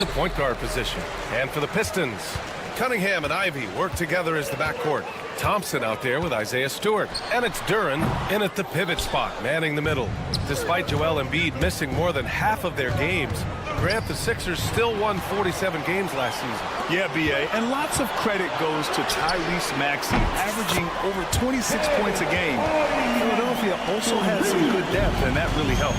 the point guard position. And for the Pistons, Cunningham and Ivy work together as the backcourt. Thompson out there with Isaiah Stewart. And it's Duren in at the pivot spot, manning the middle. Despite Joel Embiid missing more than half of their games, Grant, the Sixers still won 47 games last season. Yeah, B.A., and lots of credit goes to Tyrese Maxey, averaging over 26 points a game. Philadelphia also had some good depth, and that really helped.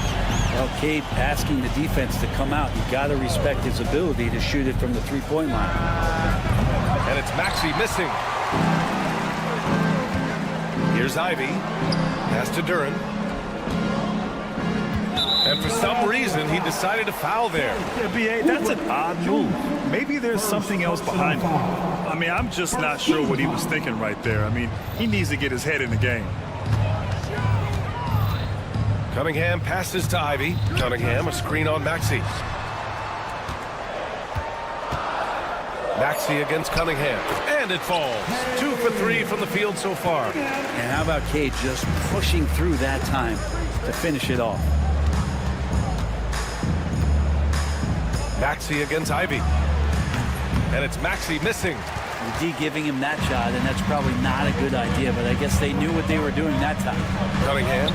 Well, Cade asking the defense to come out. You got to respect his ability to shoot it from the three-point line. And it's Maxey missing. Here's Ivy. Pass to Duren. And for some reason, he decided to foul there. Yeah, B.A., that's an odd move. Maybe there's something else behind it. I mean, I'm just not sure what he was thinking right there. I mean, he needs to get his head in the game. Cunningham passes to Ivy. Cunningham, a screen on Maxey. Maxey against Cunningham. And it falls. 2 for 3 from the field so far. And how about Cade just pushing through that time to finish it off? Maxey against Ivy. And it's Maxey missing. The D giving him that shot, and that's probably not a good idea, but I guess they knew what they were doing that time. Cunningham.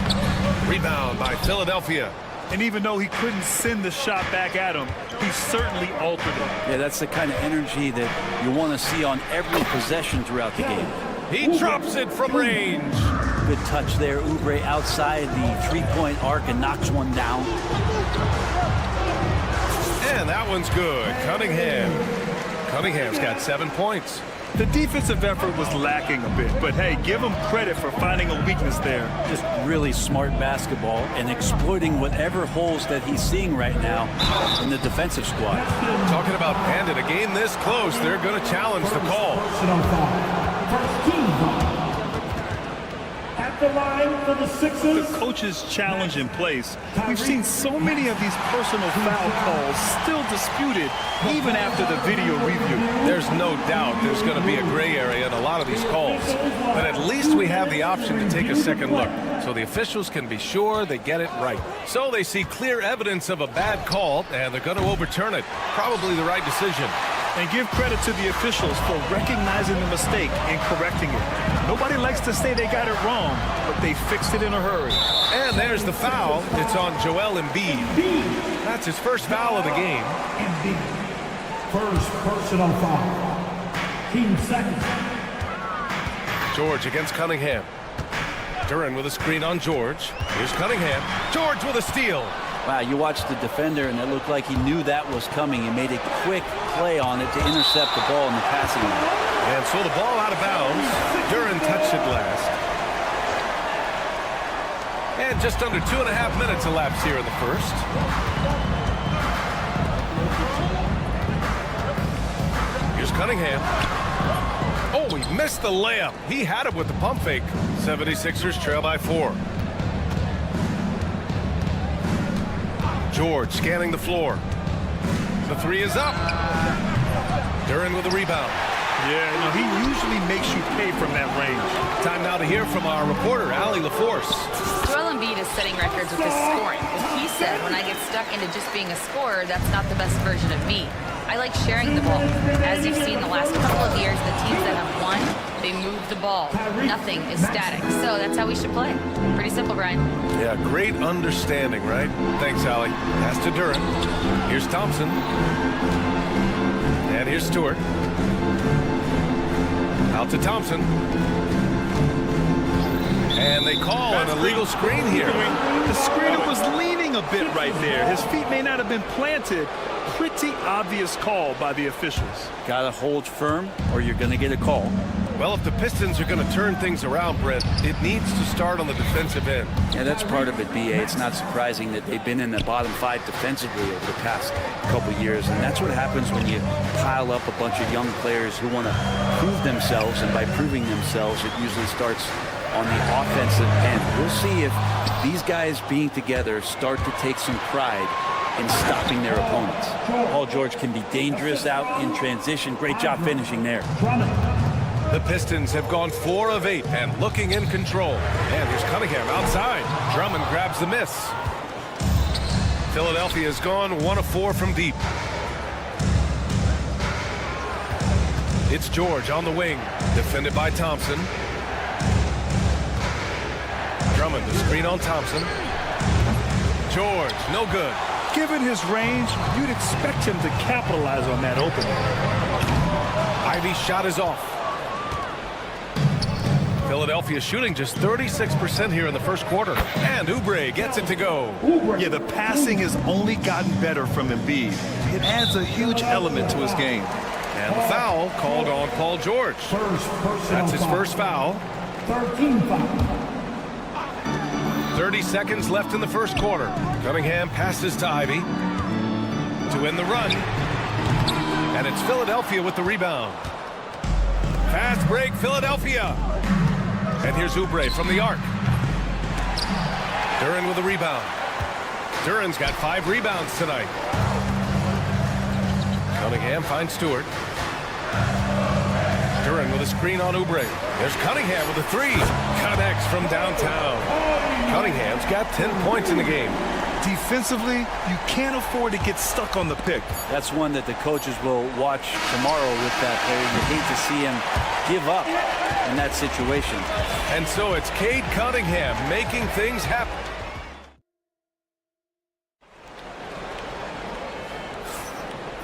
Rebound by Philadelphia. And even though he couldn't send the shot back at him, he certainly altered it. Yeah, that's the kind of energy that you want to see on every possession throughout the game. He drops it from range. Good touch there. Oubre outside the three-point arc and knocks one down. And that one's good. Cunningham's got 7 points. The defensive effort was lacking a bit, but hey, give him credit for finding a weakness there. Just really smart basketball and exploiting whatever holes that he's seeing right now in the defensive squad. Talking about Bandit, a game this close, they're going to challenge the call. The line for the Sixers. The coach's challenge in place. We've seen so many of these personal foul calls still disputed even after the video review. There's no doubt there's going to be a gray area in a lot of these calls. But at least we have the option to take a second look so the officials can be sure they get it right. So they see clear evidence of a bad call and they're going to overturn it. Probably the right decision. And give credit to the officials for recognizing the mistake and correcting it. Nobody likes to say they got it wrong, but they fixed it in a hurry. And there's the foul. It's on Joel Embiid. That's his first foul of the game. Embiid. First personal foul. Team second. George against Cunningham. Duren with a screen on George. Here's Cunningham. George with a steal. Wow, you watched the defender, and it looked like he knew that was coming. He made a quick play on it to intercept the ball in the passing lane. And so the ball out of bounds. Duren touched it last. And just under 2.5 minutes elapsed here in the first. Here's Cunningham. Oh, he missed the layup. He had it with the pump fake. 76ers trail by 4. George scanning the floor. The three is up. Duren with a rebound. Yeah, he usually makes you pay from that range. Time now to hear from our reporter, Allie LaForce. Joel Embiid is setting records with his scoring. He said, when I get stuck into just being a scorer, that's not the best version of me. I like sharing the ball. As you've seen the last couple of years, the teams that have won, they move the ball. Nothing is static. So that's how we should play. Pretty simple, Brian. Yeah, great understanding, right? Thanks, Allie. Pass to Duren. Here's Thompson. And here's Stewart. Out to Thompson. And they call an illegal screen here. The screener was leaning a bit right there. His feet may not have been planted. Pretty obvious call by the officials. Got to hold firm or you're going to get a call. Well, if the Pistons are going to turn things around, Brent, it needs to start on the defensive end. Yeah, that's part of it, B.A. It's not surprising that they've been in the bottom 5 defensively over the past couple years, and that's what happens when you pile up a bunch of young players who want to prove themselves, and by proving themselves, it usually starts on the offensive end. We'll see if these guys being together start to take some pride in stopping their opponents. Paul George can be dangerous out in transition. Great job finishing there. The Pistons have gone 4 of 8 and looking in control. And here's Cunningham outside. Drummond grabs the miss. Philadelphia has gone 1 of 4 from deep. It's George on the wing, defended by Thompson. Drummond, the screen on Thompson. George, no good. Given his range, you'd expect him to capitalize on that opening. Ivey's shot is off. Philadelphia shooting just 36% here in the first quarter. And Oubre gets it to go. Yeah, the passing has only gotten better from Embiid. It adds a huge element to his game. And the foul called on Paul George. That's his first foul. 13 foul. 30 seconds left in the first quarter. Cunningham passes to Ivey to win the run. And it's Philadelphia with the rebound. Fast break, Philadelphia. And here's Oubre from the arc. Duren with a rebound. Duren's got 5 rebounds tonight. Cunningham finds Stewart. Duren with a screen on Oubre. There's Cunningham with a 3. Connects from downtown. Cunningham's got 10 points in the game. Defensively, you can't afford to get stuck on the pick. That's one that the coaches will watch tomorrow with that player. You hate to see him give up in that situation. And so it's Cade Cunningham making things happen.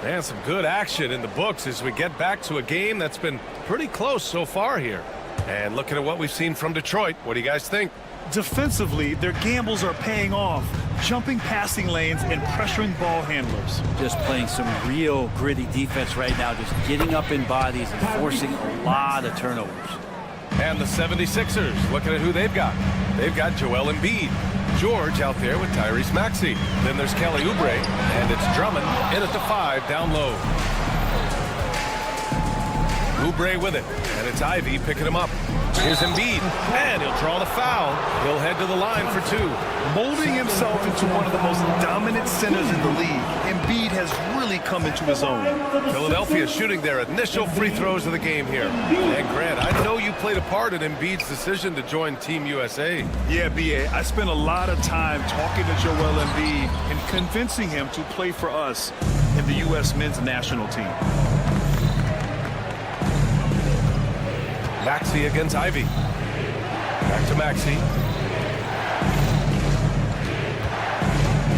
And some good action in the books as we get back to a game that's been pretty close so far here. And looking at what we've seen from Detroit, what do you guys think? Defensively, their gambles are paying off, jumping passing lanes and pressuring ball handlers. Just playing some real gritty defense right now, just getting up in bodies and forcing a lot of turnovers. And the 76ers, looking at who they've got. They've got Joel Embiid. George out there with Tyrese Maxey. Then there's Kelly Oubre, and it's Drummond in at the 5 down low. Oubre with it, and it's Ivey picking him up. Here's Embiid, and he'll draw the foul. He'll head to the line for 2. Molding himself into one of the most dominant centers in the league, Embiid has really come into his own. Philadelphia shooting their initial free throws of the game here. And Grant, I know you played a part in Embiid's decision to join Team USA. Yeah, B.A., I spent a lot of time talking to Joel Embiid and convincing him to play for us in the U.S. men's national team. Maxey against Ivey. Back to Maxey.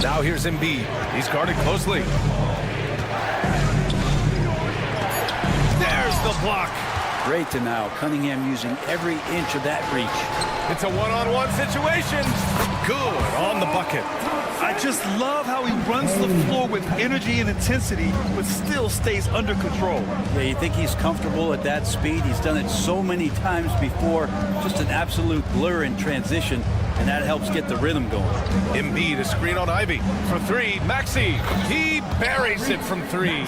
Now here's Embiid. He's guarded closely. There's the block. Great to now. Cunningham using every inch of that reach. It's a one-on-one situation. Good on the bucket. I just love how he runs the floor with energy and intensity, but still stays under control. Yeah, you think he's comfortable at that speed. He's done it so many times before. Just an absolute blur in transition, and that helps get the rhythm going. Embiid, a screen on Ivey. For 3, Maxey. He buries it from 3.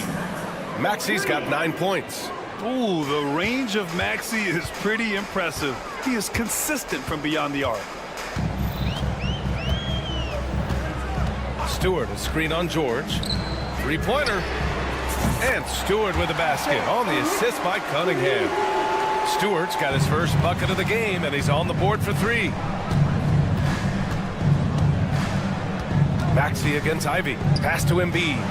Maxey's got 9 points. Ooh, the range of Maxey is pretty impressive. He is consistent from beyond the arc. Stewart, a screen on George. 3-pointer. And Stewart with the basket on the assist by Cunningham. Stewart's got his first bucket of the game, and he's on the board for 3. Maxey against Ivey. Pass to Embiid.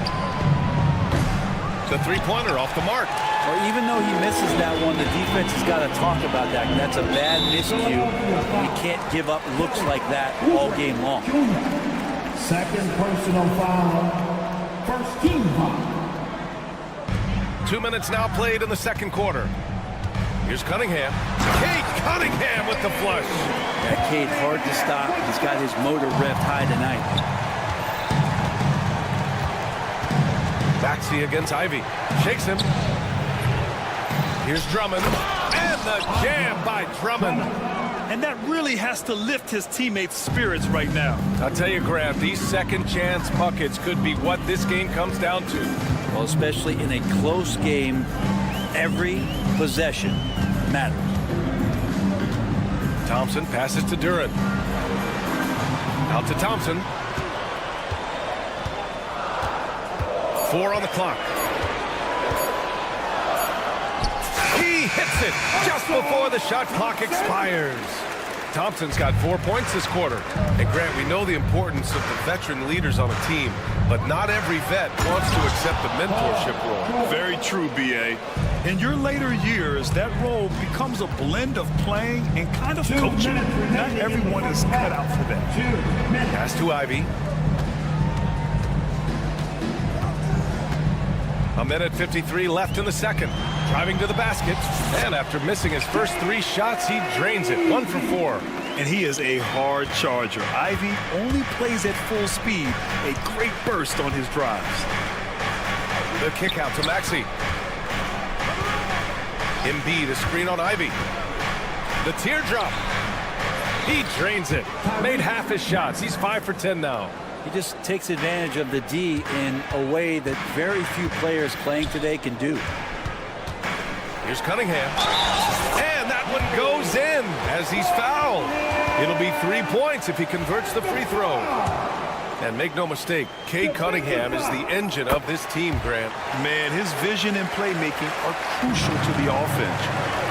The 3-pointer off the mark. Well, even though he misses that one, the defense has got to talk about that. That's a bad miscue. You can't give up looks like that all game long. Second personal foul. First team foul. 2 minutes now played in the second quarter. Here's Cunningham. Cade Cunningham with the flush. Yeah, Cade, hard to stop. He's got his motor revved high tonight. Maxey against Ivey. Shakes him. Here's Drummond. And the jam by Drummond. And that really has to lift his teammates' spirits right now. I'll tell you, Grant, these second chance buckets could be what this game comes down to. Well, especially in a close game, every possession matters. Thompson passes to Duren. Out to Thompson. 4 on the clock. He hits it just before the shot clock expires. Thompson's got 4 points this quarter. And Grant, we know the importance of the veteran leaders on a team, but not every vet wants to accept the mentorship role. Very true, B.A. In your later years, that role becomes a blend of playing and kind of coaching. Not everyone is cut out for that. Pass to Ivy. A minute 53 left in the second. Driving to the basket, and after missing his first 3 shots, he drains it. 1 for 4. And he is a hard charger. Ivy only plays at full speed. A great burst on his drives. The kick out to Maxey. Embiid, a screen on Ivy. The teardrop. He drains it. Made half his shots. He's 5 for 10 now. He just takes advantage of the D in a way that very few players playing today can do. Here's Cunningham. And that one goes in as he's fouled. It'll be 3 points if he converts the free throw. And make no mistake, Cade Cunningham is the engine of this team, Grant. Man, his vision and playmaking are crucial to the offense.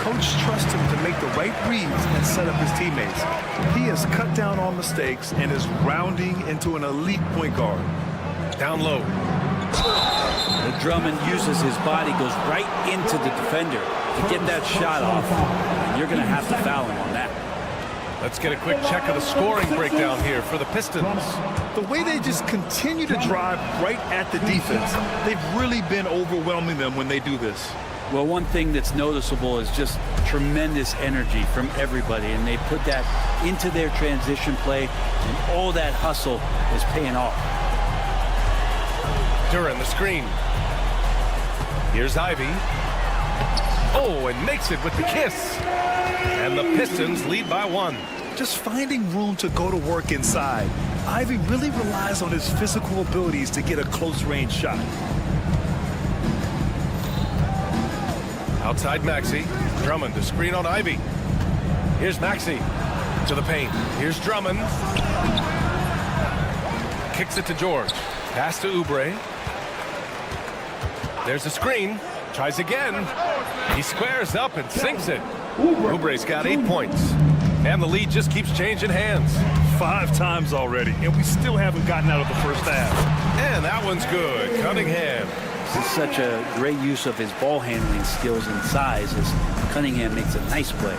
Coach trusts him to make the right reads and set up his teammates. He has cut down on mistakes and is rounding into an elite point guard. Down low. Drummond uses his body, goes right into the defender to get that shot off. And you're going to have to foul him on that. Let's get a quick check of the scoring breakdown here for the Pistons. The way they just continue to drive right at the defense, they've really been overwhelming them when they do this. Well, one thing that's noticeable is just tremendous energy from everybody, and they put that into their transition play, and all that hustle is paying off. Duran, the screen. Here's Ivy. Oh, and makes it with the kiss. And the Pistons lead by 1. Just finding room to go to work inside. Ivy really relies on his physical abilities to get a close-range shot. Outside Maxey. Drummond, the screen on Ivy. Here's Maxey to the paint. Here's Drummond. Kicks it to George. Pass to Oubre. There's a screen. Tries again. He squares up and sinks it. Oubre's got 8 points. And the lead just keeps changing hands. 5 times already, and we still haven't gotten out of the first half. And that one's good. Cunningham. This is such a great use of his ball handling skills and size as Cunningham makes a nice play.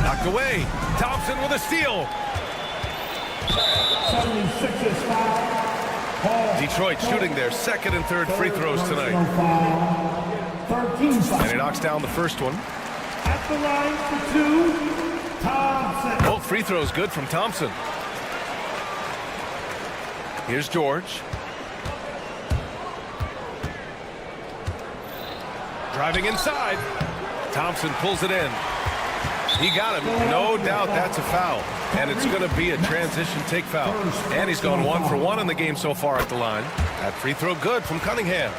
Knocked away. Thompson with a steal. 76 is foul. Detroit shooting their second and third free throws tonight. 13 foul. And he knocks down the first one. At the line for 2, Thompson. Both free throws good from Thompson. Here's George. Driving inside. Thompson pulls it in. He got him. No doubt that's a foul. And it's going to be a transition take foul. And he's gone 1 for 1 in the game so far at the line. That free throw good from Cunningham.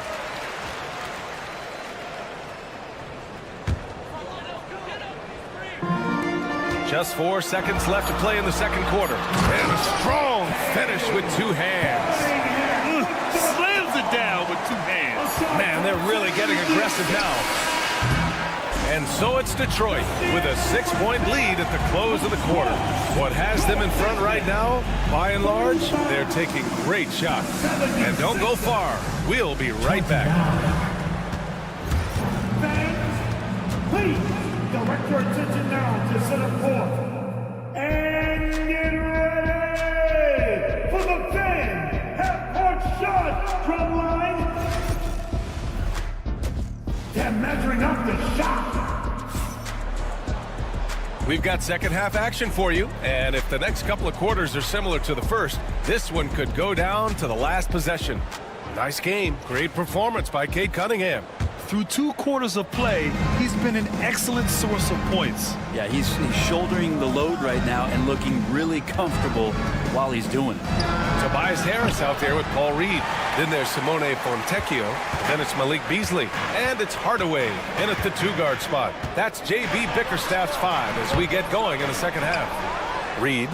Just 4 seconds left to play in the second quarter. And a strong finish with 2 hands. Slams it down with 2 hands. Man, they're really getting aggressive now. And so it's Detroit with a 6-point lead at the close of the quarter. What has them in front right now, by and large, they're taking great shots. And don't go far. We'll be right back. Fans, please direct your attention now to center court. And get ready for the fan half-court shot drum line. They're measuring up the shot. We've got second half action for you, and if the next couple of quarters are similar to the first, this one could go down to the last possession. Nice game. Great performance by Cade Cunningham. Through 2 quarters of play, he's been an excellent source of points. Yeah, he's shouldering the load right now and looking really comfortable while he's doing it. Tobias Harris out there with Paul Reed. Then there's Simone Fontecchio. Then it's Malik Beasley. And it's Hardaway in at the 2-guard spot. That's J.B. Bickerstaff's 5 as we get going in the second half. Reed.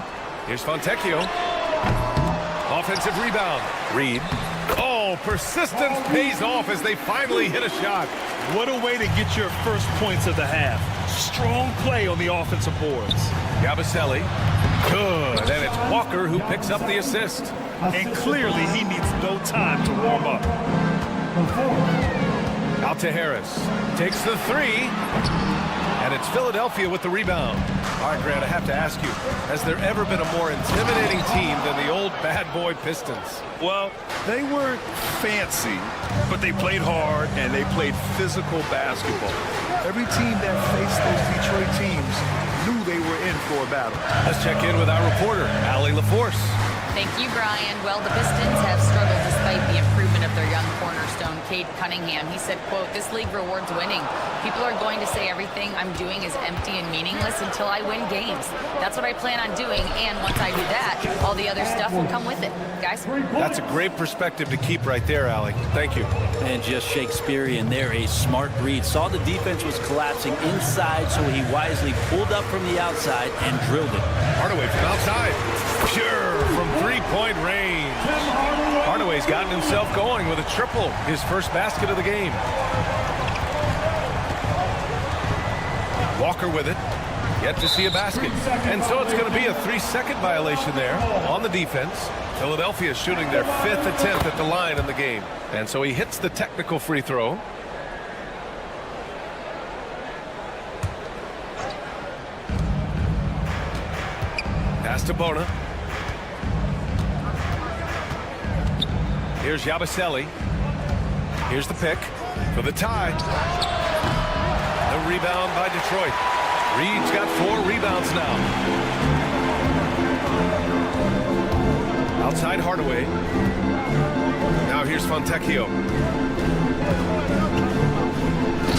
Here's Fontecchio. Offensive rebound. Reed. Oh, persistence pays off as they finally hit a shot. What a way to get your first points of the half. Strong play on the offensive boards. Yabusele. Good. And it's Walker who picks up the assist. And clearly he needs no time to warm up. Out to Harris. Takes the three. And it's Philadelphia with the rebound. All right, Grant, I have to ask you, has there ever been a more intimidating team than the old bad boy Pistons? Well, they weren't fancy, but they played hard and they played physical basketball. Every team that faced those Detroit teams knew they were in for a battle. Let's check in with our reporter, Allie LaForce. Thank you, Brian. Well, the Pistons have struggled despite the improvement of their young cornerstone, Cade Cunningham. He said, quote, "This league rewards winning. People are going to say everything I'm doing is empty and meaningless until I win games. That's what I plan on doing, and once I do that, all the other stuff will come with it." Guys? That's a great perspective to keep right there, Allie. Thank you. And just Shakespearean there, a smart read. Saw the defense was collapsing inside, so he wisely pulled up from the outside and drilled it. Hardaway from outside. Pure from three-point range. Hardaway's gotten himself going with a triple, his first basket of the game. Walker with it. Yet to see a basket. And so it's going to be a 3-second violation there on the defense. Philadelphia shooting their 5th attempt at the line in the game. And so he hits the technical free throw. Pass to Bona. Here's Yabusele. Here's the pick for the tie. The rebound by Detroit. Reed's got 4 rebounds now. Outside Hardaway. Now here's Fontecchio.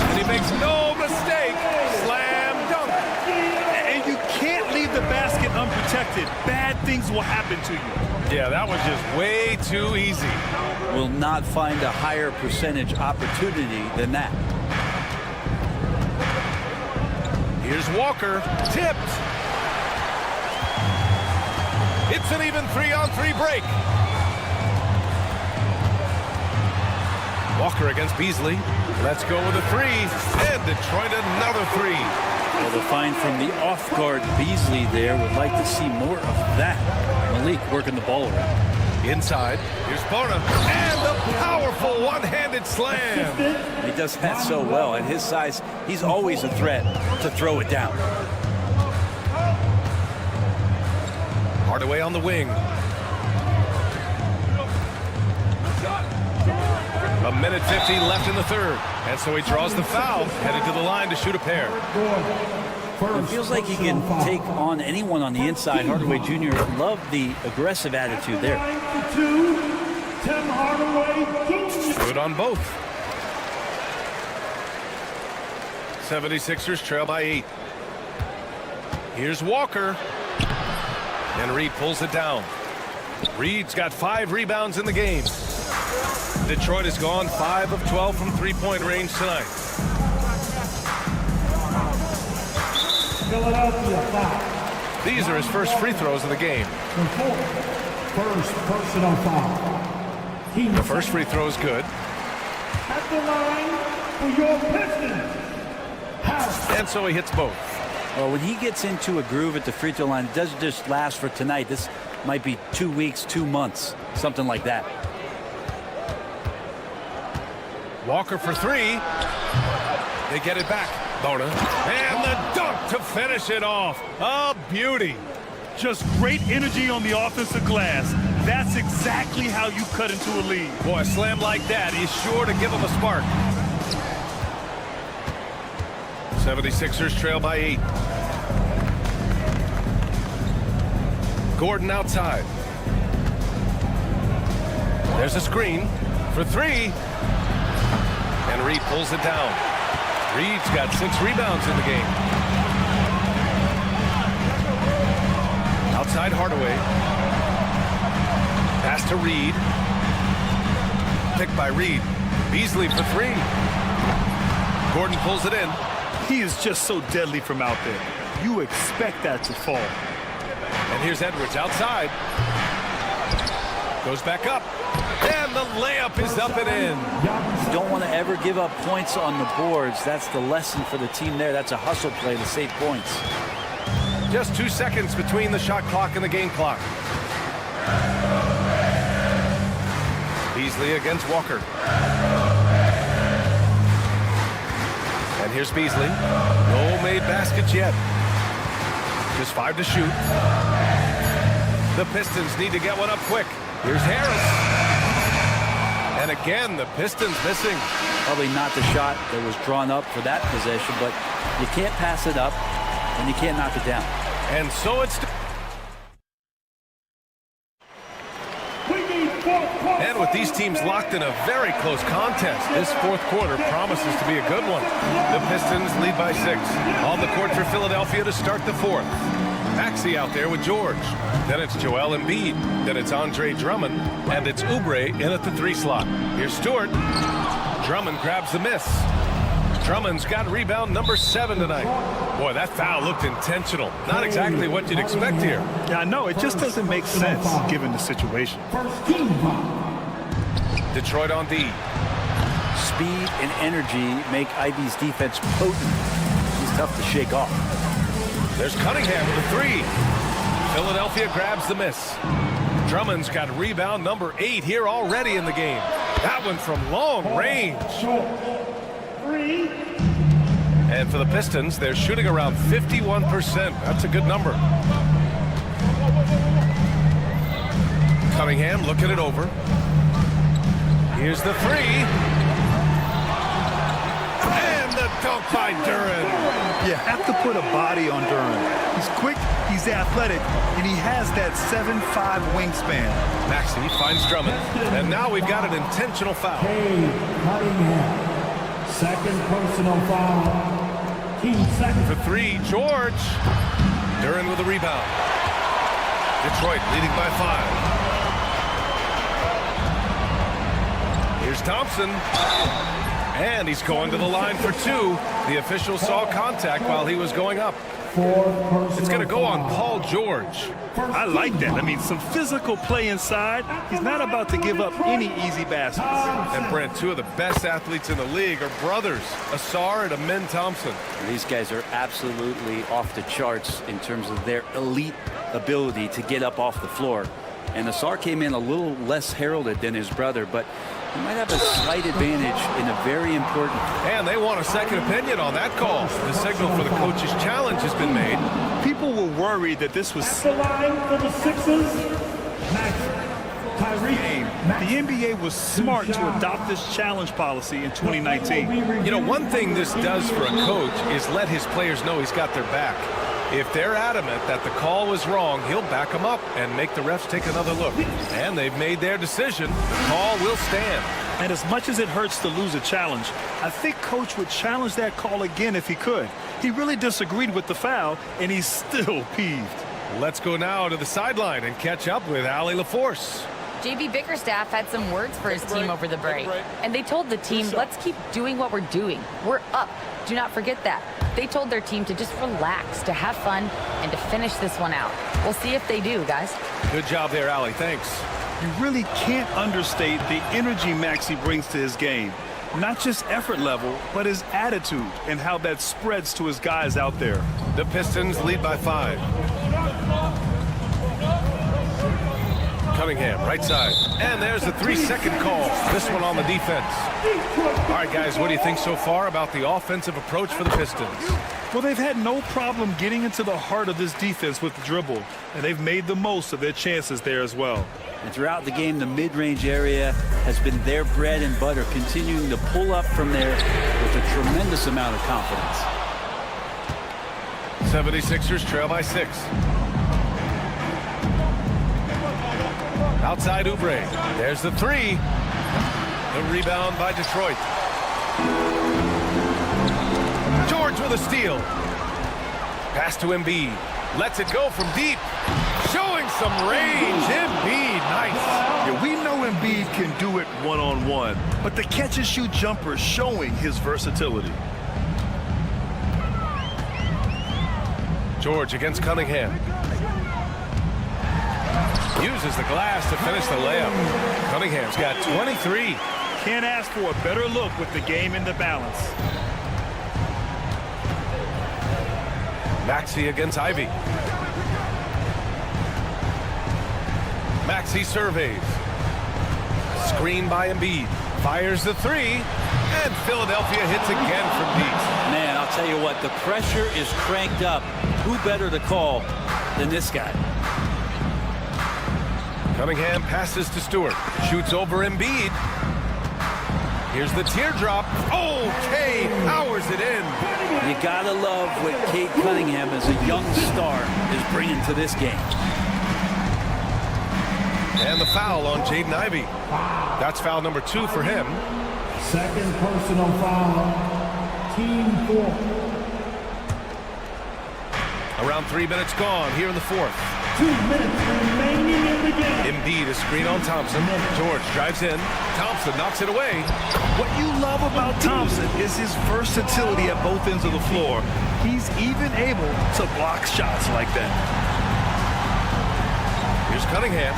And he makes no mistake. Slam dunk. And you can't leave the basket unprotected. Bad things will happen to you. Yeah, that was just way too easy. Will not find a higher percentage opportunity than that. Here's Walker, tipped. It's an even 3-on-3 break. Walker against Beasley. Let's go with a 3. And Detroit another 3. Well, the find from the off-guard Beasley there. Would like to see more of that. Malik working the ball around. Inside, here's Bona. And the powerful one-handed slam. He does that so well. At his size, he's always a threat to throw it down. Hardaway on the wing. A minute 50 left in the third. And so he draws the foul, headed to the line to shoot a pair. It feels like he can take on anyone on the inside. Hardaway Jr. loved the aggressive attitude there. Tim Hardaway Jr. Good on both. 76ers trail by 8. Here's Walker. And Reed pulls it down. Reed's got 5 rebounds in the game. Detroit has gone 5 of 12 from three-point range tonight. Philadelphia foul. These are his first free throws of the game. First personal foul. The first free throw is good. At the line for your Pistons. And so he hits both. Well, when he gets into a groove at the free throw line, it doesn't just last for tonight. This might be 2 weeks, 2 months, something like that. Walker for 3. They get it back. Bona. And the dunk to finish it off. A beauty. Just great energy on the offensive glass. That's exactly how you cut into a lead. Boy, a slam like that is sure to give them a spark. 76ers trail by 8. Gordon outside. There's a screen for 3. And Reed pulls it down. Reed's got 6 rebounds in the game. Outside Hardaway. Pass to Reed. Picked by Reed. Beasley for 3. Gordon pulls it in. He is just so deadly from out there. You expect that to fall. And here's Edwards outside. Goes back up. And the layup is up and in. You don't want to ever give up points on the boards. That's the lesson for the team there. That's a hustle play to save points. Just 2 seconds between the shot clock and the game clock. Beasley against Walker. And here's Beasley. No made baskets yet. Just 5 to shoot. The Pistons need to get one up quick. Here's Harris. And again, the Pistons missing. Probably not the shot that was drawn up for that possession, but you can't pass it up and you can't knock it down. And so it's... And with these teams locked in a very close contest, this fourth quarter promises to be a good one. The Pistons lead by 6. On the court for Philadelphia to start the fourth. Maxey out there with George. Then it's Joel Embiid. Then it's Andre Drummond. And it's Oubre in at the 3 slot. Here's Stewart. Drummond grabs the miss. Drummond's got rebound number 7 tonight. Boy, that foul looked intentional. Not exactly what you'd expect here. Yeah, I know. It just doesn't make sense given the situation. Detroit on D. Speed and energy make Ivy's defense potent. He's tough to shake off. There's Cunningham with a 3. Philadelphia grabs the miss. Drummond's got rebound number 8 here already in the game. That one from long range. And for the Pistons, they're shooting around 51%. That's a good number. Cunningham looking it over. Here's the 3. And the dunk by Duren. You have to put a body on Duren. He's quick, he's athletic, and he has that 7'5" wingspan. Maxey finds Drummond. And now we've got an intentional foul. Cunningham. Second personal foul. Team second. For 3, George. Duren with a rebound. Detroit leading by 5. Here's Thompson. And he's going to the line for 2. The official saw contact while he was going up. It's going to go on Paul George. I like that. I mean, some physical play inside. He's not about to give up any easy baskets. And Brent, 2 of the best athletes in the league are brothers, Asar and Amin Thompson. These guys are absolutely off the charts in terms of their elite ability to get up off the floor. And Asar came in a little less heralded than his brother, but he might have a slight advantage in a very important... And they want a second opinion on that call. The signal for the coach's challenge has been made. People were worried that this was The line for the Sixers. Max. game. The NBA was smart to adopt this challenge policy in 2019. You know, one thing this does for a coach is let his players know he's got their back. If they're adamant that the call was wrong, he'll back them up and make the refs take another look. And they've made their decision. The call will stand. And as much as it hurts to lose a challenge, I think Coach would challenge that call again if he could. He really disagreed with the foul, and he's still peeved. Let's go now to the sideline and catch up with Allie LaForce. JB Bickerstaff had some words for his team over the break. And they told the team, let's keep doing what we're doing. We're up. Do not forget that. They told their team to just relax, to have fun, and to finish this one out. We'll see if they do, guys. Good job there, Allie. Thanks. You really can't understate the energy Maxey brings to his game. Not just effort level, but his attitude and how that spreads to his guys out there. The Pistons lead by 5. Cunningham, right side. And there's the 3-second call. This one on the defense. All right, guys, what do you think so far about the offensive approach for the Pistons? Well, they've had no problem getting into the heart of this defense with the dribble, and they've made the most of their chances there as well. And throughout the game, the mid-range area has been their bread and butter, continuing to pull up from there with a tremendous amount of confidence. 76ers trail by 6. Outside Oubre. There's the 3. The rebound by Detroit. George with a steal. Pass to Embiid. Lets it go from deep. Showing some range. Embiid, nice. Yeah, we know Embiid can do it one-on-one, but the catch-and-shoot jumper showing his versatility. George against Cunningham. Uses the glass to finish the layup. Cunningham's got 23. Can't ask for a better look with the game in the balance. Maxey against Ivy. Maxey surveys. Screen by Embiid. Fires the three. And Philadelphia hits again from deep. Man, I'll tell you what, the pressure is cranked up. Who better to call than this guy? Cunningham passes to Stewart. Shoots over Embiid. Here's the teardrop. Okay, powers it in. You gotta love what Cade Cunningham as a young star is bringing to this game. And the foul on Jaden Ivey. That's foul number 2 for him. Second personal foul. Team 4. Around 3 minutes gone here in the fourth. 2 minutes remaining in the game. Embiid is screen on Thompson. George drives in. Thompson knocks it away. What you love about Thompson is his versatility at both ends of the floor. He's even able to block shots like that. Here's Cunningham.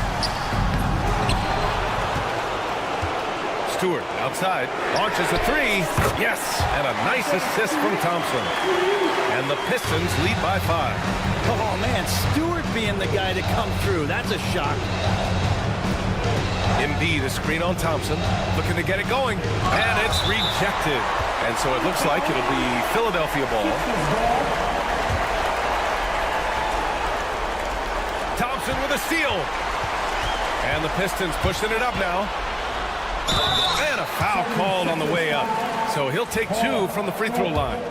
Stewart outside. Launches a three. Yes! And a nice assist from Thompson. And the Pistons lead by 5. Oh, man, Stewart being the guy to come through. That's a shock. Embiid is screen on Thompson. Looking to get it going. And it's rejected. And so it looks like it'll be Philadelphia ball. Thompson with a steal. And the Pistons pushing it up now. And a foul called on the way up. So he'll take 2 from the free throw line.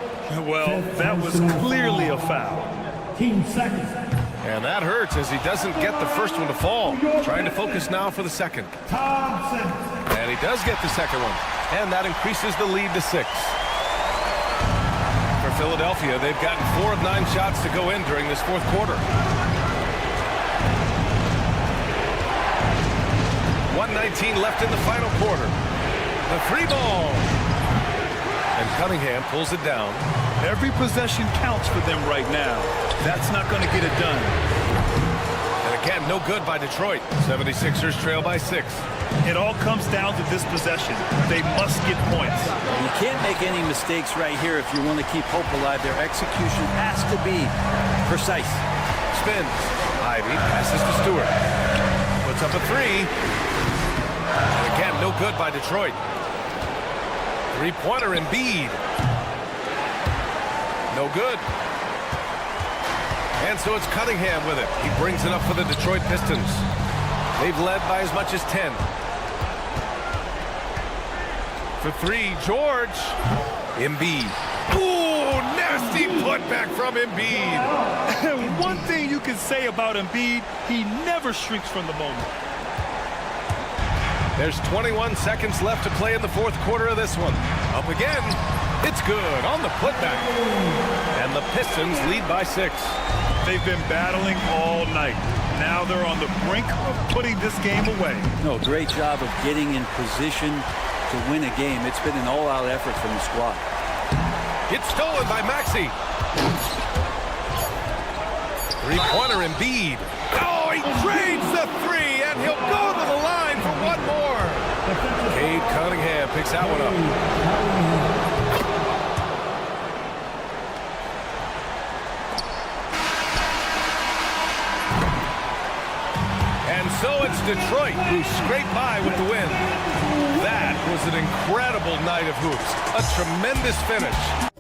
Well, that was clearly a foul. Team second. And that hurts as he doesn't get the first one to fall. Trying to focus now for the second. Thompson. And he does get the second one. And that increases the lead to 6. For Philadelphia, they've gotten 4 of 9 shots to go in during this fourth quarter. 1:19 left in the final quarter. The 3 ball. And Cunningham pulls it down. Every possession counts for them right now. That's not going to get it done. And again, no good by Detroit. 76ers trail by 6. It all comes down to this possession. They must get points. You can't make any mistakes right here if you want to keep hope alive. Their execution has to be precise. Spins. Ivy passes to Stewart. Puts up a 3. And again, no good by Detroit. 3-pointer Embiid. No good. And so it's Cunningham with it. He brings it up for the Detroit Pistons. They've led by as much as 10. For 3, George. Embiid. Ooh, nasty putback from Embiid. One thing you can say about Embiid, he never shrinks from the moment. There's 21 seconds left to play in the fourth quarter of this one. Up again. It's good on the putback. And the Pistons lead by 6. They've been battling all night. Now they're on the brink of putting this game away. No, great job of getting in position to win a game. It's been an all-out effort from the squad. It's stolen by Maxey. 3-pointer Embiid. Oh, he trades the 3, and he'll go to the line for one more. Cade Cunningham picks that one up. And so it's Detroit who scraped by with the win. That was an incredible night of hoops. A tremendous finish.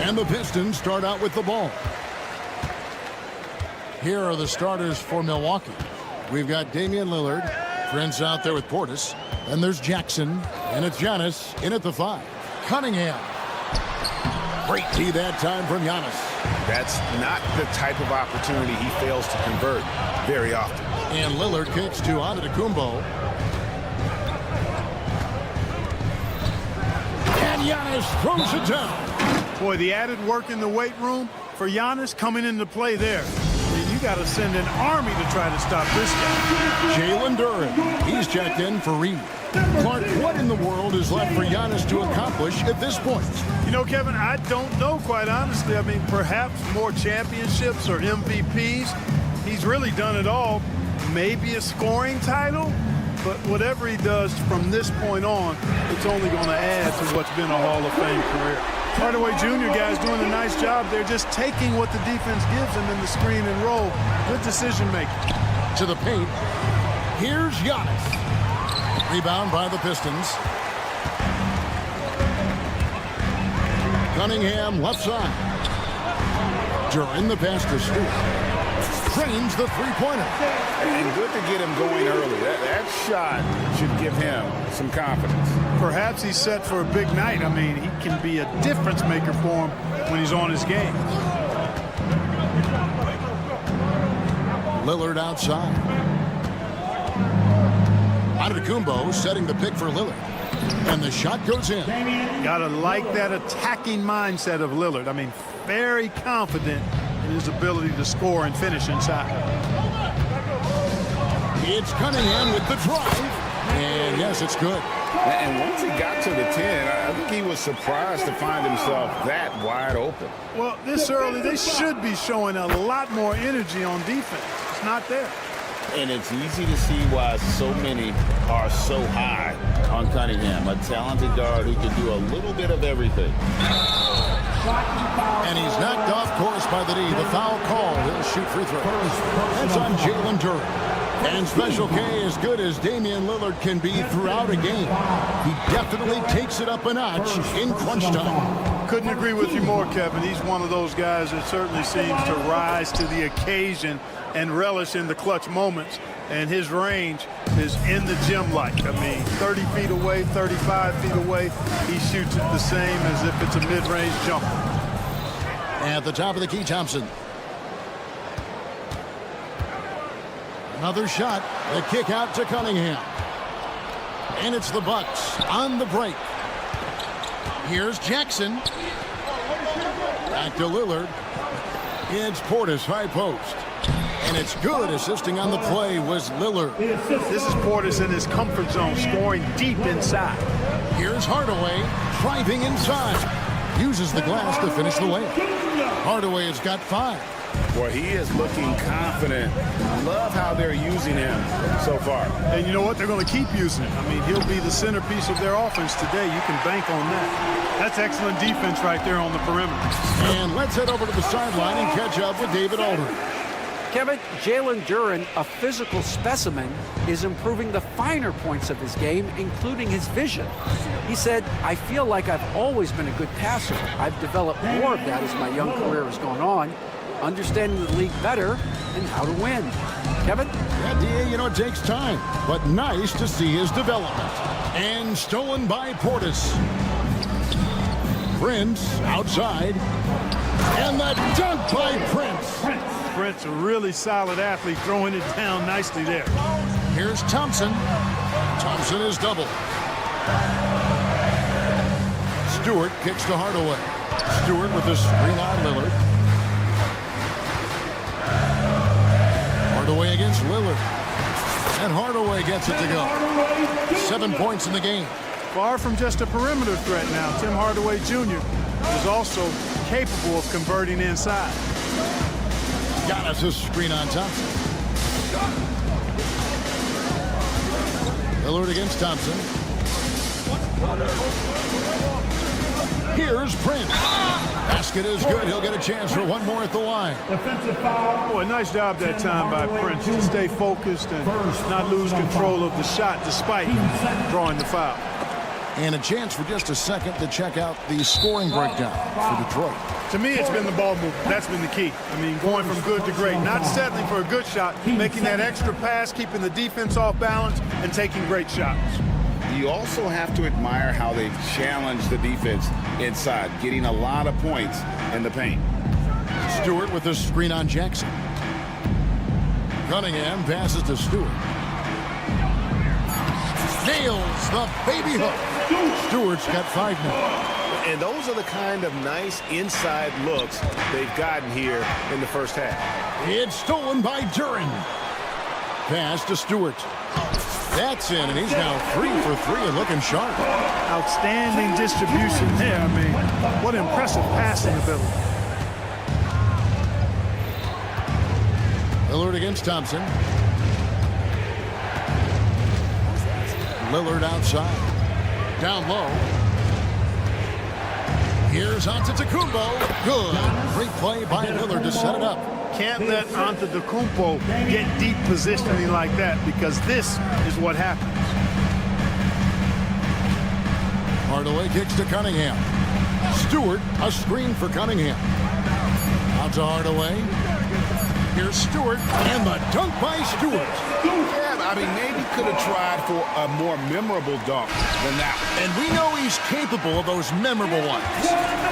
And the Pistons start out with the ball. Here are the starters for Milwaukee. We've got Damian Lillard. Prince out there with Portis. Then there's Jackson. And it's Giannis in at the 5. Cunningham. Great D that time from Giannis. That's not the type of opportunity he fails to convert very often. And Lillard kicks to Antetokounmpo. And Giannis throws it down. Boy, the added work in the weight room for Giannis coming into play there. And you got to send an army to try to stop this guy. Jalen Duren. He's checked in for Reed. Clark, what in the world is left for Giannis to accomplish at this point? You know, Kevin, I don't know, quite honestly. I mean, perhaps more championships or MVPs. He's really done it all. Maybe a scoring title, but whatever he does from this point on, it's only going to add to what's been a Hall of Fame career. Hardaway Jr., guys, doing a nice job there, just taking what the defense gives him in the screen and roll. Good decision making. To the paint. Here's Giannis. Rebound by the Pistons. Cunningham left side. During the pass to Stewart. Trains the three-pointer. And good to get him going early. That shot should give him some confidence. Perhaps he's set for a big night. I mean, he can be a difference maker for him when he's on his game. Lillard outside. Antetokounmpo setting the pick for Lillard. And the shot goes in. Gotta like that attacking mindset of Lillard. I mean, very confident in his ability to score and finish inside. It's Cunningham with the drive. And yes, it's good. And once he got to the 10, I think he was surprised to find himself that wide open. Well, this early, they should be showing a lot more energy on defense. It's not there. And it's easy to see why so many are so high on Cunningham, a talented guard who can do a little bit of everything. And he's knocked off course by the D. The foul call. He'll shoot free throws. That's on Jalen Duren. And Special K, as good as Damian Lillard can be throughout a game, he definitely takes it up a notch in crunch time. Couldn't agree with you more, Kevin. He's one of those guys that certainly seems to rise to the occasion and relish in the clutch moments. And his range is in the gym-like. I mean, 30 feet away, 35 feet away, he shoots it the same as if it's a mid-range jumper. At the top of the key, Thompson. Another shot. The kick out to Cunningham. And it's the Bucks on the break. Here's Jackson. Back to Lillard. It's Portis, high post. And it's good. Assisting on the play was Lillard. This is Portis in his comfort zone, scoring deep inside. Here's Hardaway driving inside. Uses the glass to finish the layup. Hardaway has got 5. Boy, he is looking confident. I love how they're using him so far. And you know what? They're going to keep using him. I mean, he'll be the centerpiece of their offense today. You can bank on that. That's excellent defense right there on the perimeter. And let's head over to the sideline and catch up with David Aldridge. Kevin, Jalen Duren, a physical specimen, is improving the finer points of his game, including his vision. He said, I feel like I've always been a good passer. I've developed more of that as my young career has gone on, understanding the league better and how to win. Kevin? Yeah, D.A., you know, it takes time, but nice to see his development. And stolen by Portis. Prince outside. And the dunk by Prince. Prince, a really solid athlete, throwing it down nicely there. Here's Thompson. Thompson is double. Stewart kicks to Hardaway. Stewart with the screen on Lillard. Hardaway against Lillard. And Hardaway gets it to go. 7 points in the game. Far from just a perimeter threat now, Tim Hardaway Jr. is also capable of converting inside. Got us a screen on Thompson. Lillard against Thompson. Here's Prince. Basket is good. He'll get a chance for one more at the line. Defensive foul. Boy, nice job that time by Prince to stay focused and not lose control of the shot despite drawing the foul. And a chance for just a second to check out the scoring breakdown for Detroit. To me, it's been the ball movement. That's been the key. I mean, going from good to great, not settling for a good shot, making that extra pass, keeping the defense off balance, and taking great shots. You also have to admire how they've challenged the defense inside, getting a lot of points in the paint. Stewart with the screen on Jackson. Cunningham passes to Stewart. Nails the baby hook. Stewart's got 5 now. And those are the kind of nice inside looks they've gotten here in the first half. It's stolen by Duren. Pass to Stewart. That's in, and he's now 3 for 3 and looking sharp. Outstanding distribution there. I mean, what impressive passing ability. Lillard against Thompson. Lillard outside. Down low. Here's Antetokounmpo. Good. Great play by Lillard to set it up. Can't let Antetokounmpo get deep positioning like that, because this is what happens. Hardaway kicks to Cunningham. Stewart, a screen for Cunningham. Out to Hardaway. Here's Stewart, and the dunk by Stewart. Yeah, I mean, maybe could have tried for a more memorable dunk than that. And we know he's capable of those memorable ones.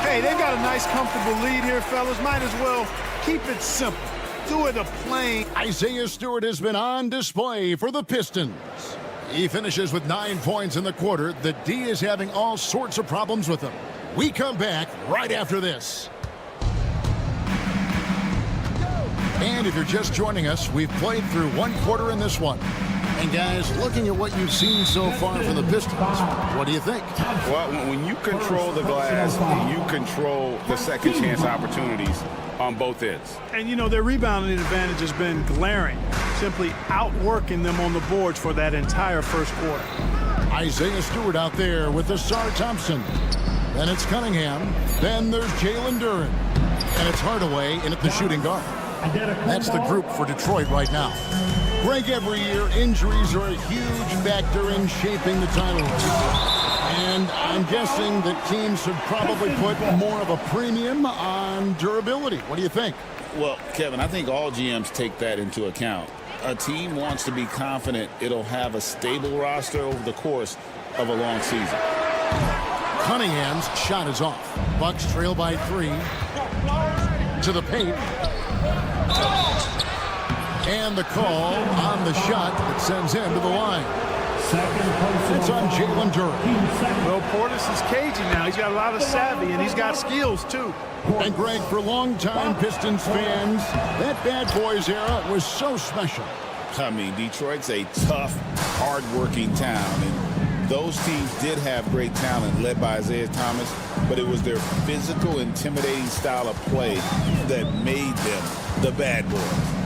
Hey, they've got a nice, comfortable lead here, fellas. Might as well keep it simple. Do it a plain. Isaiah Stewart has been on display for the Pistons. He finishes with 9 points in the quarter. The D is having all sorts of problems with him. We come back right after this. And if you're just joining us, we've played through 1 quarter in this one. And guys, looking at what you've seen so far from the Pistons, what do you think? Well, when you control the glass, you control the second chance opportunities on both ends. And, you know, their rebounding advantage has been glaring, simply outworking them on the boards for that entire first quarter. Isaiah Stewart out there with Asar Thompson. Then it's Cunningham. Then there's Jalen Duren. And it's Hardaway in at the shooting guard. That's the group for Detroit right now. Greg, every year, injuries are a huge factor in shaping the title race. And I'm guessing that teams have probably put more of a premium on durability. What do you think? Well, Kevin, I think all GMs take that into account. A team wants to be confident it'll have a stable roster over the course of a long season. Cunningham's shot is off. Bucks trail by 3. To the paint. And the call on the shot that sends him to the line. It's on Jalen Duren. Well, Portis is cagey now. He's got a lot of savvy, and he's got skills, too. And, Greg, for longtime Pistons fans, that Bad Boys era was so special. I mean, Detroit's a tough, hard-working town, and those teams did have great talent led by Isaiah Thomas, but it was their physical, intimidating style of play that made them the Bad Boys.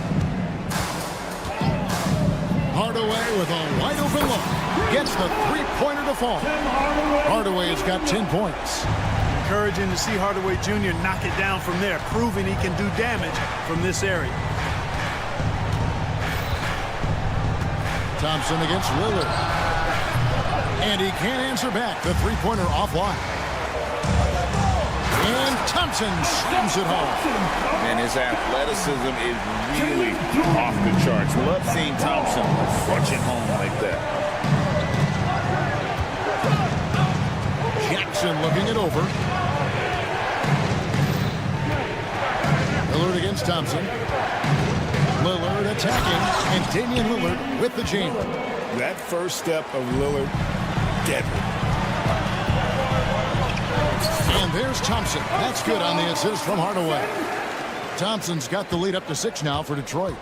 Hardaway with a wide-open look. Gets the three-pointer to fall. Hardaway has got 10 points. Encouraging to see Hardaway Jr. knock it down from there, proving he can do damage from this area. Thompson against Lillard. And he can't answer back. The three-pointer offline. And Thompson slams it home. And his athleticism is really off the charts. Love seeing Thompson crunch it home like that. Jackson looking it over. Lillard against Thompson. Lillard attacking. And Damian Lillard with the jam. That first step of Lillard, deadly. And there's Thompson. That's good on the assist from Hardaway. Thompson's got the lead up to 6 now for Detroit.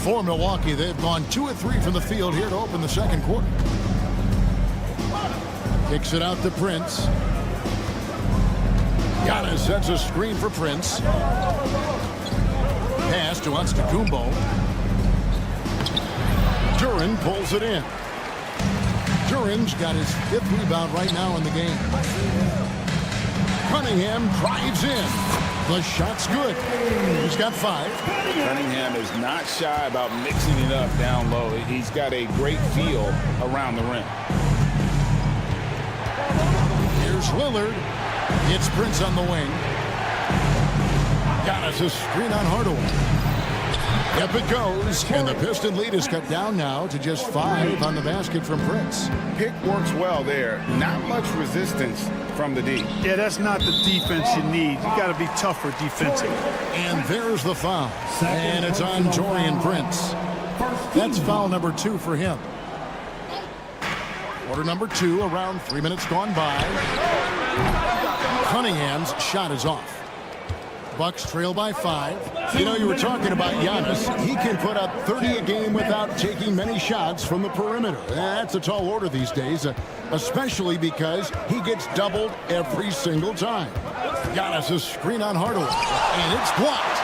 For Milwaukee, they've gone 2 of 3 from the field here to open the second quarter. Kicks it out to Prince. Giannis sets a screen for Prince. Pass to Antetokounmpo. Duren pulls it in. Duren's got his 5th rebound right now in the game. Cunningham drives in. The shot's good. He's got 5. Cunningham is not shy about mixing it up down low. He's got a great feel around the rim. Here's Lillard. It's Prince on the wing. Giannis, a screen on Hardaway. Up it goes, and the Piston lead is cut down now to just 5 on the basket from Prince. Pick works well there. Not much resistance from the D. Yeah, that's not the defense you need. You got to be tougher defensive. And there's the foul. And it's on Taurean Prince. That's foul number 2 for him. Quarter number 2, around 3 minutes gone by. Cunningham's shot is off. Bucks trail by 5. You know, you were talking about Giannis. He can put up 30 a game without taking many shots from the perimeter. That's a tall order these days, especially because he gets doubled every single time. Giannis a screen on Hardaway, and it's blocked.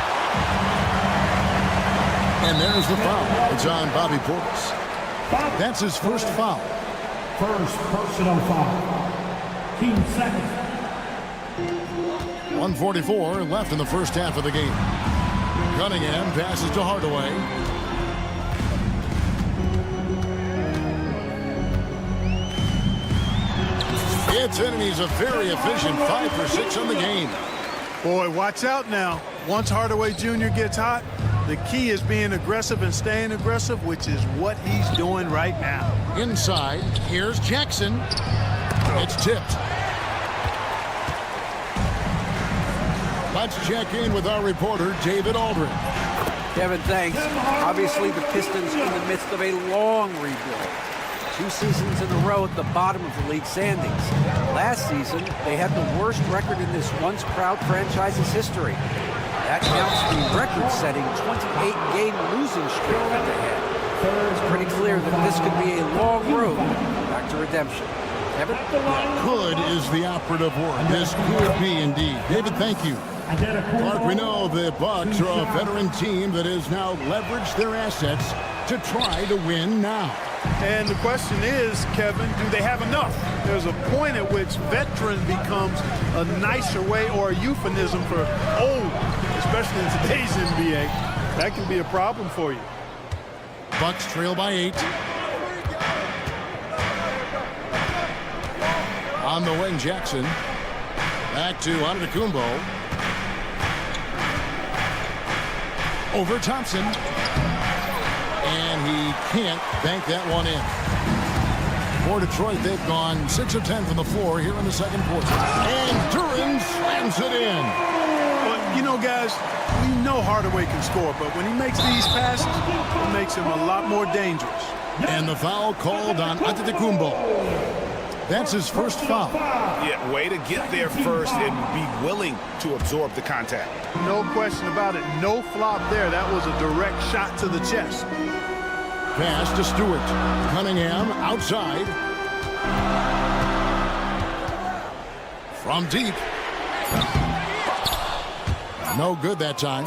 And there's the foul. It's on Bobby Portis. That's his first foul. First personal foul. Team second. 1:44 left in the first half of the game. Cunningham passes to Hardaway. It's in, and he's a very efficient 5 for 6 on the game. Boy, watch out now. Once Hardaway Jr. gets hot, the key is being aggressive and staying aggressive, which is what he's doing right now. Inside, here's Jackson. It's tipped. Let's check in with our reporter, David Aldridge. Kevin, thanks. Obviously, the Pistons in the midst of a long rebuild. 2 seasons in a row at the bottom of the league standings. Last season, they had the worst record in this once proud franchise's history. That counts the record-setting 28-game losing streak that they had. It's pretty clear that this could be a long road back to redemption. Kevin? Could is the operative word. This could be indeed. David, thank you. Clark, we know the Bucks are a veteran team that has now leveraged their assets to try to win now. And the question is, Kevin, do they have enough? There's a point at which veteran becomes a nicer way or a euphemism for old, especially in today's NBA. That can be a problem for you. Bucks trail by 8. On the wing, Jackson. Back to Antetokounmpo. Over Thompson. And he can't bank that one in. For Detroit, they've gone 6 of 10 from the floor here in the second quarter. And Duran slams it in. But, you know, guys, we know Hardaway can score, but when he makes these passes, it makes him a lot more dangerous. And the foul called on Antetokounmpo. That's his first foul. Yeah, way to get there first and be willing to absorb the contact. No question about it. No flop there. That was a direct shot to the chest. Pass to Stewart. Cunningham outside. From deep. No good that time.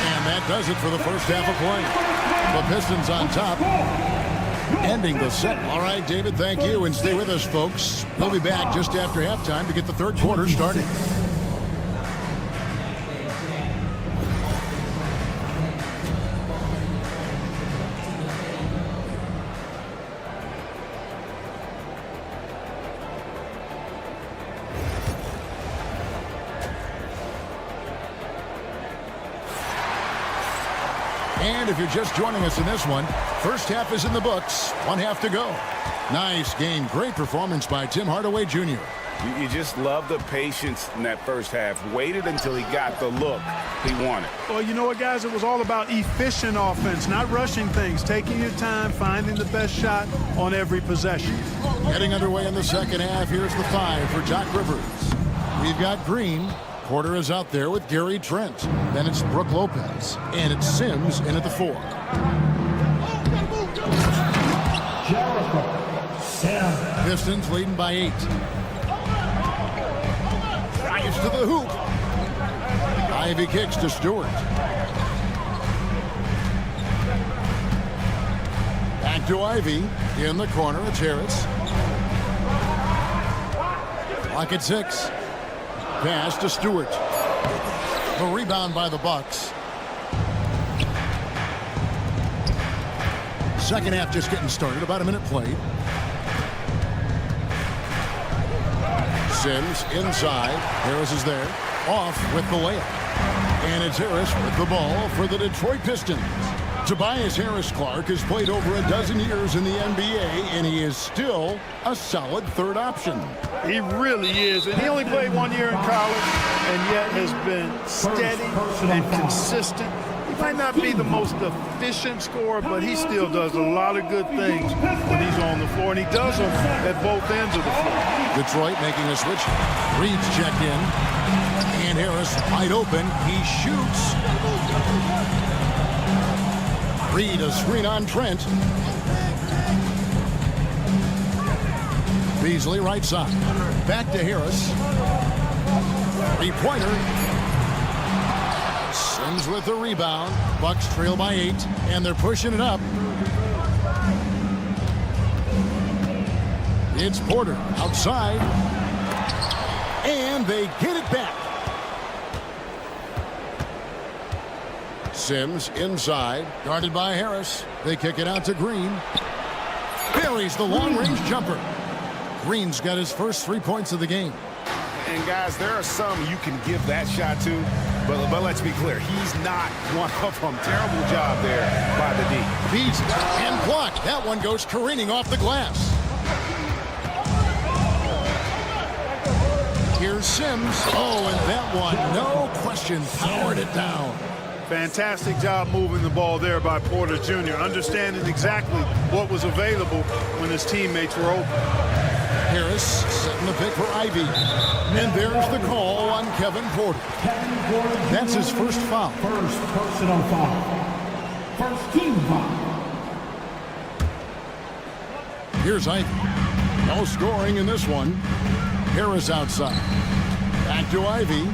And that does it for the first half of play. The Pistons on top, ending the set. All right, David, thank you. And stay with us, folks. We'll be back just after halftime to get the third quarter started. And if you're just joining us in this one, first half is in the books. 1 half to go. Nice game. Great performance by Tim Hardaway Jr. You just love the patience in that first half. Waited until he got the look he wanted. Well, you know what, guys? It was all about efficient offense, not rushing things, taking your time, finding the best shot on every possession. Getting underway in the second half. Here's the 5 for Doc Rivers. We've got Green. Porter is out there with Gary Trent. Then it's Brook Lopez. And it's Sims in at the 4. Pistons leading by 8. Drives to the hoop. Ivy kicks to Stewart. Back to Ivy. In the corner, it's Harris. Clock at 6. Pass to Stewart. The rebound by the Bucks. Second half just getting started. About a minute played. Sims inside. Harris is there. Off with the layup. And it's Harris with the ball for the Detroit Pistons. Tobias Harris-Clark has played over a dozen years in the NBA, and he is still a solid third option. He really is, and he only played 1 year in college, and yet has been steady and consistent. He might not be the most efficient scorer, but he still does a lot of good things when he's on the floor, and he does them at both ends of the floor. Detroit making a switch. Reed's checked in, and Harris wide open. He shoots. Reed a screen on Trent. Beasley right side. Back to Harris. Three-pointer. Sims with the rebound. Bucks trail by 8, and they're pushing it up. It's Porter outside. And they get it back. Sims inside, guarded by Harris. They kick it out to Green. Buries the long-range jumper. Green's got his first 3 points of the game. And guys, there are some you can give that shot to, but let's be clear, he's not one of them. Terrible job there by the D. Beats and blocked. That one goes careening off the glass. Here's Sims. Oh, and that one, no question, powered it down. Fantastic job moving the ball there by Porter Jr., understanding exactly what was available when his teammates were open. Harris setting the pick for Ivy. And there's the call on Kevin Porter. That's his first foul. First personal foul. First team foul. Here's Ivy. No scoring in this one. Harris outside. Back to Ivy.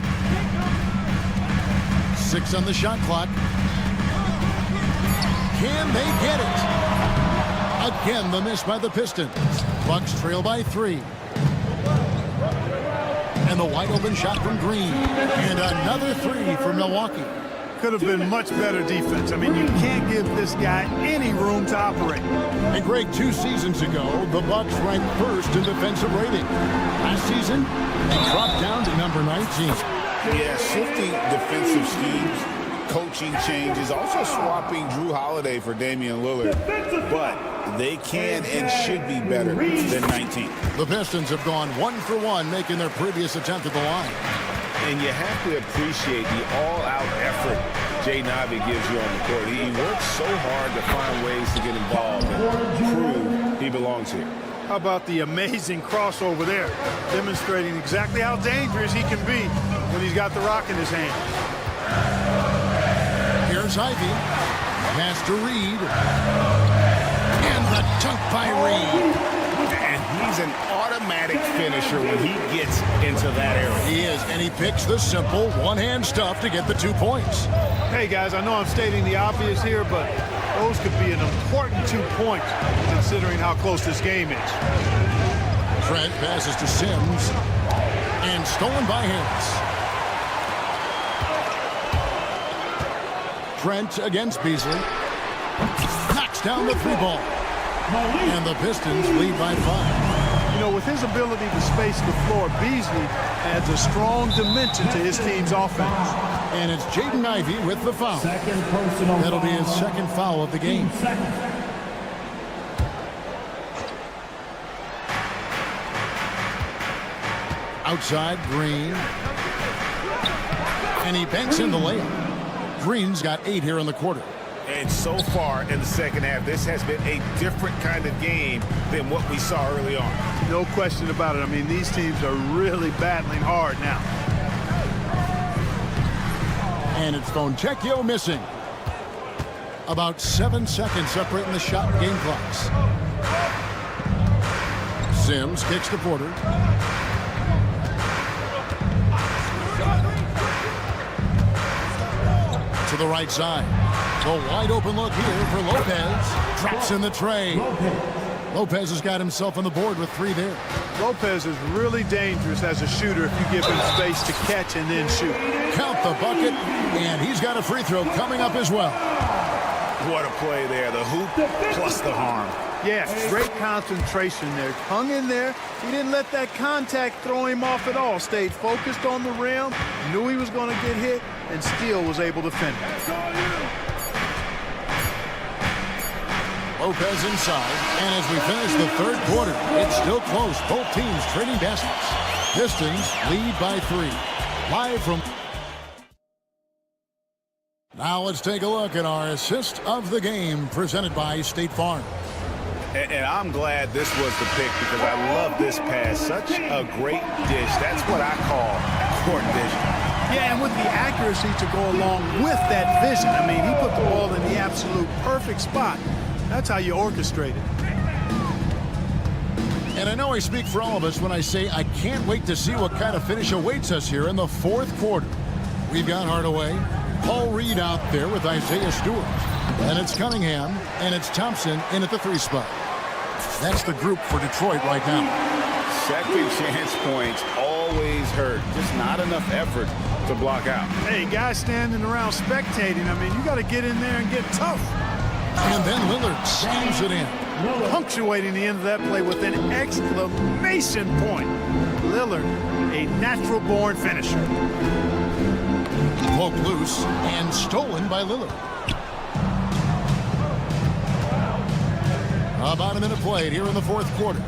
6 on the shot clock. Can they get it? Again, the miss by the Pistons. Bucks trail by 3. And the wide open shot from Green. And another 3 for Milwaukee. Could have been much better defense. I mean, you can't give this guy any room to operate. And Greg, 2 seasons ago, the Bucks ranked first in defensive rating. Last season, they dropped down to number 19. Yeah, shifting defensive schemes, coaching changes, also swapping Drew Holiday for Damian Lillard. But they can and should be better than 19. The Pistons have gone 1 for 1, making their previous attempt at the line. And you have to appreciate the all-out effort Jaden Ivey gives you on the court. He works so hard to find ways to get involved and prove he belongs here. How about the amazing crossover there, demonstrating exactly how dangerous he can be when he's got the rock in his hand. Here's Ivy. Pass to Reed. And the dunk by Reed. And he's an automatic finisher when he gets into that area. He is, and he picks the simple one-hand stuff to get the 2 points. Hey, guys, I know I'm stating the obvious here, but those could be an important 2 points considering how close this game is. Trent passes to Sims. And stolen by Harris. Trent against Beasley. Knocks down the 3 ball. And the Pistons lead by 5. You know, with his ability to space the floor, Beasley adds a strong dimension to his team's offense. And it's Jaden Ivey with the foul. Second personal That'll be his second foul of the game. Outside, Green. And he banks in the layup. Green's got 8 here in the quarter. And so far in the second half, this has been a different kind of game than what we saw early on. No question about it. I mean, these teams are really battling hard now. And it's Fontecchio missing. About 7 seconds separating the shot and game clocks. Sims kicks to Porter. To the right side. The wide open look here for Lopez. Drops in the tray. Lopez has got himself on the board with 3 there. Lopez is really dangerous as a shooter if you give him space to catch and then shoot. Count the bucket, and he's got a free throw coming up as well. What a play there. The hoop plus the harm. Yeah, great concentration there. Hung in there. He didn't let that contact throw him off at all. Stayed focused on the rim, knew he was going to get hit, and still was able to finish. Lopez inside, and as we finish the third quarter, it's still close. Both teams trading baskets. Pistons lead by 3. Live from... Now let's take a look at our assist of the game presented by State Farm. And I'm glad this was the pick because I love this pass. Such a great dish. That's what I call court vision. Yeah, and with the accuracy to go along with that vision. I mean, he put the ball in the absolute perfect spot. That's how you orchestrate it. And I know I speak for all of us when I say I can't wait to see what kind of finish awaits us here in the fourth quarter. We've got Hardaway, Paul Reed out there with Isaiah Stewart. And it's Cunningham, and it's Thompson in at the 3 spot. That's the group for Detroit right now. Second chance points always hurt. Just not enough effort to block out. Hey, guys standing around spectating. I mean, you got to get in there and get tough. And then Lillard slams it in. Punctuating the end of that play with an exclamation point. Lillard, a natural-born finisher. Poked loose and stolen by Lillard. About a minute played here in the fourth quarter.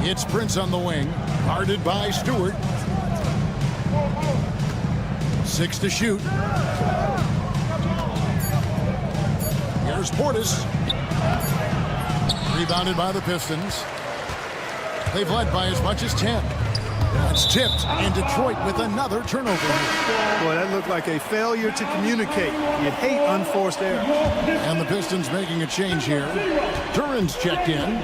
It's Prince on the wing, guarded by Stewart. 6 to shoot. Here's Portis. Rebounded by the Pistons. They've led by as much as 10. That's tipped, and Detroit with another turnover. Boy, that looked like a failure to communicate. You hate unforced error. And the Pistons making a change here. Duran's checked in.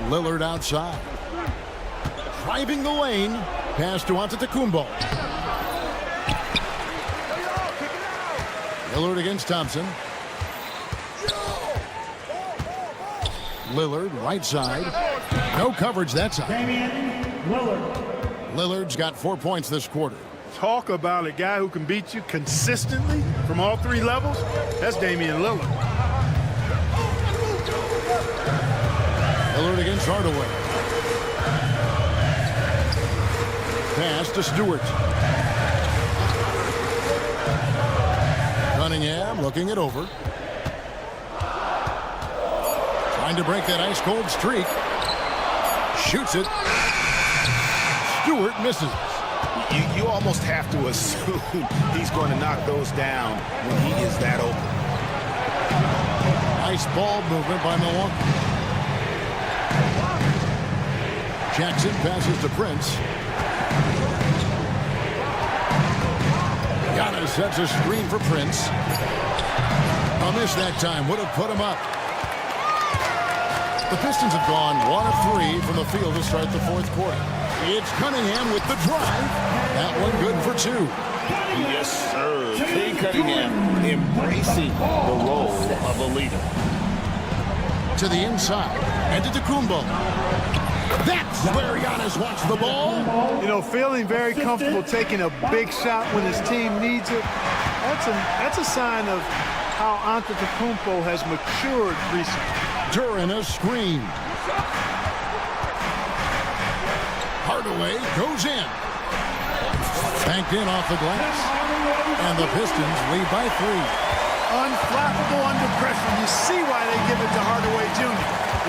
Lillard outside. Driving the lane. Pass to Antetokounmpo. Lillard against Thompson. Lillard, right side. No coverage that side. Lillard's got 4 points this quarter. Talk about a guy who can beat you consistently from all 3 levels. That's Damian Lillard. Lillard against Hardaway. Pass to Stewart. Cunningham looking it over. Trying to break that ice-cold streak. Shoots it. Stewart misses. You almost have to assume he's going to knock those down when he is that open. Nice ball movement by Milwaukee. Jackson passes to Prince. Giannis sets a screen for Prince. A miss that time would have put him up. The Pistons have gone 1 of 3 from the field to start the fourth quarter. It's Cunningham with the drive. That one good for 2. Yes, sir. King Cunningham embracing the role of a leader. To the inside. And to Antetokounmpo. That's where Giannis wants the ball. You know, feeling very comfortable taking a big shot when his team needs it. That's a sign of how Antetokounmpo has matured recently. Duran a screen. Hardaway goes in. Banked in off the glass. And the Pistons lead by 3. Unflappable under pressure. You see why they give it to Hardaway Jr.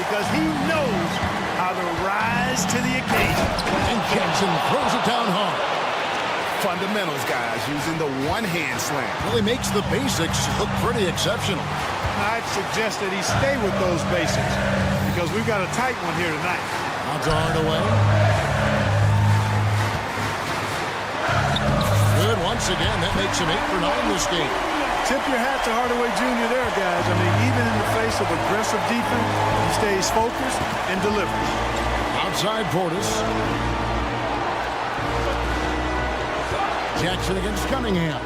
Because he knows how to rise to the occasion. And Jackson throws it down hard. Fundamentals, guys, using the one-hand slam. Really makes the basics look pretty exceptional. I'd suggest that he stay with those basics because we've got a tight one here tonight. Out to Hardaway. Good once again. That makes him 8 for 9 this game. Tip your hat to Hardaway Jr. there, guys. I mean, even in the face of aggressive defense, he stays focused and delivers. Outside Portis. Jackson against Cunningham.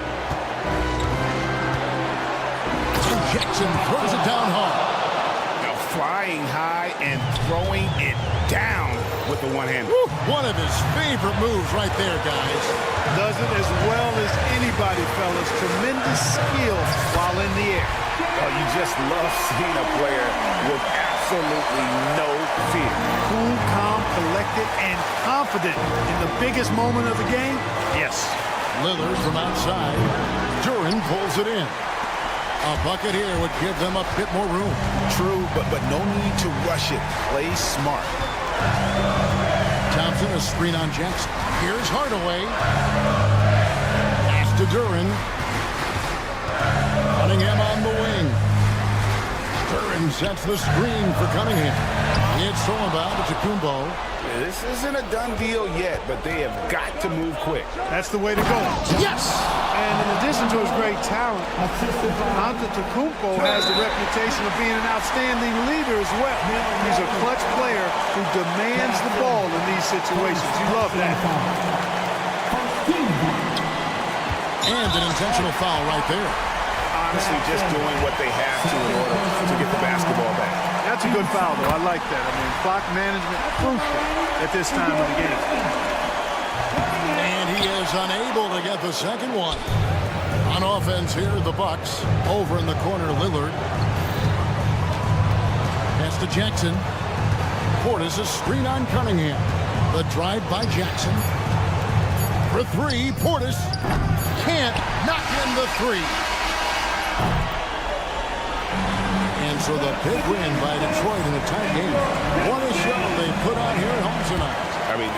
And Jackson throws it down hard. Now flying high and throwing it down with the one-hand. One of his favorite moves right there, guys. Does it as well as anybody, fellas. Tremendous skill while in the air. Oh, you just love seeing a player with absolutely no fear. Cool, calm, collected, and confident in the biggest moment of the game. Yes. Lillard from outside. Duran pulls it in. A bucket here would give them a bit more room. True, but no need to rush it. Play smart. Thompson, a screen on Jackson. Here's Hardaway. Pass to Duran. Cunningham on the wing. Duran sets the screen for Cunningham. It's thrown about to Tacumbo. This isn't a done deal yet, but they have got to move quick. That's the way to go. Yes! And in addition to his great talent, Antetokounmpo has the reputation of being an outstanding leader as well. He's a clutch player who demands the ball in these situations. You love that. And an intentional foul right there. Honestly, just doing what they have to in order to get the basketball back. That's a good foul, though. I like that. I mean, clock management, crucial at this time of the game. And he is unable to get the second one. On offense here, the Bucks. Over in the corner, Lillard. Pass to Jackson. Portis a screen on Cunningham. The drive by Jackson. For three, Portis can't knock in the three. And so the big win by Detroit in a tight game. What a show they put on here at home tonight. I mean,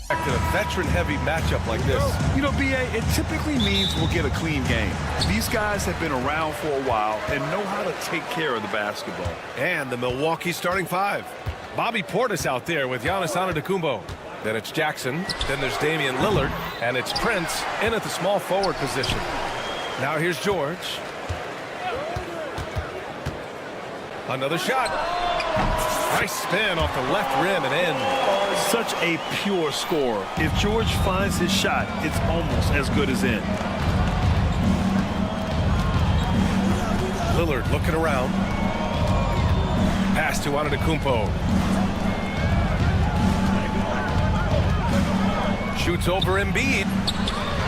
A veteran-heavy matchup like this. You know, B.A., it typically means we'll get a clean game. These guys have been around for a while and know how to take care of the basketball. And the Milwaukee starting five. Bobby Portis out there with Giannis Antetokounmpo. Then it's Jackson. Then there's Damian Lillard. And it's Prince in at the small forward position. Now here's George. Another shot. Nice spin off the left rim and in. Such a pure scorer. If George finds his shot, it's almost as good as in. Lillard looking around. Pass to Antetokounmpo. Shoots over Embiid.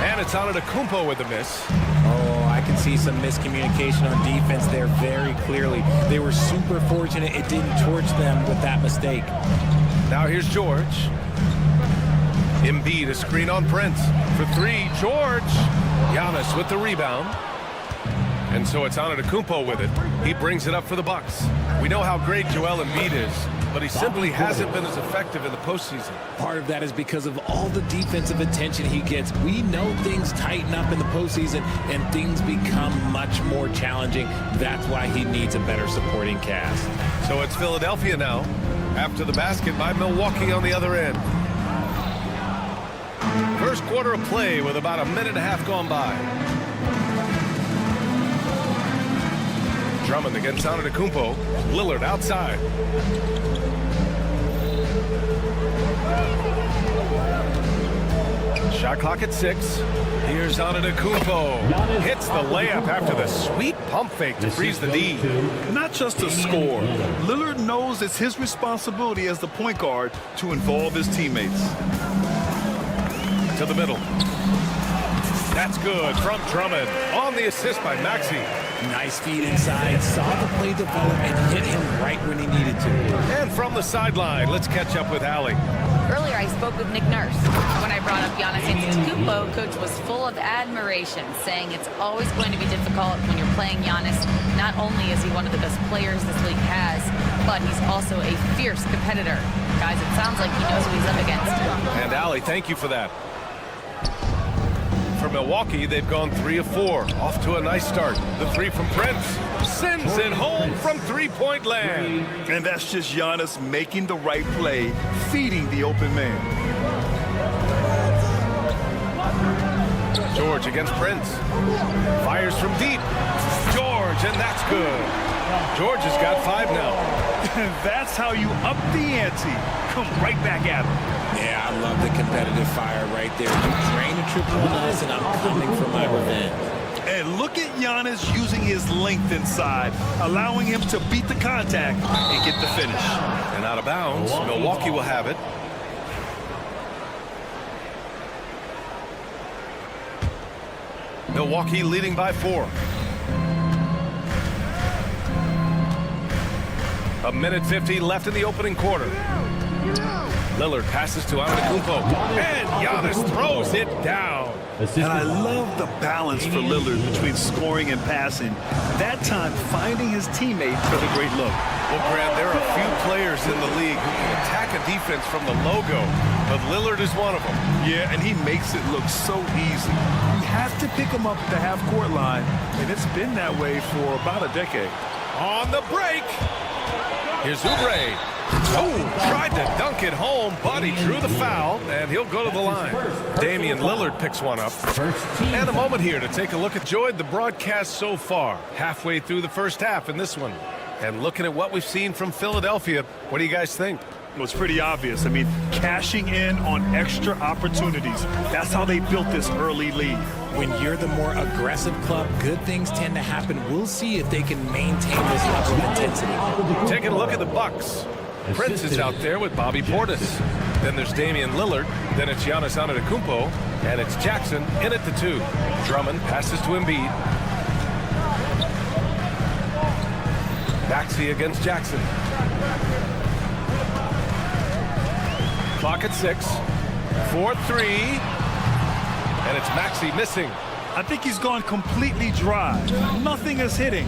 And it's Antetokounmpo with the miss. Oh, I can see some miscommunication on defense there very clearly. They were super fortunate it didn't torch them with that mistake. Now here's George. Embiid, a screen on Prince. For three, George. Giannis with the rebound. And so it's Antetokounmpo with it. He brings it up for the Bucks. We know how great Joel Embiid is, but he simply hasn't been as effective in the postseason. Part of that is because of all the defensive attention he gets. We know things tighten up in the postseason and things become much more challenging. That's why he needs a better supporting cast. So it's Philadelphia now, after the basket by Milwaukee on the other end. First quarter of play with about a minute and a half gone by. Drummond against Antetokounmpo. Lillard outside. Shot clock at 6. Here's Antetokounmpo. Hits the layup after the sweet pump fake to freeze the D. Not just a score. Lillard knows it's his responsibility as the point guard to involve his teammates. To the middle. That's good from Drummond. On the assist by Maxey. Nice feed inside, saw the play develop and hit him right when he needed to. And from the sideline, let's catch up with Allie. Earlier, I spoke with Nick Nurse. When I brought up Giannis Antetokounmpo, Coach was full of admiration, saying it's always going to be difficult when you're playing Giannis. Not only is he one of the best players this league has, but he's also a fierce competitor. Guys, it sounds like he knows what he's up against. And Allie, thank you for that. For Milwaukee, they've gone 3 of 4. Off to a nice start. The three from Prince. Sends it home from three-point land. And that's just Giannis making the right play, feeding the open man. George against Prince. Fires from deep. George, and that's good. George has got 5 now. That's how you up the ante. Come right back at him. Yeah, I love the competitive fire right there. You drain a triple on us, and I'm coming for my revenge. And look at Giannis using his length inside, allowing him to beat the contact and get the finish. And out of bounds, Milwaukee will have it. Milwaukee leading by 4. A minute 50 left in the opening quarter. Lillard passes to Antetokounmpo, and Giannis throws it down. And I love the balance for Lillard between scoring and passing. That time, finding his teammate for the great look. Well, Grant, there are a few players in the league who can attack a defense from the logo, but Lillard is one of them. Yeah, and he makes it look so easy. You have to pick him up at the half-court line, and it's been that way for about a decade. On the break, here's Oubre. Oh, tried to dunk it home, but he drew the foul, and he'll go to the line. Damian Lillard picks one up. And a moment here to take a look at the broadcast so far. Halfway through the first half in this one. And looking at what we've seen from Philadelphia, what do you guys think? Well, it's pretty obvious. I mean, cashing in on extra opportunities. That's how they built this early lead. When you're the more aggressive club, good things tend to happen. We'll see if they can maintain this level of intensity. Taking a look at the Bucks. Prince is out there with Bobby Portis. Then there's Damian Lillard. Then it's Giannis Antetokounmpo. And it's Jackson in at the 2. Drummond passes to Embiid. Maxey against Jackson. Clock at 6. 4-3. And it's Maxey missing. I think he's gone completely dry. Nothing is hitting.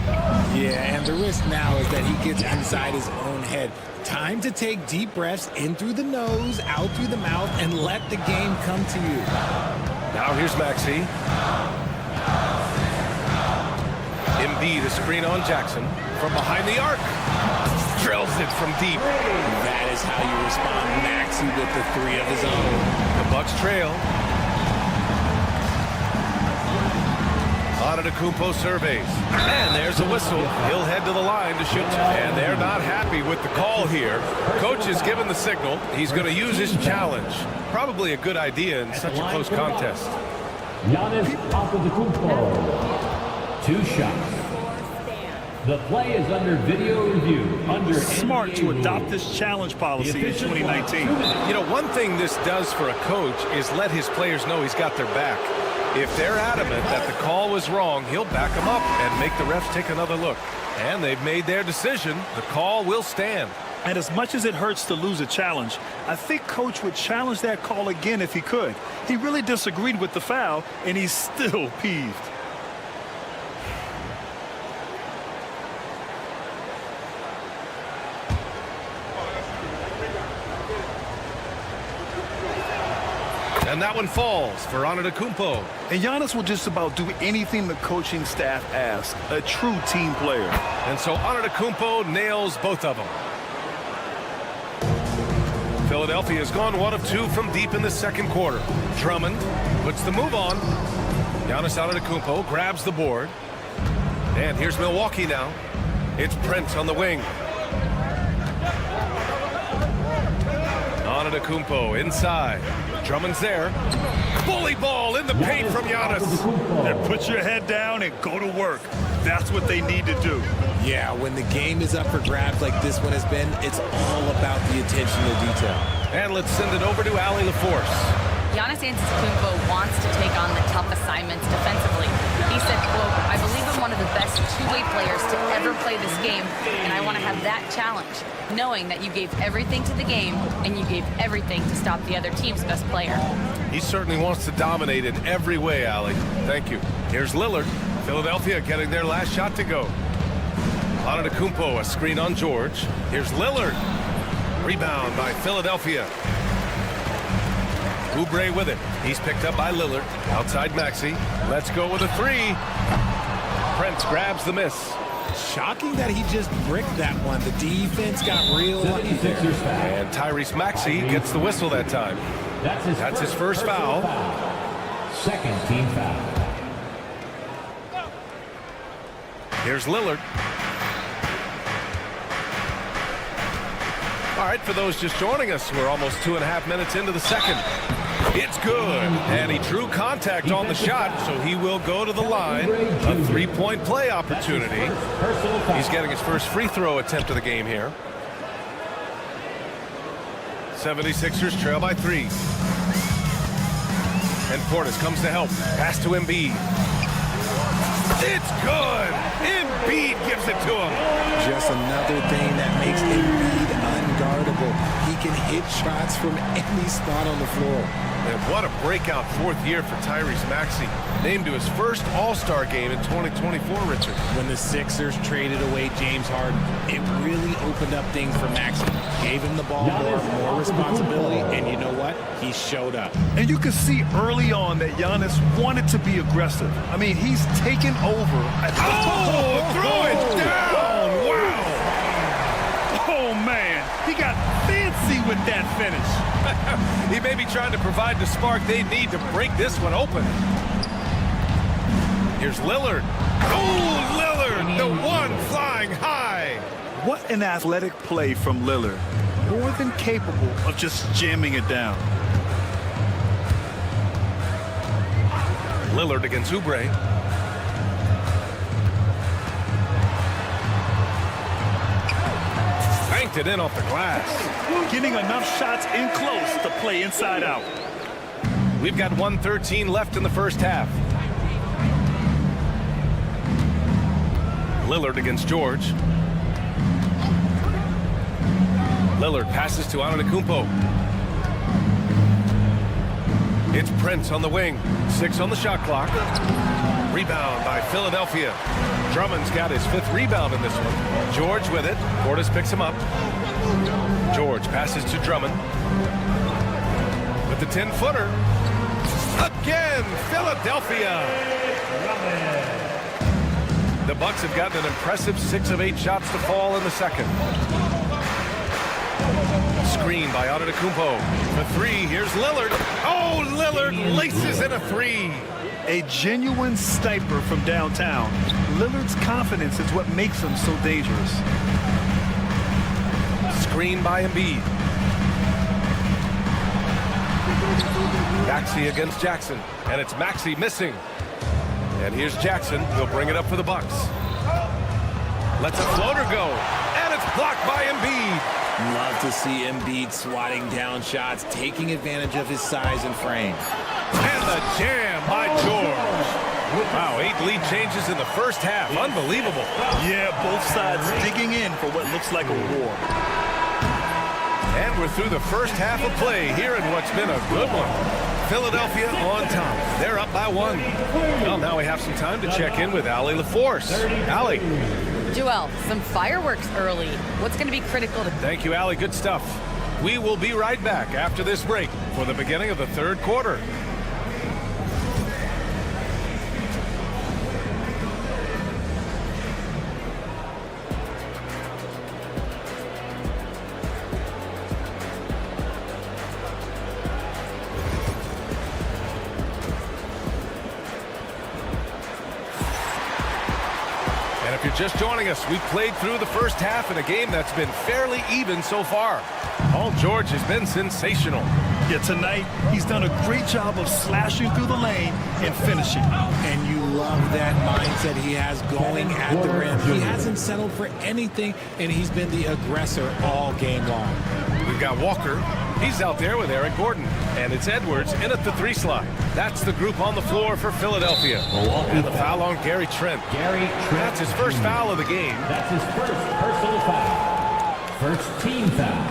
Yeah, and the risk now is that he gets inside his own head. Time to take deep breaths in through the nose, out through the mouth, and let the game come to you. Now here's Maxey. Embiid, a screen on Jackson. From behind the arc. Drills it from deep. That is how you respond. Maxey with the three of his own. The Bucks trail. Antetokounmpo surveys. And there's a whistle. He'll head to the line to shoot. And they're not happy with the call here. Coach has given the signal. He's going to use his challenge. Probably a good idea in such a close contest. Giannis Antetokounmpo. 2 shots. The play is under video review. Smart to adopt this challenge policy in 2019. You know, one thing this does for a coach is let his players know he's got their back. If they're adamant that the call was wrong, he'll back them up and make the refs take another look. And they've made their decision. The call will stand. And as much as it hurts to lose a challenge, I think Coach would challenge that call again if he could. He really disagreed with the foul, and he's still peeved. And that one falls for Antetokounmpo. And Giannis will just about do anything the coaching staff asks. A true team player. And so Antetokounmpo nails both of them. Philadelphia has gone 1 of 2 from deep in the second quarter. Drummond puts the move on. Giannis Antetokounmpo grabs the board. And here's Milwaukee now. It's Prince on the wing. Antetokounmpo inside. Drummond's there. Bully ball in the paint from Giannis. And put your head down and go to work. That's what they need to do. Yeah, when the game is up for grabs like this one has been, it's all about the attention to detail. And let's send it over to Allie LaForce. Giannis Antetokounmpo wants to take on the tough assignments defensively. He said, quote, "I believe I'm one of the best two-way players to ever play this game, and I want to have that challenge, knowing that you gave everything to the game and you gave everything to stop the other team's best player." He certainly wants to dominate in every way, Allie. Thank you. Here's Lillard. Philadelphia getting their last shot to go. Antetokounmpo, a screen on George. Here's Lillard. Rebound by Philadelphia. Oubre with it. He's picked up by Lillard. Outside Maxey. Let's go with a 3. Prince grabs the miss. Shocking that he just bricked that one. The defense got real lucky there. And Tyrese Maxey gets the whistle that time. That's his first foul. Second team foul. Here's Lillard. All right, for those just joining us, we're almost 2.5 minutes into the second. It's good, and he drew contact on the shot, so he will go to the line. A 3-point play opportunity. He's getting his first free throw attempt of the game here. 76ers trail by 3. And Portis comes to help. Pass to Embiid. It's good. Embiid gives it to him. Just another thing that makes Embiid unguardable. He can hit shots from any spot on the floor. And what a breakout 4th year for Tyrese Maxey. Named to his first All-Star game in 2024, Richard. When the Sixers traded away James Harden, it really opened up things for Maxey. Gave him the ball more responsibility, and you know what? He showed up. And you could see early on that Giannis wanted to be aggressive. I mean, he's taken over. Throw it down! Wow! Oh, man. He got fancy with that finish. He may be trying to provide the spark they need to break this one open. Here's Lillard. Oh, Lillard, the one flying high. What an athletic play from Lillard. More than capable of just jamming it down. Lillard against Oubre. Banked it in off the glass. Getting enough shots in close to play inside out. We've got 1:13 left in the first half. Lillard against George. Lillard passes to Antetokounmpo. It's Prince on the wing. 6 on the shot clock. Rebound by Philadelphia. Drummond's got his 5th rebound in this one. George with it. Portis picks him up. George passes to Drummond. With the 10-footer. Again, Philadelphia. The Bucks have gotten an impressive 6 of 8 shots to fall in the second. Screen by Antetokounmpo. The 3, here's Lillard. Oh, Lillard laces in a 3. A genuine sniper from downtown. Lillard's confidence is what makes him so dangerous. Screen by Embiid. Maxey against Jackson, and it's Maxey missing. And here's Jackson. He'll bring it up for the Bucks. Lets a floater go, and it's blocked by Embiid. Love to see Embiid swatting down shots, taking advantage of his size and frame. And the jam by George. Wow, 8 lead changes in the first half. Unbelievable. Yeah, both sides digging in for what looks like a war. And we're through the first half of play here in what's been a good one. Philadelphia on top. They're up by 1. Well, now we have some time to check in with Allie LaForce. Allie. Joel, some fireworks early. What's going to be critical to... Thank you, Allie. Good stuff. We will be right back after this break for the beginning of the 3rd quarter. If you're just joining us, we've played through the first half in a game that's been fairly even so far. Paul George has been sensational. Yeah, tonight he's done a great job of slashing through the lane and finishing. And you love that mindset he has going at the rim. He hasn't settled for anything, and he's been the aggressor all game long. We've got Walker. He's out there with Eric Gordon. And it's Edwards in at the 3 slot. That's the group on the floor for Philadelphia. And the foul on Gary Trent. That's his first foul of the game. That's his first personal foul. First team foul.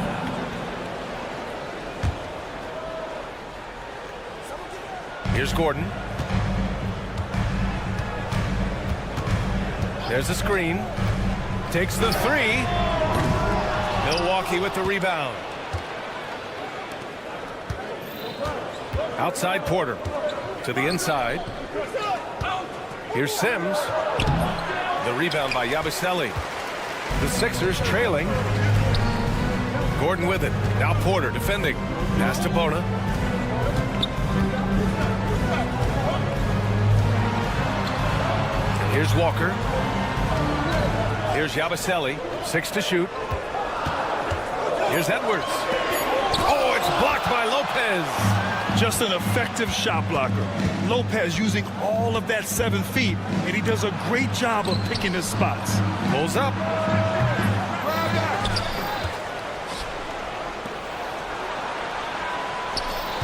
Here's Gordon. There's the screen. Takes the 3. Milwaukee with the rebound. Outside Porter to the inside. Here's Sims. The rebound by Yabusele. The Sixers trailing. Gordon with it. Now Porter defending. Pass to Bona. Here's Walker. Here's Yabusele. 6 to shoot. Here's Edwards. Oh, it's blocked by Lopez. Just an effective shot blocker. Lopez using all of that 7 feet, and he does a great job of picking his spots. Pulls up.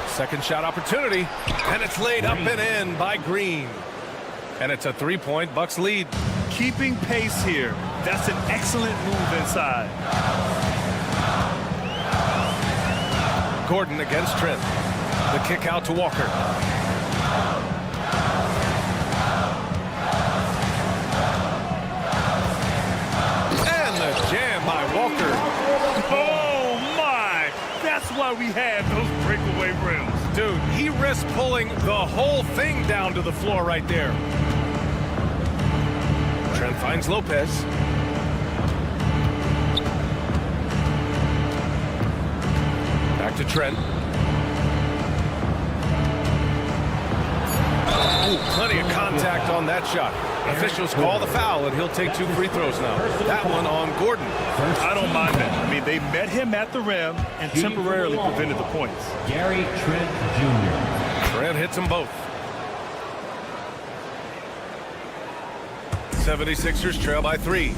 Second shot opportunity, and it's laid up and in by Green. And it's a 3-point Bucks lead. Keeping pace here. That's an excellent move inside. Gordon against Trent. The kick out to Walker. And the jam by Walker. Oh, my! That's why we have those breakaway rims. Dude, he risks pulling the whole thing down to the floor right there. Trent finds Lopez. Back to Trent. Ooh, plenty of contact on that shot. Officials call the foul, and he'll take 2 free throws now. That one on Gordon. I don't mind that. I mean, they met him at the rim and temporarily prevented the points. Gary Trent Jr. Trent hits them both. 76ers trail by 3.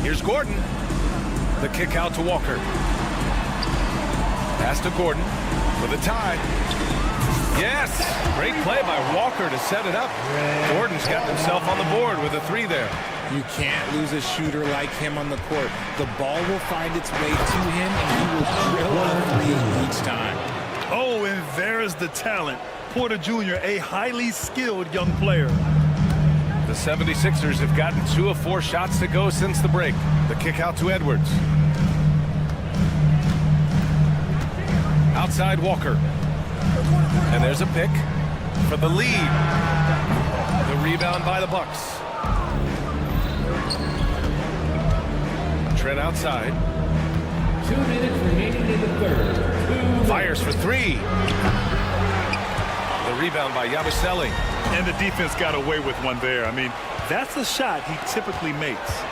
Here's Gordon. The kick out to Walker. Pass to Gordon for the tie. Yes! Great play by Walker to set it up. Gordon's got himself on the board with a 3 there. You can't lose a shooter like him on the court. The ball will find its way to him, and he will drill a 3 each time. There is the talent. Porter Jr., a highly skilled young player. The 76ers have gotten 2 of 4 shots to go since the break. The kick out to Edwards. Outside Walker. And there's a pick for the lead. The rebound by the Bucks. Trent outside. 2 minutes remaining in the third. Fires for 3. The rebound by Yabusele. And the defense got away with one there. I mean, that's a shot he typically makes.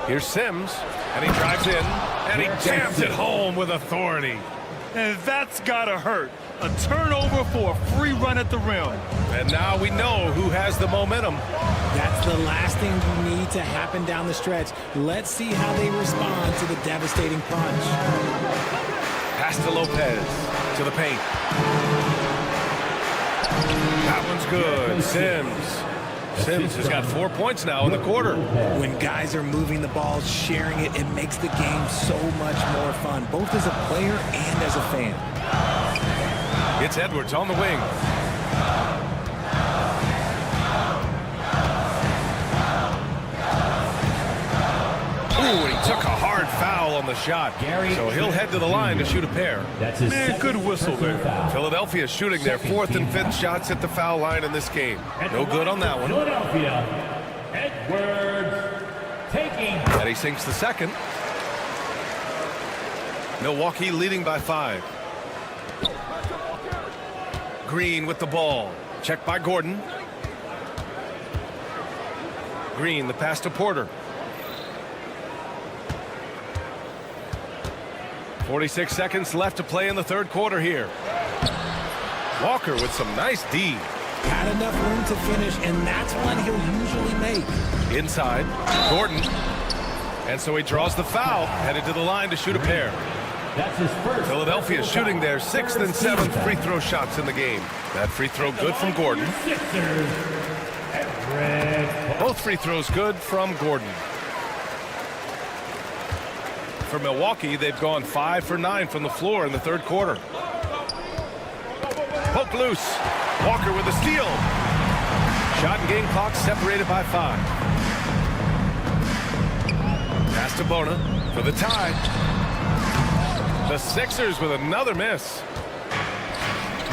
Here's Sims, and he drives in, and he jams it home with authority. And that's gotta hurt. A turnover for a free run at the rim. And now we know who has the momentum. That's the last thing you need to happen down the stretch. Let's see how they respond to the devastating punch. Pass to Lopez, to the paint. That one's good. Sims has got 4 points now in the quarter. When guys are moving the ball, sharing it, it makes the game so much more fun, both as a player and as a fan. It's Edwards on the wing. Ooh, and he took a hard foul on the shot. So he'll head to the line to shoot a pair. That's his Man, good whistle there. Philadelphia shooting their 4th and 5th shots at the foul line in this game. No good on that one. Philadelphia, Edwards taking. And he sinks the second. Milwaukee leading by 5. Green with the ball. Checked by Gordon. Green, the pass to Porter. 46 seconds left to play in the third quarter here. Walker with some nice D. Had enough room to finish, and that's one he'll usually make. Inside, Gordon. And so he draws the foul, headed to the line to shoot a pair. That's his first. Philadelphia shooting their 6th and 7th free throw shots in the game. That free throw good from Gordon. Both free throws good from Gordon. For Milwaukee, they've gone 5 for 9 from the floor in the third quarter. Poke loose. Walker with a steal. Shot and game clock separated by 5. Pass to Bona for the tie. The Sixers with another miss.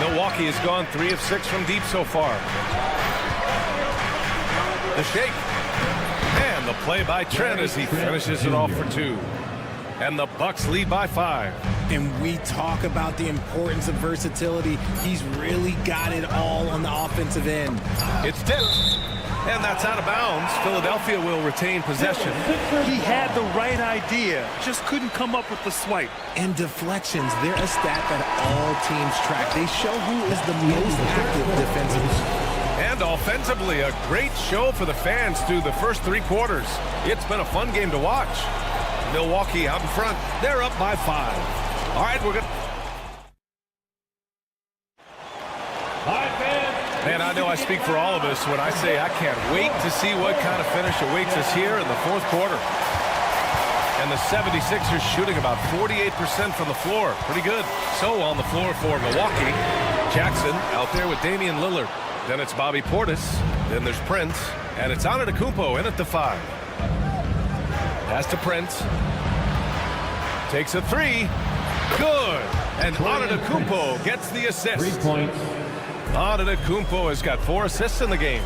Milwaukee has gone 3 of 6 from deep so far. The shake. And the play by Trent as he finishes it off for 2. And the Bucks lead by 5. And we talk about the importance of versatility. He's really got it all on the offensive end. It's tipped. And that's out of bounds. Philadelphia will retain possession. He had the right idea, just couldn't come up with the swipe. And deflections, they're a stat that all teams track. They show who is the most active defensively. And offensively, a great show for the fans through the first 3 quarters. It's been a fun game to watch. Milwaukee out in front. They're up by 5. All right, we're good. Man, I know I speak for all of us when I say I can't wait to see what kind of finish awaits us here in the fourth quarter. And the 76ers shooting about 48% from the floor. Pretty good. So on the floor for Milwaukee, Jackson out there with Damian Lillard. Then it's Bobby Portis. Then there's Prince. And it's Antetokounmpo in at the 5. Pass to Prince. Takes a 3. Good. And Antetokounmpo gets the assist. 3 points. Antetokounmpo has got 4 assists in the game.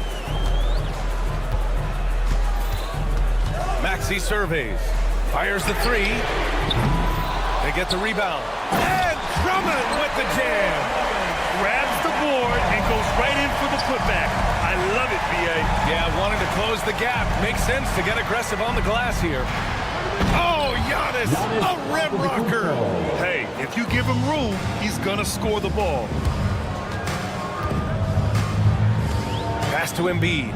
Maxey surveys. Fires the 3. They get the rebound. And Drummond with the jam. Grabs the board and goes right in for the putback. I love it, B.A. Yeah, wanting to close the gap. Makes sense to get aggressive on the glass here. Oh, Giannis, a rim rocker. Hey, if you give him room, he's going to score the ball. Pass to Embiid.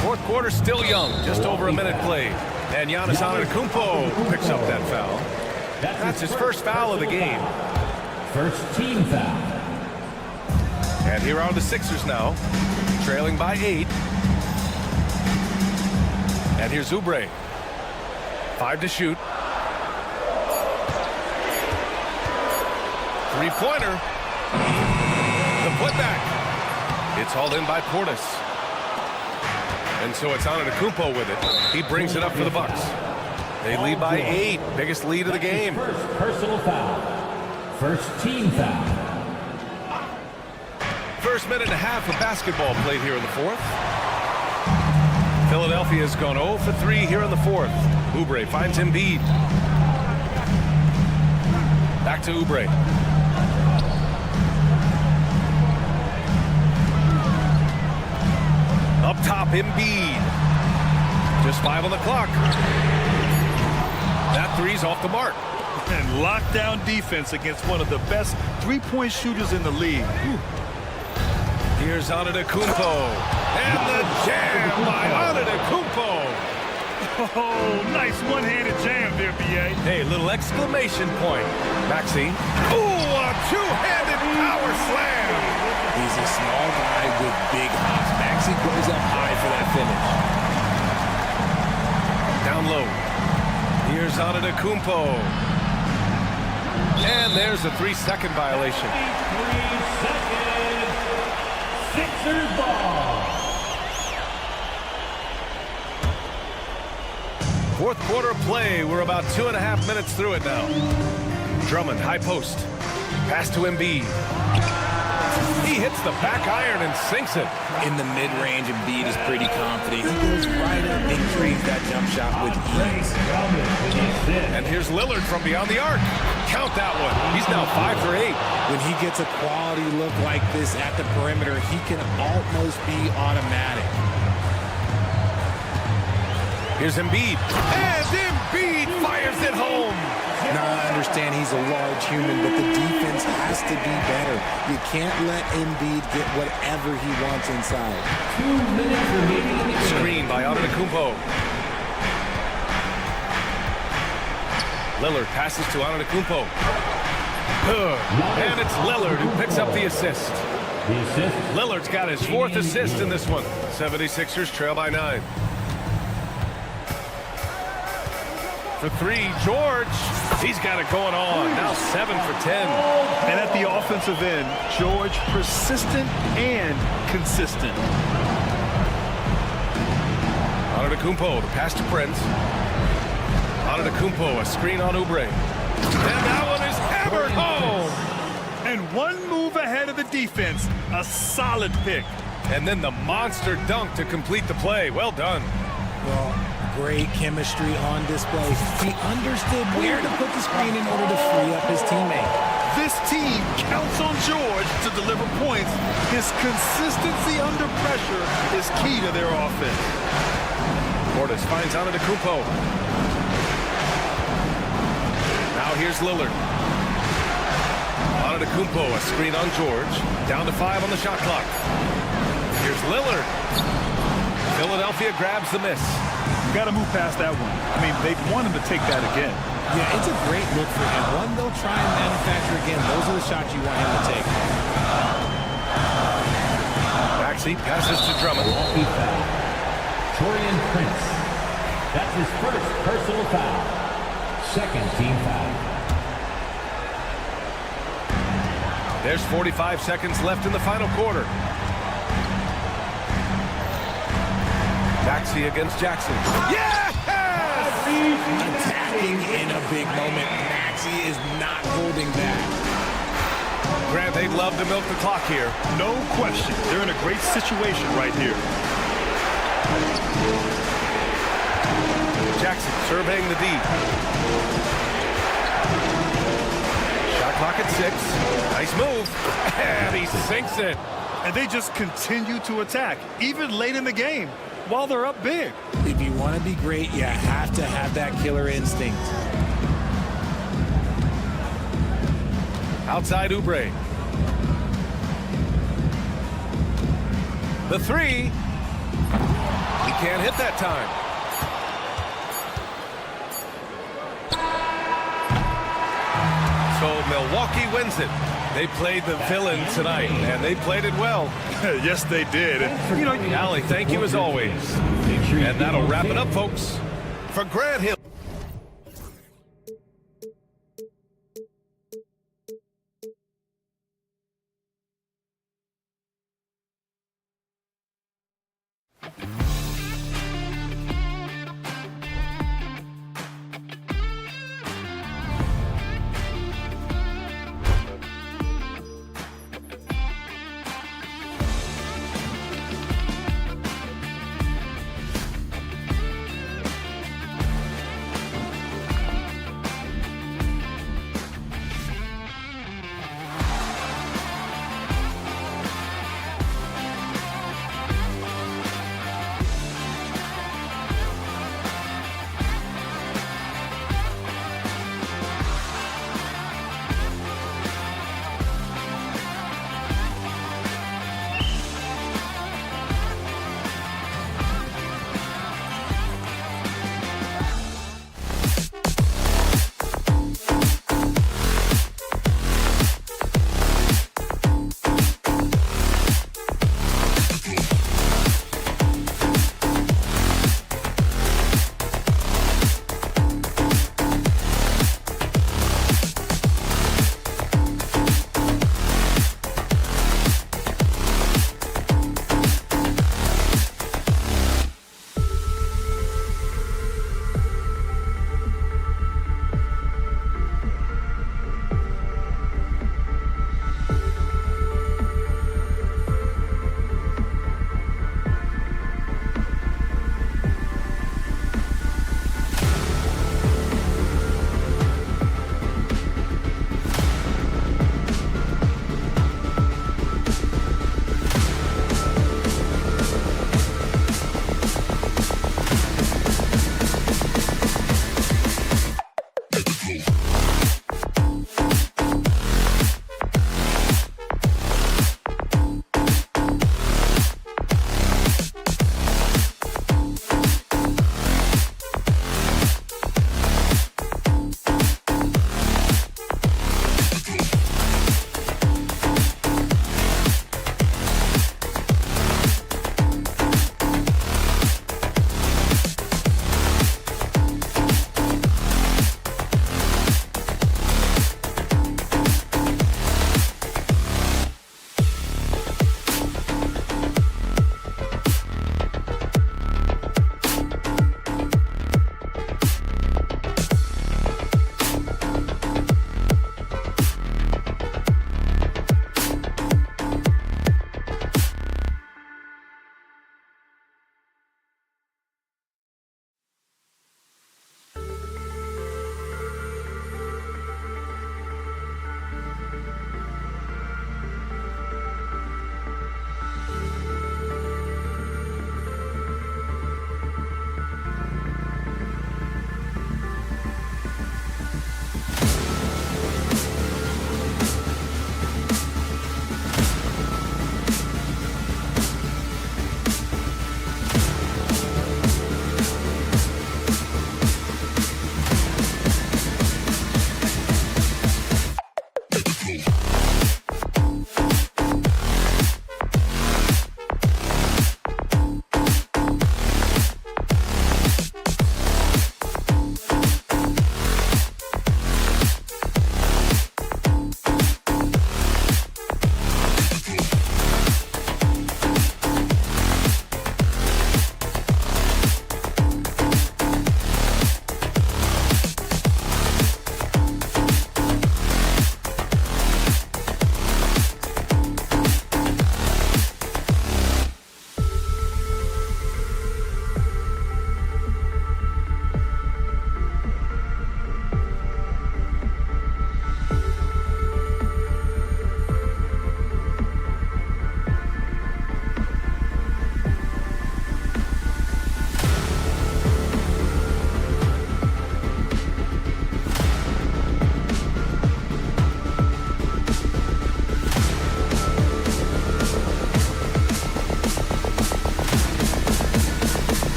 Fourth quarter still young, just over a minute played. And Giannis Antetokounmpo picks up that foul. That's his first foul of the game. First team foul. And here are the Sixers now, trailing by 8. And here's Oubre. 5 to shoot. Three-pointer. The putback. It's hauled in by Portis. And so it's Antetokounmpo with it. He brings it up for the Bucks. They lead by 8. Biggest lead of the game. First personal foul. First team foul. First minute and a half of basketball played here in the fourth. Philadelphia has gone 0 for 3 here in the fourth. Oubre finds Embiid. Back to Oubre. Up top, Embiid. Just 5 on the clock. That three's off the mark. And lockdown defense against one of the best three-point shooters in the league. Here's Antetokounmpo. And the jam by Antetokounmpo. Oh, nice one-handed jam there, B.A. Hey, little exclamation point. Maxey. Ooh, a two-handed power slam. He's a small guy with big hops. Maxey goes up high for that finish. Down low. Here's Antetokounmpo. And there's a 3-second violation. 3 seconds. Sixers ball. Fourth quarter of play. We're about 2.5 minutes through it now. Drummond, high post. Pass to Embiid. He hits the back iron and sinks it. In the mid-range, Embiid is pretty confident. He goes right up and creates that jump shot with ease. And here's Lillard from beyond the arc. Count that one. He's now 5 for 8. When he gets a quality look like this at the perimeter, he can almost be automatic. Here's Embiid. And Embiid fires it home. Now, I understand he's a large human, but the defense has to be better. You can't let Embiid get whatever he wants inside. 2 minutes remaining in the game. Screen by Antetokounmpo. Lillard passes to Antetokounmpo. And it's Lillard who picks up the assist. The assist. Lillard's got his 4th assist in this one. 76ers trail by 9. For 3, George. He's got it going on. Now 7 for 10. And at the offensive end, George persistent and consistent. Antetokounmpo, the pass to Prince. Antetokounmpo, a screen on Oubre. And that one is hammered home. And one move ahead of the defense. A solid pick. And then the monster dunk to complete the play. Well done. Well, great chemistry on display. He understood where to put the screen in order to free up his teammate. This team counts on George to deliver points. His consistency under pressure is key to their offense. Portis finds Antetokounmpo. Now here's Lillard. Antetokounmpo, a screen on George. Down to 5 on the shot clock. Here's Lillard. Philadelphia grabs the miss. You got to move past that one. I mean, they want him to take that again. Yeah, it's a great look for him. One they'll try and manufacture again. Those are the shots you want him to take. Maxey passes to Drummond. Milwaukee foul. Torian Prince. That's his first personal foul. Second team foul. There's 45 seconds left in the final quarter. Maxey against Jackson. Yes! Attacking in a big moment. Maxey is not holding back. Grant, they'd love to milk the clock here. No question. They're in a great situation right here. Jackson surveying the D. Shot clock at 6. Nice move. And he sinks it. And they just continue to attack, even late in the game, while they're up big. If you want to be great, you have to have that killer instinct. Outside Oubre. The 3. He can't hit that time. So Milwaukee wins it. They played the villain tonight, and they played it well. Yes, they did. And, you know, Allie, thank you as always. And that'll wrap it up, folks. For Grant Hill.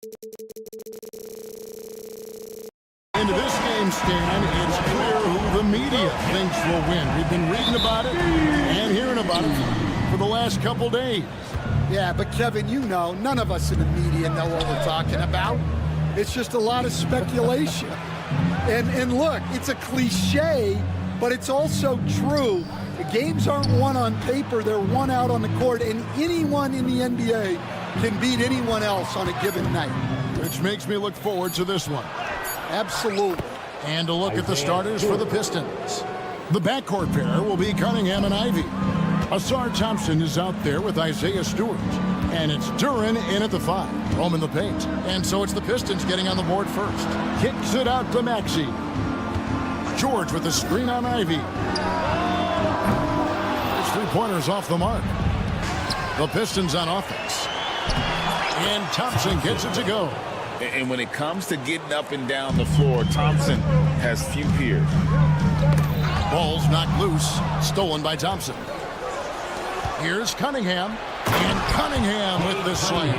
Into this game, Stan, it's clear who the media thinks will win. We've been reading about it and hearing about it for the last couple days. Yeah, but Kevin, you know, none of us in the media know what we're talking about. It's just a lot of speculation. And look, it's a cliche, but it's also true. The games aren't won on paper, they're won out on the court, and anyone in the NBA can beat anyone else on a given night. Which makes me look forward to this one. Absolutely. And a look at the starters for the Pistons. The backcourt pair will be Cunningham and Ivy. Asar Thompson is out there with Isaiah Stewart. And it's Duren in at the 5, roaming the paint. And so it's the Pistons getting on the board first. Kicks it out to Maxey. George with the screen on Ivy. His three-pointers off the mark. The Pistons on offense. And Thompson gets it to go. And when it comes to getting up and down the floor, Thompson has few peers. Ball's knocked loose, stolen by Thompson. Here's Cunningham, and Cunningham with the slam.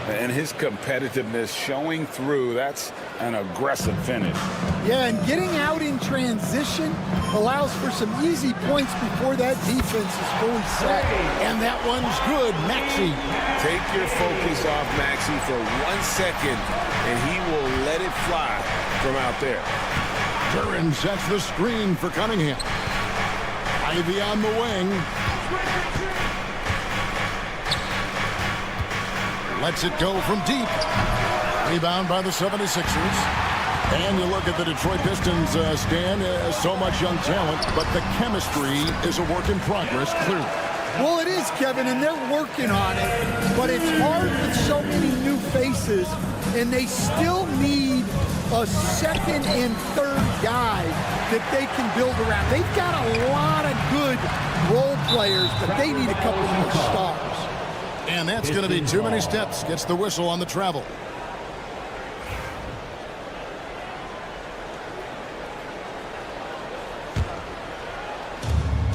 And his competitiveness showing through. That's an aggressive finish. Yeah, and getting out in transition allows for some easy points before that defense is fully set. And that one's good, Maxey. Take your focus off Maxey for 1 second, and he will let it fly from out there. Duren sets the screen for Cunningham. Ivy on the wing. Lets it go from deep. Rebound by the 76ers. And you look at the Detroit Pistons, Stan, so much young talent, but the chemistry is a work in progress, clearly. Well, it is, Kevin, and they're working on it, but it's hard with so many new faces, and they still need a second and third guy that they can build around. They've got a lot of good role players, but they need a couple more stars. And that's going to be too many steps. Gets the whistle on the travel.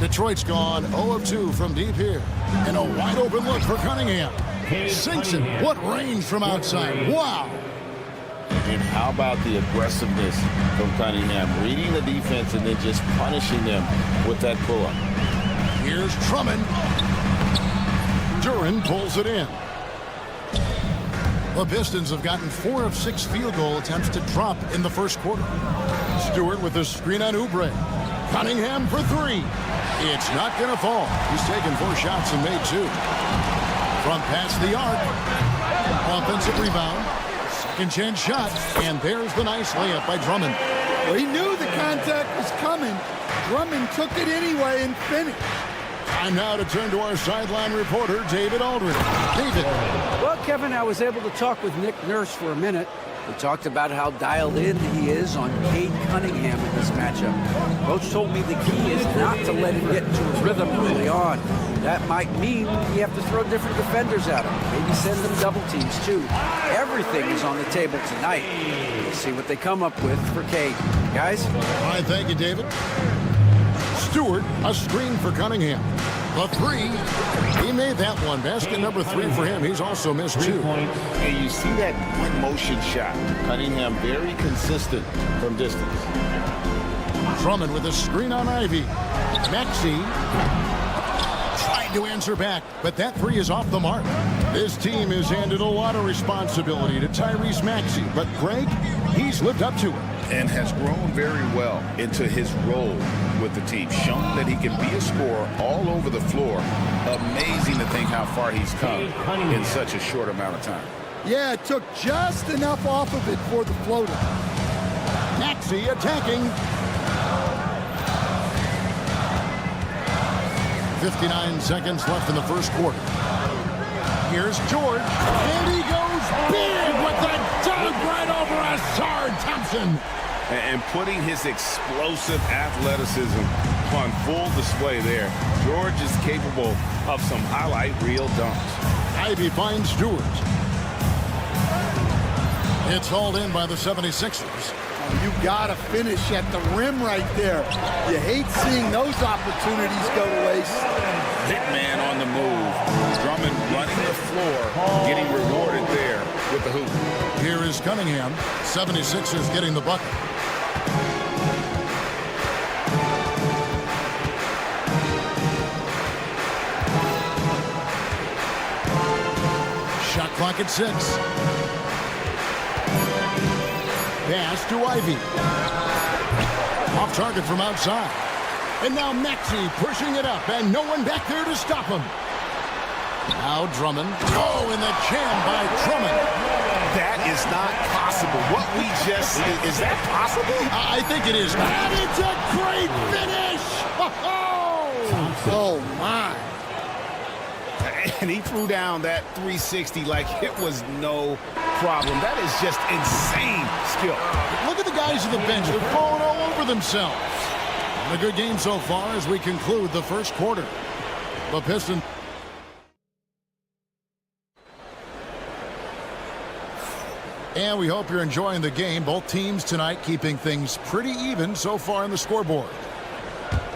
Detroit's gone 0 of 2 from deep here. And a wide open look for Cunningham. Sinks it. What range from outside. Wow. And how about the aggressiveness from Cunningham? Reading the defense and then just punishing them with that pull-up. Here's Drummond. Duren pulls it in. The Pistons have gotten 4 of 6 field goal attempts to drop in the first quarter. Stewart with a screen on Oubre. Cunningham for 3. It's not going to fall. He's taken 4 shots and made 2. From past the arc. Offensive rebound. Second chance shot. And there's the nice layup by Drummond. Well, he knew the contact was coming. Drummond took it anyway and finished. Time now to turn to our sideline reporter, David Aldridge. David. Well, Kevin, I was able to talk with Nick Nurse for a minute. We talked about how dialed in he is on Cade Cunningham in this matchup. Coach told me the key is not to let him get into a rhythm early on. That might mean you have to throw different defenders at him. Maybe send them double teams, too. Everything is on the table tonight. We'll see what they come up with for Cade. Guys? All right, thank you, David. Stewart, a screen for Cunningham. The 3, he made that one. Basket number 3 for him. He's also missed 2. And you see that one motion shot. Cunningham very consistent from distance. Drummond with a screen on Ivy. Maxey tried to answer back, but that 3 is off the mark. This team has handed a lot of responsibility to Tyrese Maxey, but Greg, he's lived up to it. And has grown very well into his role with the team. Shown that he can be a scorer all over the floor. Amazing to think how far he's come in such a short amount of time. Yeah, it took just enough off of it for the floater. Maxey attacking. 59 seconds left in the first quarter. Here's George, and he goes big with the dunk right over Asar Thompson. And putting his explosive athleticism on full display there. George is capable of some highlight reel dunks. Ivy finds Stewart. It's hauled in by the 76ers. You got to finish at the rim right there. You hate seeing those opportunities go to waste. Big man on the move. Drummond running the floor, getting rewarded there with the hoop. Here is Cunningham. 76ers getting the bucket. Shot clock at 6. Pass to Ivy. Off target from outside. And now Maxey pushing it up, and no one back there to stop him. Now Drummond. Oh, and the jam by Drummond. That is not possible. What we just see, is that possible? I think it is. And it's a great finish. Oh, my. And he threw down that 360 like it was no problem. That is just insane skill. Look at the guys on the bench. They're falling all over themselves. And a good game so far as we conclude the first quarter. The Pistons. And we hope you're enjoying the game. Both teams tonight keeping things pretty even so far in the scoreboard.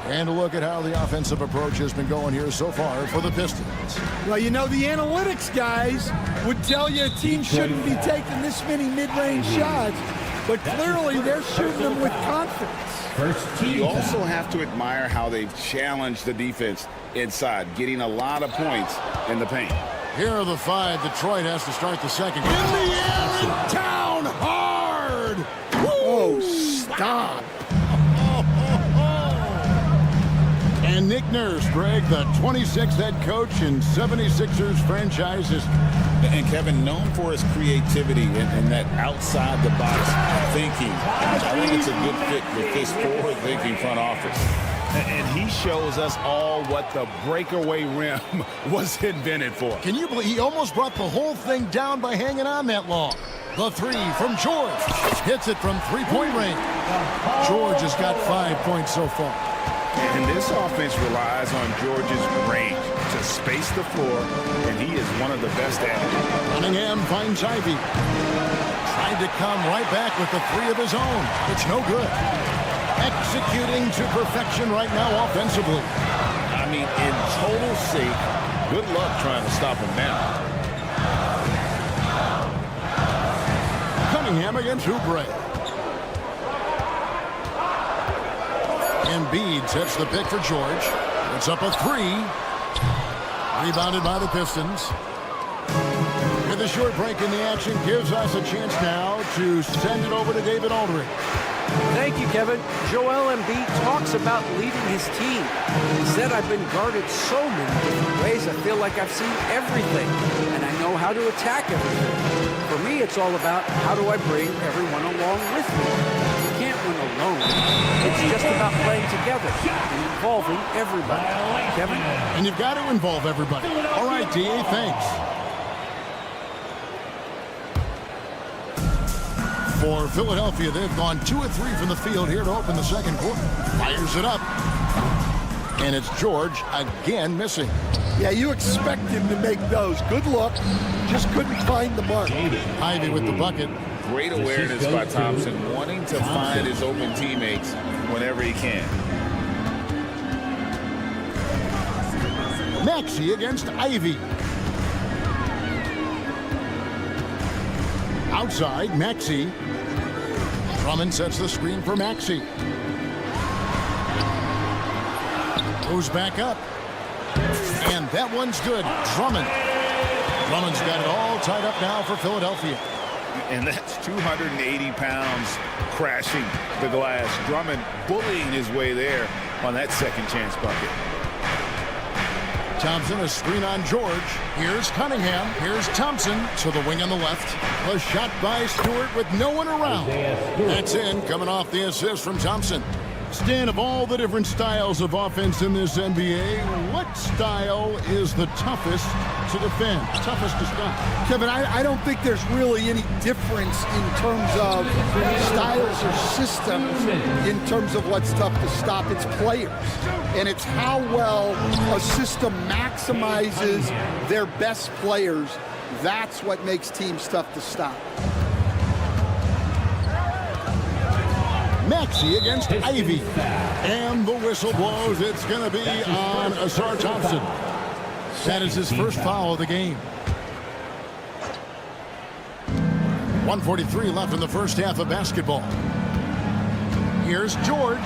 And a look at how the offensive approach has been going here so far for the Pistons. Well, you know, the analytics guys would tell you a team shouldn't be taking this many mid-range shots, but clearly they're shooting them with confidence. You also have to admire how they've challenged the defense inside, getting a lot of points in the paint. Here are the 5. Detroit has to start the second. In the air and down hard. Woo! Oh, stop. And Nick Nurse, Greg, the 26th head coach in 76ers franchises. And Kevin, known for his creativity and that outside-the-box thinking. I think it's a good fit with this forward-thinking front office. And he shows us all what the breakaway rim was invented for. Can you believe he almost brought the whole thing down by hanging on that long? The 3 from George. Hits it from three-point range. George has got 5 points so far. And this offense relies on George's range to space the floor, and he is one of the best at it. Cunningham finds Ivy. Trying to come right back with the 3 of his own. It's no good. Executing to perfection right now offensively. I mean, in total sync. Good luck trying to stop him now. Cunningham against Oubre. Embiid sets the pick for George. It's up a 3. Rebounded by the Pistons. With a short break in the action gives us a chance now to send it over to David Aldridge. Thank you, Kevin. Joel Embiid talks about leading his team. He said, I've been guarded so many different ways. I feel like I've seen everything, and I know how to attack everything. For me, it's all about how do I bring everyone along with me. You can't win alone. It's just about playing together and involving everybody. Kevin? And you've got to involve everybody. All right, D.A., thanks. For Philadelphia, they've gone 2 of 3 from the field here to open the second quarter. Fires it up. And it's George again missing. Yeah, you expect him to make those. Good luck. Just couldn't find the mark. Ivy with the bucket. Great awareness by Thompson, wanting to find his open teammates whenever he can. Maxey against Ivy. Outside, Maxey. Drummond sets the screen for Maxey. Goes back up. And that one's good. Drummond. Drummond's got it all tied up now for Philadelphia. And that's 280 pounds crashing the glass. Drummond bullying his way there on that second chance bucket. Thompson, a screen on George. Here's Cunningham. Here's Thompson to the wing on the left. A shot by Stewart with no one around. That's in, coming off the assist from Thompson. Stan, of all the different styles of offense in this NBA, what style is the toughest to defend, toughest to stop? Kevin, I don't think there's really any difference in terms of styles or systems in terms of what's tough to stop. It's players. And it's how well a system maximizes their best players. That's what makes teams tough to stop. Maxey against Ivy. And the whistle blows. It's going to be on Asar Thompson. That is his first foul of the game. 1:43 left in the first half of basketball. Here's George.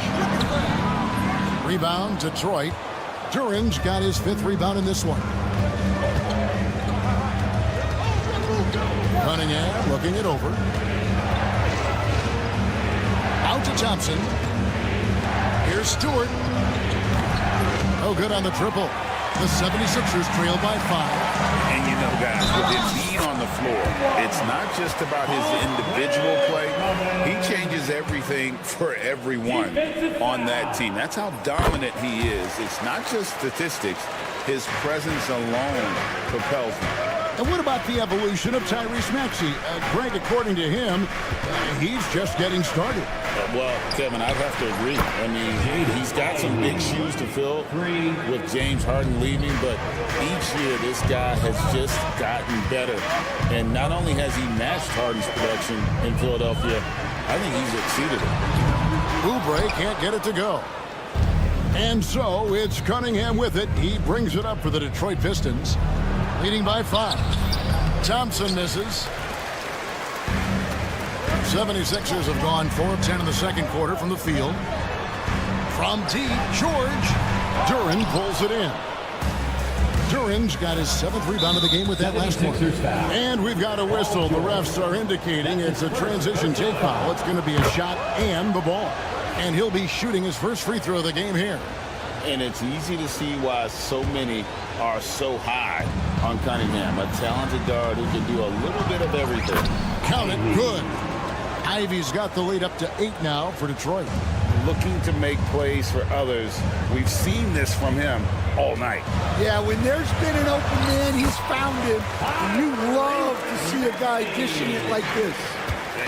Rebound, Detroit. Duran's got his 5th rebound in this one. Cunningham looking it over. Out to Thompson. Here's Stewart. Oh, good on the triple. The 76ers trail by 5. And you know, guys, with his lead on the floor, it's not just about his individual play. He changes everything for everyone on that team. That's how dominant he is. It's not just statistics. His presence alone propels him. And what about the evolution of Tyrese Maxey? Greg, according to him, he's just getting started. Well, Kevin, I'd have to agree. I mean, he's got some big shoes to fill with James Harden leaving, but each year this guy has just gotten better. And not only has he matched Harden's production in Philadelphia, I think he's exceeded it. Oubre can't get it to go. And so it's Cunningham with it. He brings it up for the Detroit Pistons, leading by 5. Thompson misses. 76ers have gone 4 of 10 in the second quarter from the field. From deep, George. Duran pulls it in. Duran's got his 7th rebound of the game with that last one. And we've got a whistle. The refs are indicating it's a transition take foul. It's going to be a shot and the ball. And he'll be shooting his first free throw of the game here. And it's easy to see why so many are so high on Cunningham, a talented guard who can do a little bit of everything. Count it, good. Ivy's got the lead up to 8 now for Detroit. Looking to make plays for others. We've seen this from him all night. Yeah, when there's been an open man, he's found him. And you love to see a guy dishing it like this.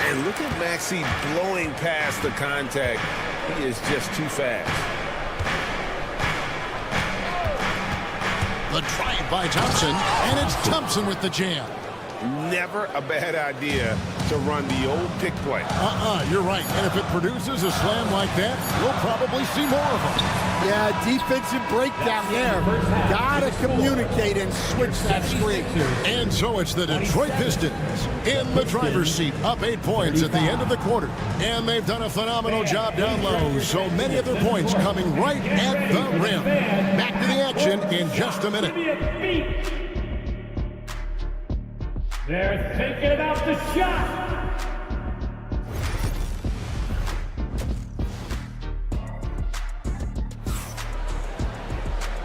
And look at Maxey blowing past the contact. He is just too fast. The drive by Thompson, and it's Thompson with the jam. Never a bad idea to run the old pick play. You're right. And if it produces a slam like that, we'll probably see more of them. Yeah, defensive breakdown there. Gotta communicate and switch that screen. And so it's the Detroit Pistons in the driver's seat, up 8 points at the end of the quarter. And they've done a phenomenal job down low. So many of their points coming right at the rim. Back to the action in just a minute. They're thinking about the shot.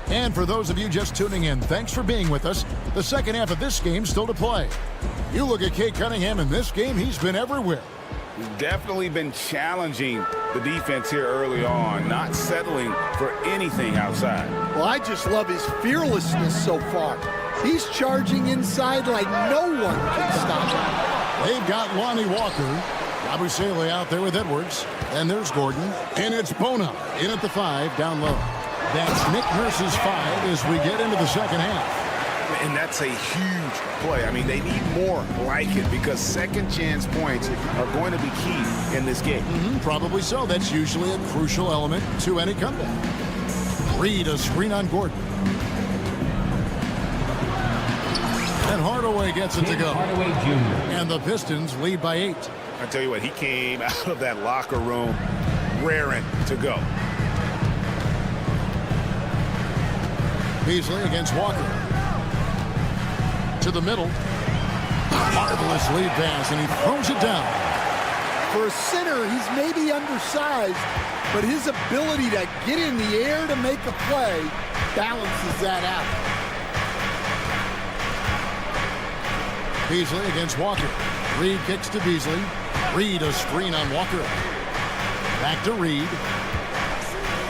And for those of you just tuning in, thanks for being with us. The second half of this game still to play. You look at Cade Cunningham in this game, he's been everywhere. Definitely been challenging the defense here early on, not settling for anything outside. Well, I just love his fearlessness so far. He's charging inside like no one can stop him. They've got Lonnie Walker. Abusele out there with Edwards. And there's Gordon. And it's Bona in at the 5 down low. That's Nick Nurse's 5 as we get into the second half. And that's a huge play. I mean, they need more like it because second chance points are going to be key in this game. Probably so. That's usually a crucial element to any comeback. Reed, a screen on Gordon. And Hardaway gets it to go. Hardaway Jr. And the Pistons lead by 8. I tell you what, he came out of that locker room raring to go. Beasley against Walker. To the middle. Marvelous lead pass, and he throws it down. For a center, he's maybe undersized, but his ability to get in the air to make a play balances that out. Beasley against Walker. Reed kicks to Beasley. Reed a screen on Walker. Back to Reed.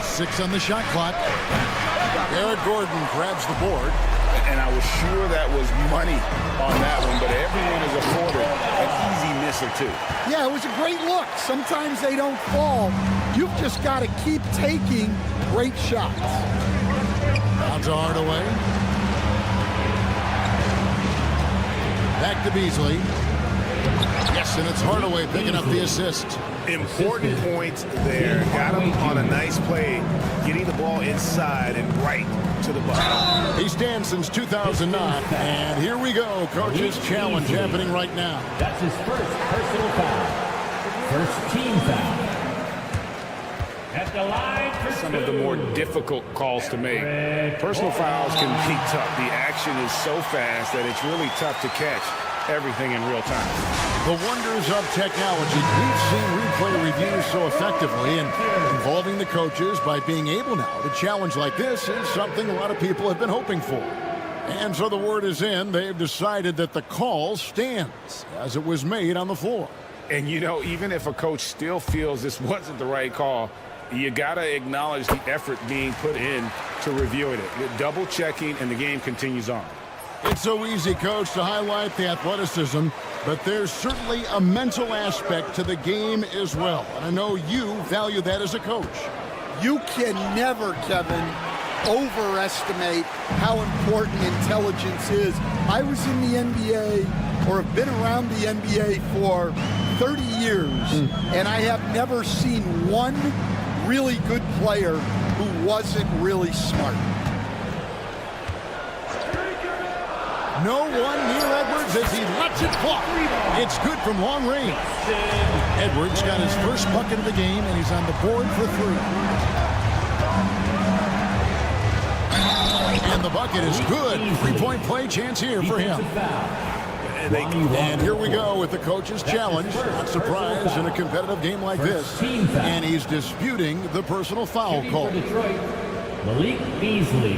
6 on the shot clock. Eric Gordon grabs the board. And I was sure that was money on that one, but everyone is afforded an easy miss or 2. Yeah, it was a great look. Sometimes they don't fall. You've just got to keep taking great shots. Out to Hardaway. Back to Beasley. Yes, and it's Hardaway picking up the assist. Important points there. Got him on a nice play, getting the ball inside and right to the bucket. He stands since 2009, and here we go. Coach's challenge happening right now. That's his first personal foul. First team foul. At the line for Some of the more difficult calls to make. Personal fouls can be tough. The action is so fast that it's really tough to catch everything in real time. The wonders of technology. We've seen replay reviews so effectively, and involving the coaches by being able now to challenge like this is something a lot of people have been hoping for. And so the word is in. They've decided that the call stands as it was made on the floor. And, you know, even if a coach still feels this wasn't the right call, you got to acknowledge the effort being put in to reviewing it. You're double checking, and the game continues on. It's so easy, Coach, to highlight the athleticism, but there's certainly a mental aspect to the game as well. And I know you value that as a coach. You can never, Kevin, overestimate how important intelligence is. I was in the NBA, or have been around the NBA for 30 years, and I have never seen one really good player who wasn't really smart. No one near Edwards as he lets it fly. It's good from long range. Edwards got his first bucket of the game, and he's on the board for 3. And the bucket is good. 3-point play chance here for him. And here we go with the coach's challenge. Not surprised in a competitive game like this. And he's disputing the personal foul call. Malik Beasley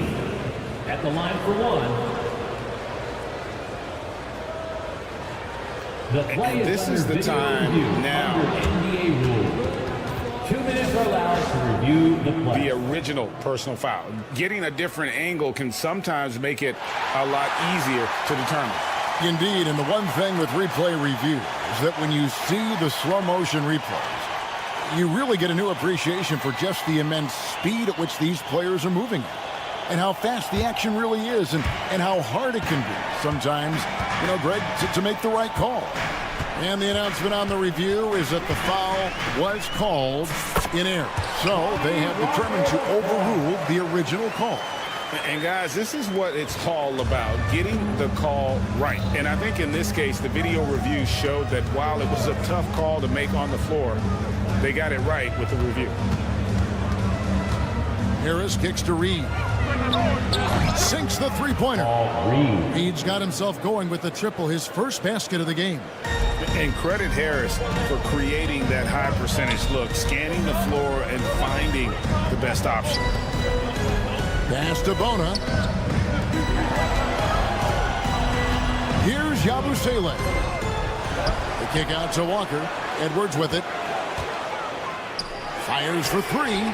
at the line for 1. This is the time now. NBA rule. 2 minutes are allowed to review the play. The original personal foul. Getting a different angle can sometimes make it a lot easier to determine. Indeed, and the one thing with replay review is that when you see the slow motion replays, you really get a new appreciation for just the immense speed at which these players are moving at, and how fast the action really is, and how hard it can be sometimes, you know, Greg, to make the right call. And the announcement on the review is that the foul was called in error. So they have determined to overrule the original call. And guys, this is what it's all about, getting the call right. And I think in this case, the video review showed that while it was a tough call to make on the floor, they got it right with the review. Harris kicks to Reed. Sinks the three-pointer. Reed's got himself going with the triple, his first basket of the game. And credit Harris for creating that high percentage look, scanning the floor and finding the best option. Pass to Bona. Here's Yabusele. The kick out to Walker. Edwards with it. Fires for 3.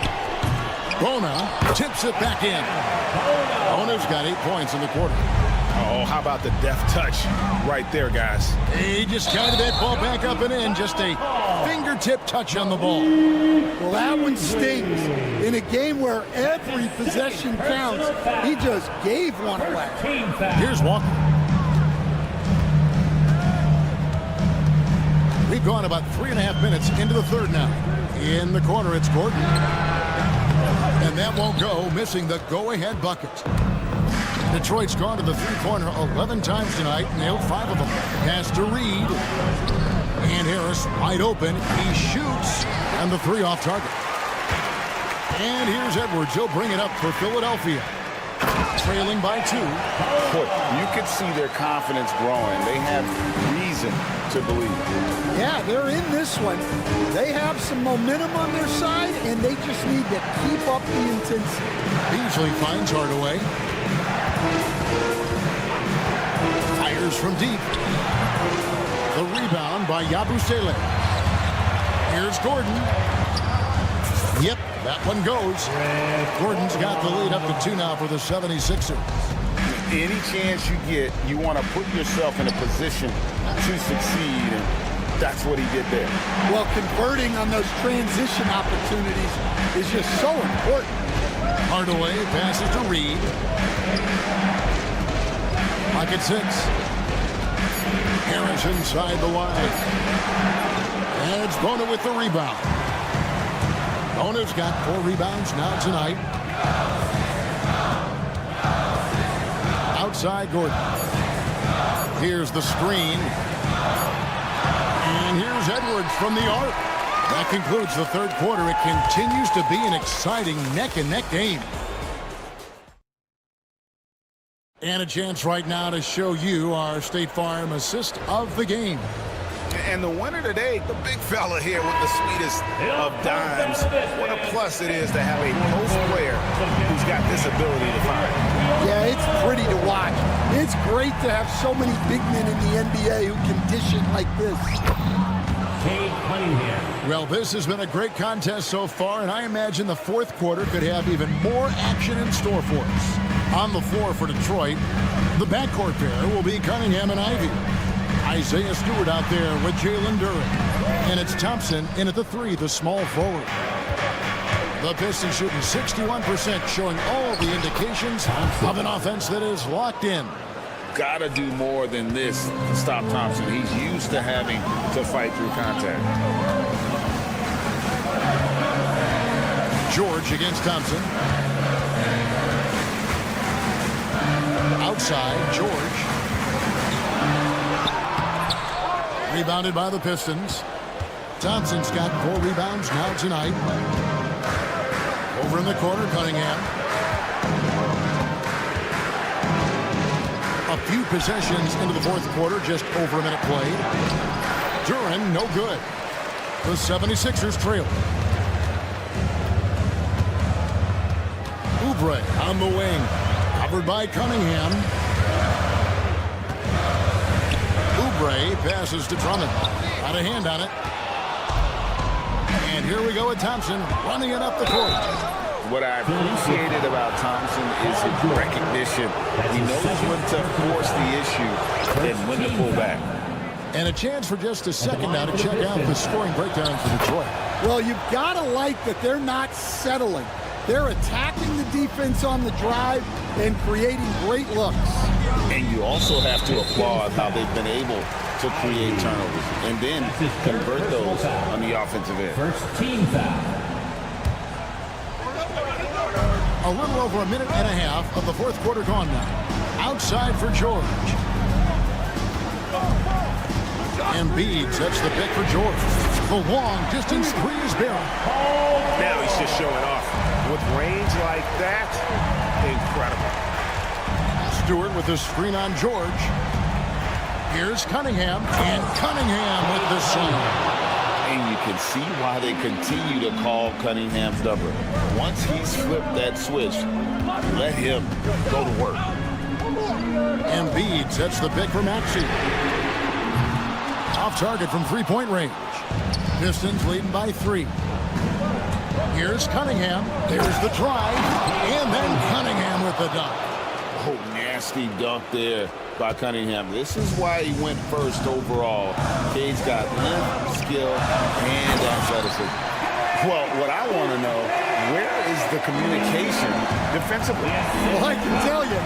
Bona tips it back in. Bona's got 8 points in the quarter. Oh, how about the deft touch right there, guys? He just counted that ball back up and in. Just a fingertip touch on the ball. Well, that one stings. In a game where every possession counts, he just gave one away. Here's Walker. We've gone about 3.5 minutes into the third now. In the corner, it's Gordon. And that won't go, missing the go-ahead bucket. Detroit's gone to the three-pointer 11 times tonight, nailed 5 of them. Pass to Reed. And Harris wide open. He shoots, and the 3 off target. And here's Edwards. He'll bring it up for Philadelphia. Trailing by 2. Look, you could see their confidence growing. They have reason to believe. Yeah, they're in this one. They have some momentum on their side, and they just need to keep up the intensity. Beasley finds Hardaway. Fires from deep. The rebound by Yabusele. Here's Gordon. Yep, that one goes. Gordon's got the lead up to 2 now for the 76ers. Any chance you get, you want to put yourself in a position to succeed, and that's what he did there. Well, converting on those transition opportunities is just so important. Hardaway passes to Reed. Pocket 6. Harris inside the line. And it's Bona with the rebound. Bona's got 4 rebounds now tonight. Outside Gordon. Here's the screen. And here's Edwards from the arc. That concludes the third quarter. It continues to be an exciting neck-and-neck game. And a chance right now to show you our State Farm assist of the game. And the winner today, the big fella here with the sweetest of dimes. What a plus it is to have a post player who's got this ability to find. Yeah, it's pretty to watch. It's great to have so many big men in the NBA who can dish it like this. Well, this has been a great contest so far, and I imagine the fourth quarter could have even more action in store for us. On the floor for Detroit, the backcourt pair will be Cunningham and Ivey. Isaiah Stewart out there with Jalen Duren. And it's Thompson in at the 3, the small forward. The Pistons shooting 61%, showing all the indications of an offense that is locked in. Gotta do more than this to stop Thompson. He's used to having to fight through contact. George against Thompson. Outside, George. Rebounded by the Pistons. Thompson's got 4 rebounds now tonight. Over in the corner, Cunningham. A few possessions into the fourth quarter, just over a minute played. Duren, no good. The 76ers trail. Oubre on the wing. Covered by Cunningham. Oubre passes to Drummond. Got a hand on it. And here we go with Thompson running it up the court. What I appreciated about Thompson is his recognition. He knows when to force the issue and when to pull back. And a chance for just a second now to check out the scoring breakdown for Detroit. Well, you've got to like that they're not settling. They're attacking the defense on the drive and creating great looks. And you also have to applaud how they've been able to create turnovers and then convert those on the offensive end. First team foul. A little over a minute and a half of the fourth quarter gone now. Outside for George. Embiid sets the pick for George. The long distance 3 is barren. Now he's just showing off. With range like that, incredible. Stewart with the screen on George. Here's Cunningham, and Cunningham with the slam. And you can see why they continue to call Cunningham's number. Once he's flipped that switch, let him go to work. Embiid sets the pick for Maxey. Off target from 3-point range. Pistons leading by 3. Here's Cunningham. There's the drive. And then Cunningham with the dunk. Oh, nasty dunk there by Cunningham. This is why he went first overall. Cade's got length, skill, and athleticism. Well, what I want to know, where is the communication defensively? Well, I can tell you,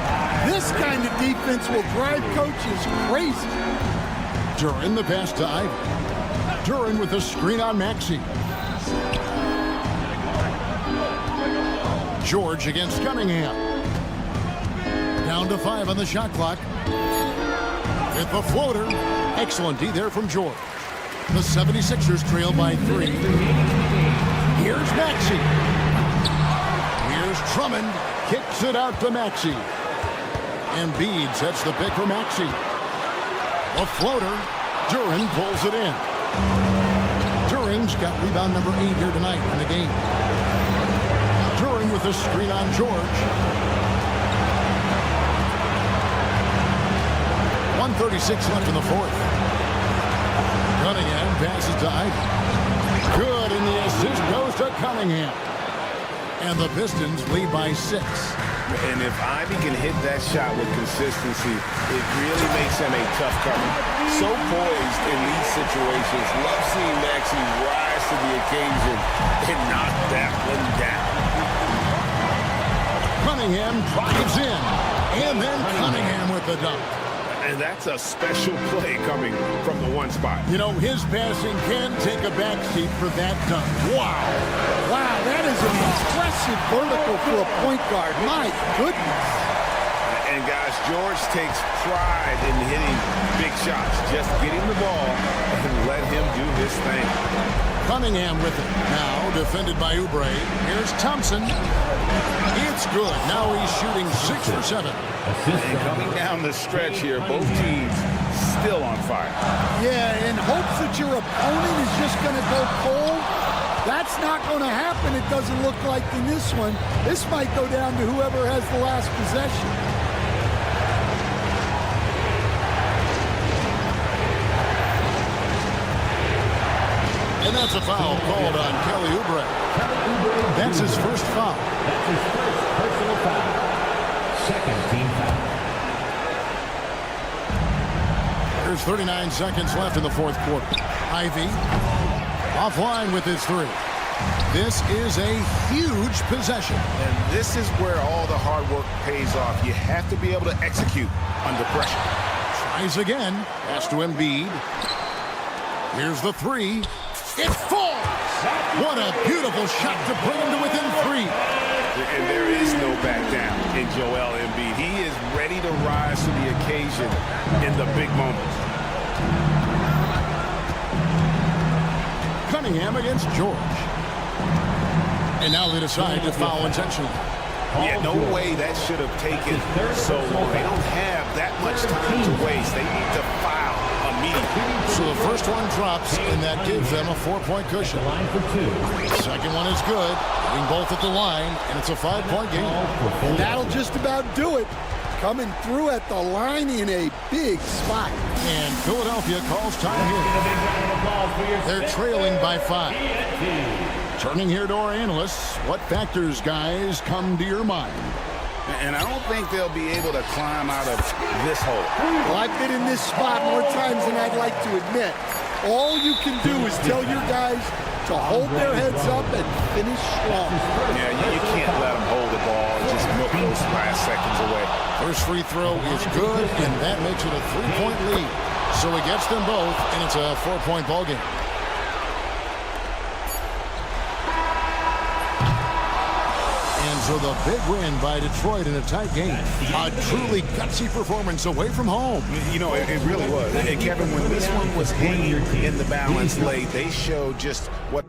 this kind of defense will drive coaches crazy. Duren the pass to Ivey. Duren with the screen on Maxey. George against Cunningham. Down to 5 on the shot clock. With the floater. Excellent D there from George. The 76ers trail by 3. Here's Maxey. Here's Drummond. Kicks it out to Maxey. Embiid sets the pick for Maxey. A floater. Duren pulls it in. Duren's got rebound number 8 here tonight in the game. Duren with the screen on George. 1:36 left in the fourth. Cunningham passes to Ivey. Good, and the assist goes to Cunningham. And the Pistons lead by 6. And if Ivey can hit that shot with consistency, it really makes him a tough cover. So poised in these situations. Love seeing Maxey rise to the occasion and knock that one down. Cunningham drives in. And then Cunningham with the dunk. And that's a special play coming from the one spot. You know, his passing can take a backseat for that dunk. Wow. Wow, that is an impressive vertical for a point guard. My goodness. And guys, George takes pride in hitting big shots. Just get him the ball and let him do his thing. Cunningham with it. Now defended by Oubre. Here's Thompson. It's good. Now he's shooting 6 for 7. And coming down the stretch here, both teams still on fire. Yeah, in hopes that your opponent is just going to go cold. That's not going to happen, it doesn't look like in this one. This might go down to whoever has the last possession. And that's a foul called on Kelly Oubre. That's his first foul. That's his first personal foul. Second team foul. There's 39 seconds left in the fourth quarter. Ivy offline with his 3. This is a huge possession. And this is where all the hard work pays off. You have to be able to execute under pressure. Tries again. Pass to Embiid. Here's the 3. It falls! What a beautiful shot to bring him to within 3. And there is no back down in Joel Embiid. He is ready to rise to the occasion in the big moments. Cunningham against George. And now they decide to foul intentionally. Yeah, no way that should have taken so long. They don't have that much time to waste. They need to foul immediately. So the first one drops, and that gives them a 4-point cushion. Line for 2. Second one is good. Getting both at the line, and it's a 5-point game. And that'll just about do it. Coming through at the line in a big spot. And Philadelphia calls time here. They're trailing by 5. Turning here to our analysts, what factors, guys, come to your mind? And I don't think they'll be able to climb out of this hole. Well, I've been in this spot more times than I'd like to admit. All you can do is tell your guys to hold their heads up and finish strong. Yeah, you can't let them hold the ball and just milk those last seconds away. First free throw is good, and that makes it a 3-point lead. So he gets them both, and it's a 4-point ball game. And so the big win by Detroit in a tight game. A truly gutsy performance away from home. You know, it really was. And Kevin, when this one was hanging in the balance late, they showed just what...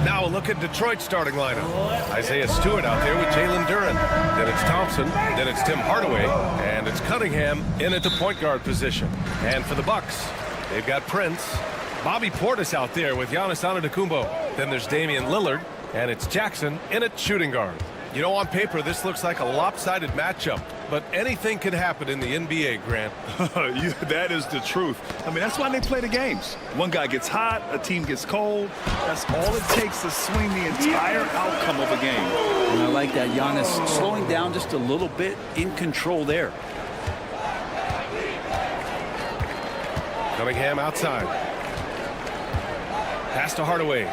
Now a look at Detroit's starting lineup. Isaiah Stewart out there with Jalen Duren. Then it's Thompson. Then it's Tim Hardaway. And it's Cunningham in at the point guard position. And for the Bucks, they've got Prince. Bobby Portis out there with Giannis Antetokounmpo. Then there's Damian Lillard. And it's Jackson in at shooting guard. You know, on paper, this looks like a lopsided matchup, but anything can happen in the NBA, Grant. That is the truth. I mean, that's why they play the games. One guy gets hot, a team gets cold. That's all it takes to swing the entire outcome of a game. And I like that. Giannis slowing down just a little bit, in control there. Cunningham outside. Pass to Hardaway.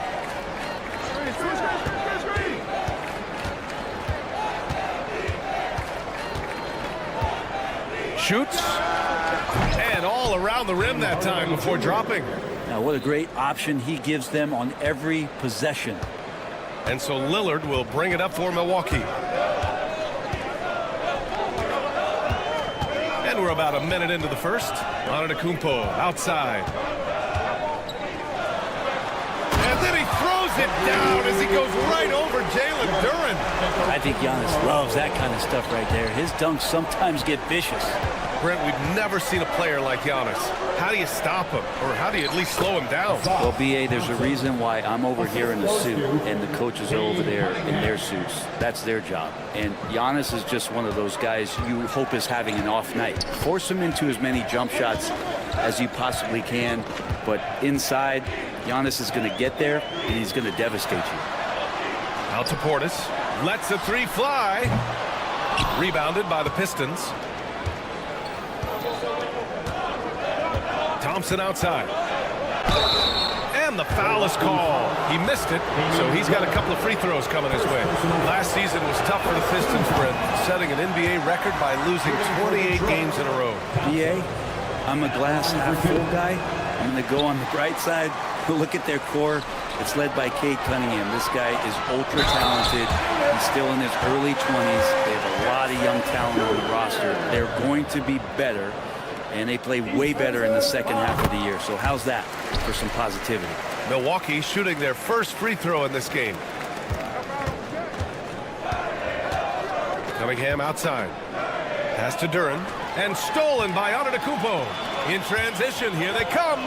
Shoots, and all around the rim that time before dropping. Now, what a great option he gives them on every possession. And so Lillard will bring it up for Milwaukee. And we're about a minute into the first. Antetokounmpo outside. And then he throws it down as he goes right over Jalen Duren. I think Giannis loves that kind of stuff right there. His dunks sometimes get vicious. Brent, we've never seen a player like Giannis. How do you stop him? Or how do you at least slow him down? Well, B.A., there's a reason why I'm over here in the suit and the coaches are over there in their suits. That's their job. And Giannis is just one of those guys you hope is having an off night. Force him into as many jump shots as you possibly can. But inside, Giannis is going to get there, and he's going to devastate you. Out to Portis. Lets the three fly. Rebounded by the Pistons. Thompson outside. And the foul is called. He missed it, so he's got a couple of free throws coming his way. Last season was tough for the Pistons, Brent, setting an NBA record by losing 28 games in a row. B.A., I'm a glass half full guy. I'm going to go on the bright side. Look at their core. It's led by Cade Cunningham. This guy is ultra talented. He's still in his early 20s. They have a lot of young talent on the roster. They're going to be better, and they play way better in the second half of the year. So how's that for some positivity? Milwaukee shooting their first free throw in this game. Cunningham outside. Pass to Duren. And stolen by Antetokounmpo. In transition, here they come.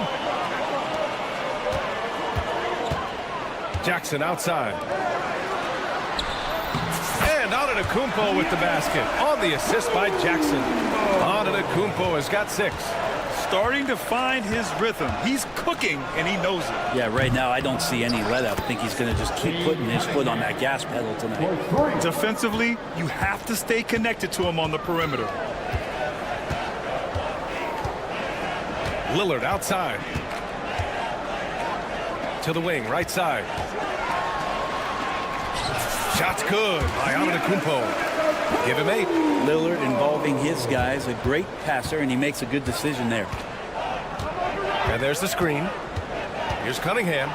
Jackson outside. And Antetokounmpo with the basket. On the assist by Jackson. Antetokounmpo has got 6. Starting to find his rhythm. He's cooking, and he knows it. Yeah, right now I don't see any let up. I think he's going to just keep putting his foot on that gas pedal tonight. Defensively, you have to stay connected to him on the perimeter. Lillard outside. To the wing, right side. Shot's good by Antetokounmpo. Give him 8. Lillard involving his guys, a great passer, and he makes a good decision there. And there's the screen. Here's Cunningham.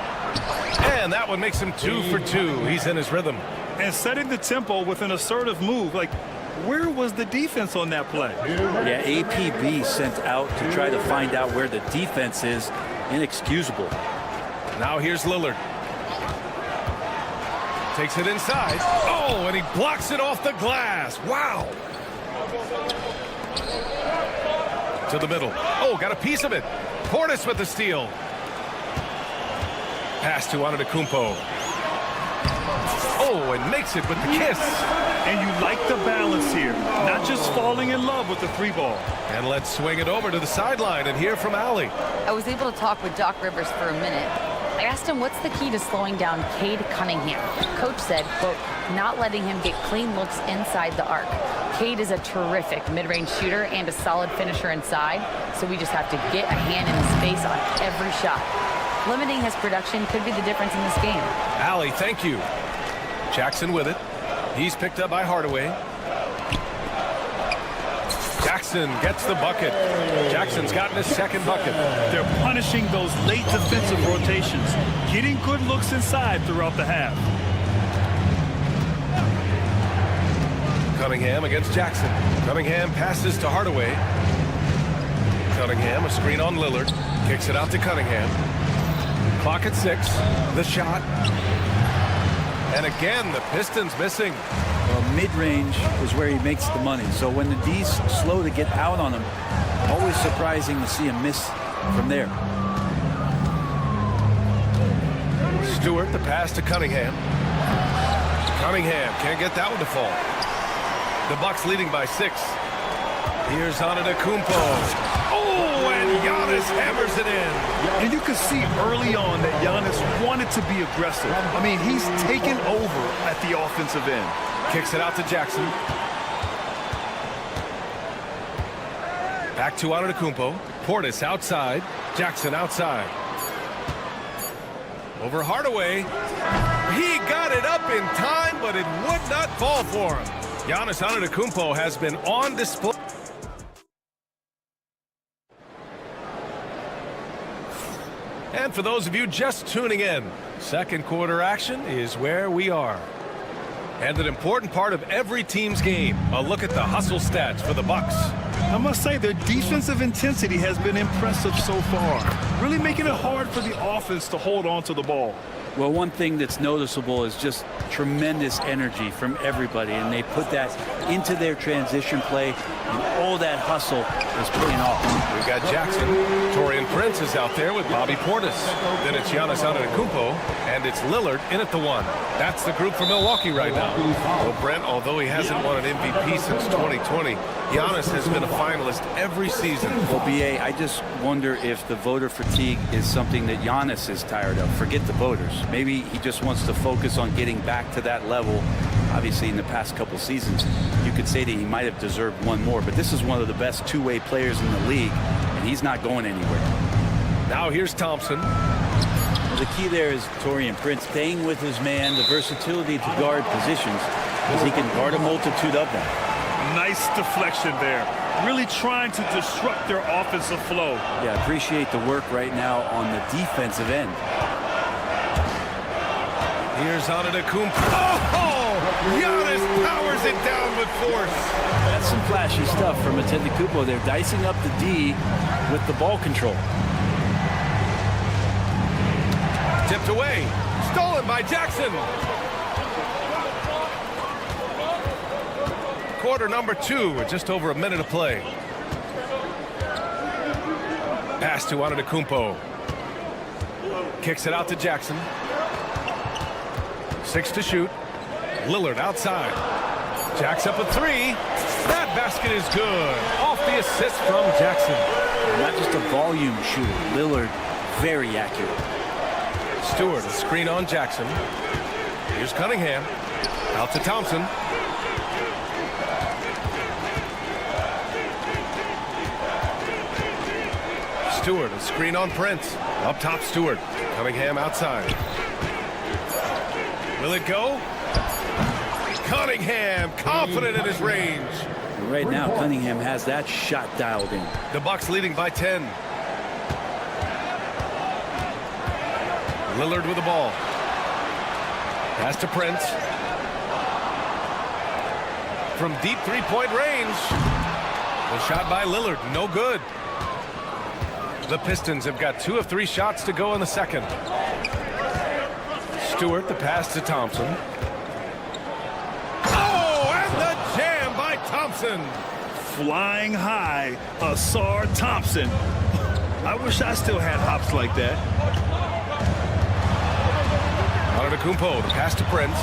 And that one makes him 2 for 2. He's in his rhythm. And setting the tempo with an assertive move. Like, where was the defense on that play? Yeah, APB sent out to try to find out where the defense is. Inexcusable. Now here's Lillard. Takes it inside. Oh, and he blocks it off the glass. Wow. To the middle. Oh, got a piece of it. Portis with the steal. Pass to Antetokounmpo. Oh, and makes it with the kiss. And you like the balance here. Not just falling in love with the 3 ball. And let's swing it over to the sideline and hear from Allie. I was able to talk with Doc Rivers for a minute. I asked him what's the key to slowing down Cade Cunningham. Coach said, quote, not letting him get clean looks inside the arc. Cade is a terrific mid-range shooter and a solid finisher inside, so we just have to get a hand in his face on every shot. Limiting his production could be the difference in this game. Allie, thank you. Jackson with it. He's picked up by Hardaway. Jackson gets the bucket. Jackson's gotten his second bucket. They're punishing those late defensive rotations, getting good looks inside throughout the half. Cunningham against Jackson. Cunningham passes to Hardaway. Cunningham, a screen on Lillard. Kicks it out to Cunningham. Clock at 6. The shot. And again, the Pistons missing. Well, mid-range is where he makes the money. So when the D's slow to get out on him, always surprising to see him miss from there. Stewart, the pass to Cunningham. Cunningham can't get that one to fall. The Bucks leading by 6. Here's Antetokounmpo. Oh, and Giannis hammers it in. And you can see early on that Giannis wanted to be aggressive. I mean, he's taken over at the offensive end. Kicks it out to Jackson. Back to Antetokounmpo. Portis outside. Jackson outside. Over Hardaway. He got it up in time, but it would not fall for him. Giannis Antetokounmpo has been on display. And for those of you just tuning in, second quarter action is where we are. And an important part of every team's game, a look at the hustle stats for the Bucks. I must say their defensive intensity has been impressive so far, really making it hard for the offense to hold on to the ball. Well, one thing that's noticeable is just tremendous energy from everybody, and they put that into their transition play, and all that hustle is paying off. We've got Jackson. Taurean Prince is out there with Bobby Portis. Then it's Giannis Antetokounmpo, and it's Lillard in at the 1. That's the group for Milwaukee right now. Well, Brent, although he hasn't won an MVP since 2020, Giannis has been a finalist every season. Well, BA, I just wonder if the voter fatigue is something that Giannis is tired of. Forget the voters. Maybe he just wants to focus on getting back to that level. Obviously, in the past couple seasons, you could say that he might have deserved one more, but this is one of the best two-way players in the league, and he's not going anywhere. Now here's Thompson. Well, the key there is Taurean Prince staying with his man, the versatility to guard positions, because he can guard a multitude of them. Nice deflection there. Really trying to disrupt their offensive flow. Yeah, appreciate the work right now on the defensive end. Here's Antetokounmpo. Oh! Giannis powers it down with force. That's some flashy stuff from Antetokounmpo. They're dicing up the D with the ball control. Tipped away. Stolen by Jackson. Quarter number 2 with just over a minute of play. Pass to Antetokounmpo. Kicks it out to Jackson. 6 to shoot. Lillard outside. Jacks up a 3. That basket is good. Off the assist from Jackson. Not just a volume shooter. Lillard, very accurate. Stewart, a screen on Jackson. Here's Cunningham. Out to Thompson. Stewart, a screen on Prince. Up top, Stewart. Cunningham outside. Will it go? Cunningham, confident in his range. Right now, Cunningham has that shot dialed in. The Bucks leading by 10. Lillard with the ball. Pass to Prince. From deep three-point range. The shot by Lillard, no good. The Pistons have got 2 of 3 shots to go in the second. Stewart, the pass to Thompson. Oh, and the jam by Thompson. Flying high, Asar Thompson. I wish I still had hops like that. Antetokounmpo, the pass to Prince.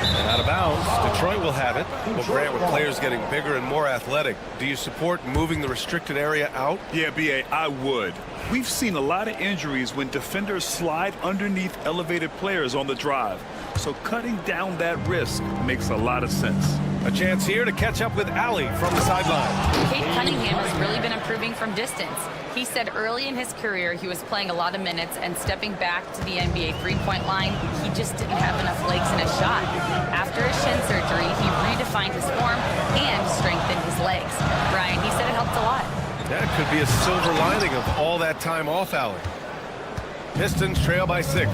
And out of bounds, Detroit will have it. Well, Grant, with players getting bigger and more athletic, do you support moving the restricted area out? Yeah, B.A., I would. We've seen a lot of injuries when defenders slide underneath elevated players on the drive. So cutting down that risk makes a lot of sense. A chance here to catch up with Allie from the sideline. Kate Cunningham has really been improving from distance. He said early in his career he was playing a lot of minutes, and stepping back to the NBA three-point line, he just didn't have enough legs in his shot. After his shin surgery, he redefined his form and strengthened his legs. Brian, he said it helped a lot. That could be a silver lining of all that time off, Allie. Pistons trail by 6.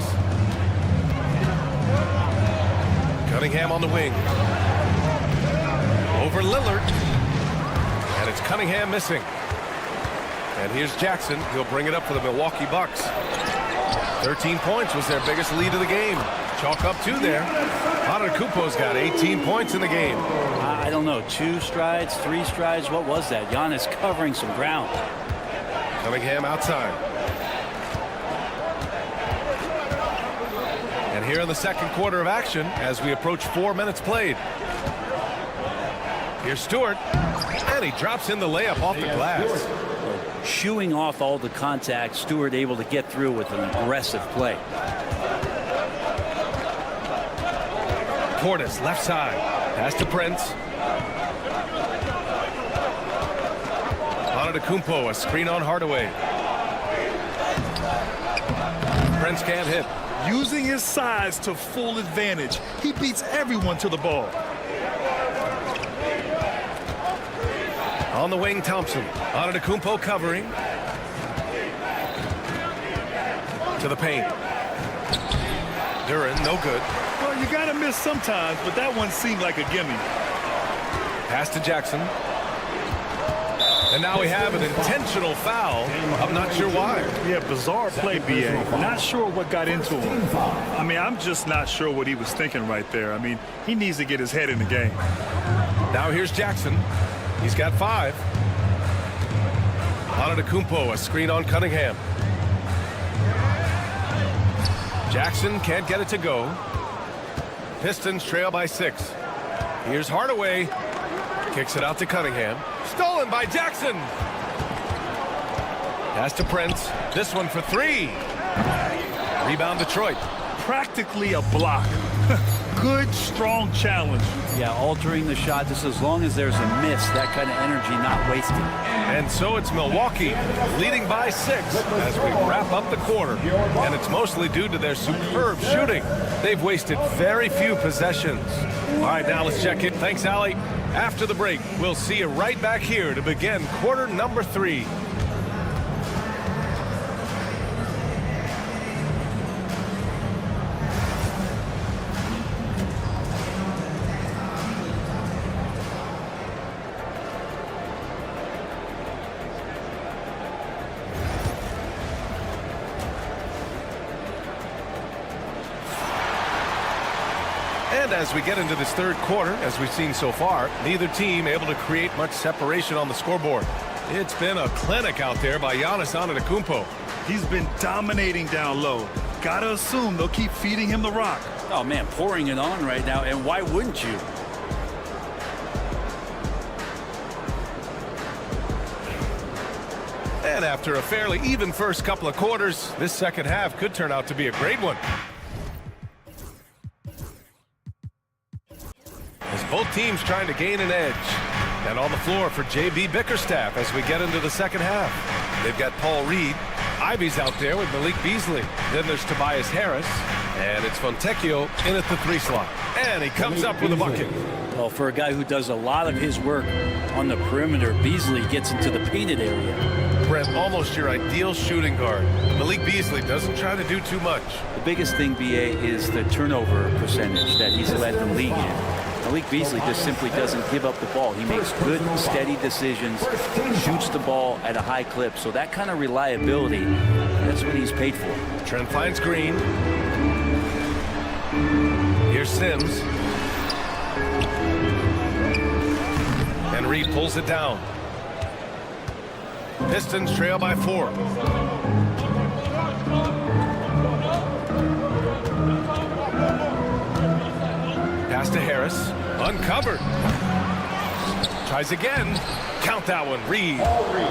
Cunningham on the wing. Over Lillard. And it's Cunningham missing. And here's Jackson. He'll bring it up for the Milwaukee Bucks. 13 points was their biggest lead of the game. Chalk up 2 there. Antetokounmpo's got 18 points in the game. I don't know, 2 strides, 3 strides, what was that? Giannis covering some ground. Cunningham outside. And here in the second quarter of action as we approach 4 minutes played. Here's Stewart, and he drops in the layup off the glass. Shooing off all the contact, Stewart able to get through with an aggressive play. Portis left side, pass to Prince. Antetokounmpo, a screen on Hardaway. Prince can't hit. Using his size to full advantage, he beats everyone to the ball. On the wing, Thompson. Antetokounmpo covering. To the paint. Duran, no good. Well, you gotta miss sometimes, but that one seemed like a gimme. Pass to Jackson. And now we have an intentional foul. I'm not sure why. Yeah, bizarre play, B.A. Not sure what got into him. I mean, I'm just not sure what he was thinking right there. I mean, he needs to get his head in the game. Now here's Jackson. He's got 5. Antetokounmpo, a screen on Cunningham. Jackson can't get it to go. Pistons trail by 6. Here's Hardaway. Kicks it out to Cunningham. Stolen by Jackson. Pass to Prince. This one for 3. Rebound Detroit. Practically a block. Good, strong challenge. Yeah, altering the shot just as long as there's a miss, that kind of energy not wasted. And so it's Milwaukee leading by 6 as we wrap up the quarter. And it's mostly due to their superb shooting. They've wasted very few possessions. All right, now let's check in. Thanks, Allie. After the break, we'll see you right back here to begin quarter number 3. And as we get into this third quarter, as we've seen so far, neither team able to create much separation on the scoreboard. It's been a clinic out there by Giannis Antetokounmpo. He's been dominating down low. Gotta assume they'll keep feeding him the rock. Oh, man, pouring it on right now, and why wouldn't you? And after a fairly even first couple of quarters, this second half could turn out to be a great one. As both teams trying to gain an edge. And on the floor for J.B. Bickerstaff as we get into the second half. They've got Paul Reed. Ivy's out there with Malik Beasley. Then there's Tobias Harris. And it's Fontecchio in at the 3 slot. And he comes up with a bucket. Well, for a guy who does a lot of his work on the perimeter, Beasley gets into the painted area. Brent, almost your ideal shooting guard. Malik Beasley doesn't try to do too much. The biggest thing, BA, is the turnover percentage that he's led the league in. Malik Beasley just simply doesn't give up the ball. He makes good, steady decisions, shoots the ball at a high clip. So that kind of reliability, that's what he's paid for. Trent finds Green. Here's Sims. And Reed pulls it down. Pistons trail by 4. Pass to Harris. Uncovered. Tries again. Count that one. Reed.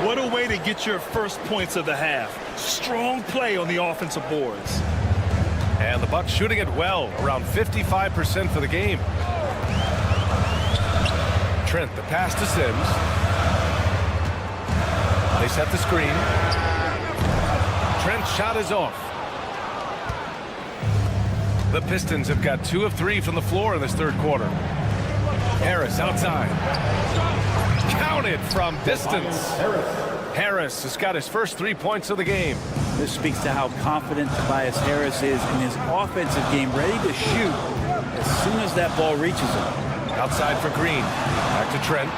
What a way to get your first points of the half. Strong play on the offensive boards. And the Bucks shooting it well, around 55% for the game. Trent, the pass to Sims. They set the screen. Trent's shot is off. The Pistons have got 2 of 3 from the floor in this third quarter. Harris outside. Counted from distance. Harris has got his first 3 points of the game. This speaks to how confident Tobias Harris is in his offensive game, ready to shoot as soon as that ball reaches him. Outside for Green. Back to Trent.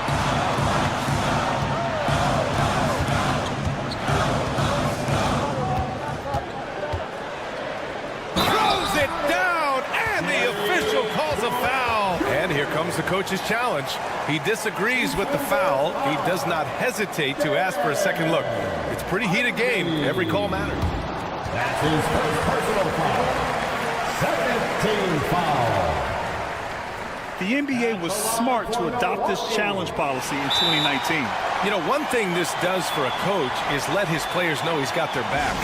Throws it down, and the official calls a foul. And here comes the coach's challenge. He disagrees with the foul. He does not hesitate to ask for a second look. It's a pretty heated game. Every call matters. That's his first personal foul. 17 foul. The NBA was smart to adopt this challenge policy in 2019. You know, one thing this does for a coach is let his players know he's got their back.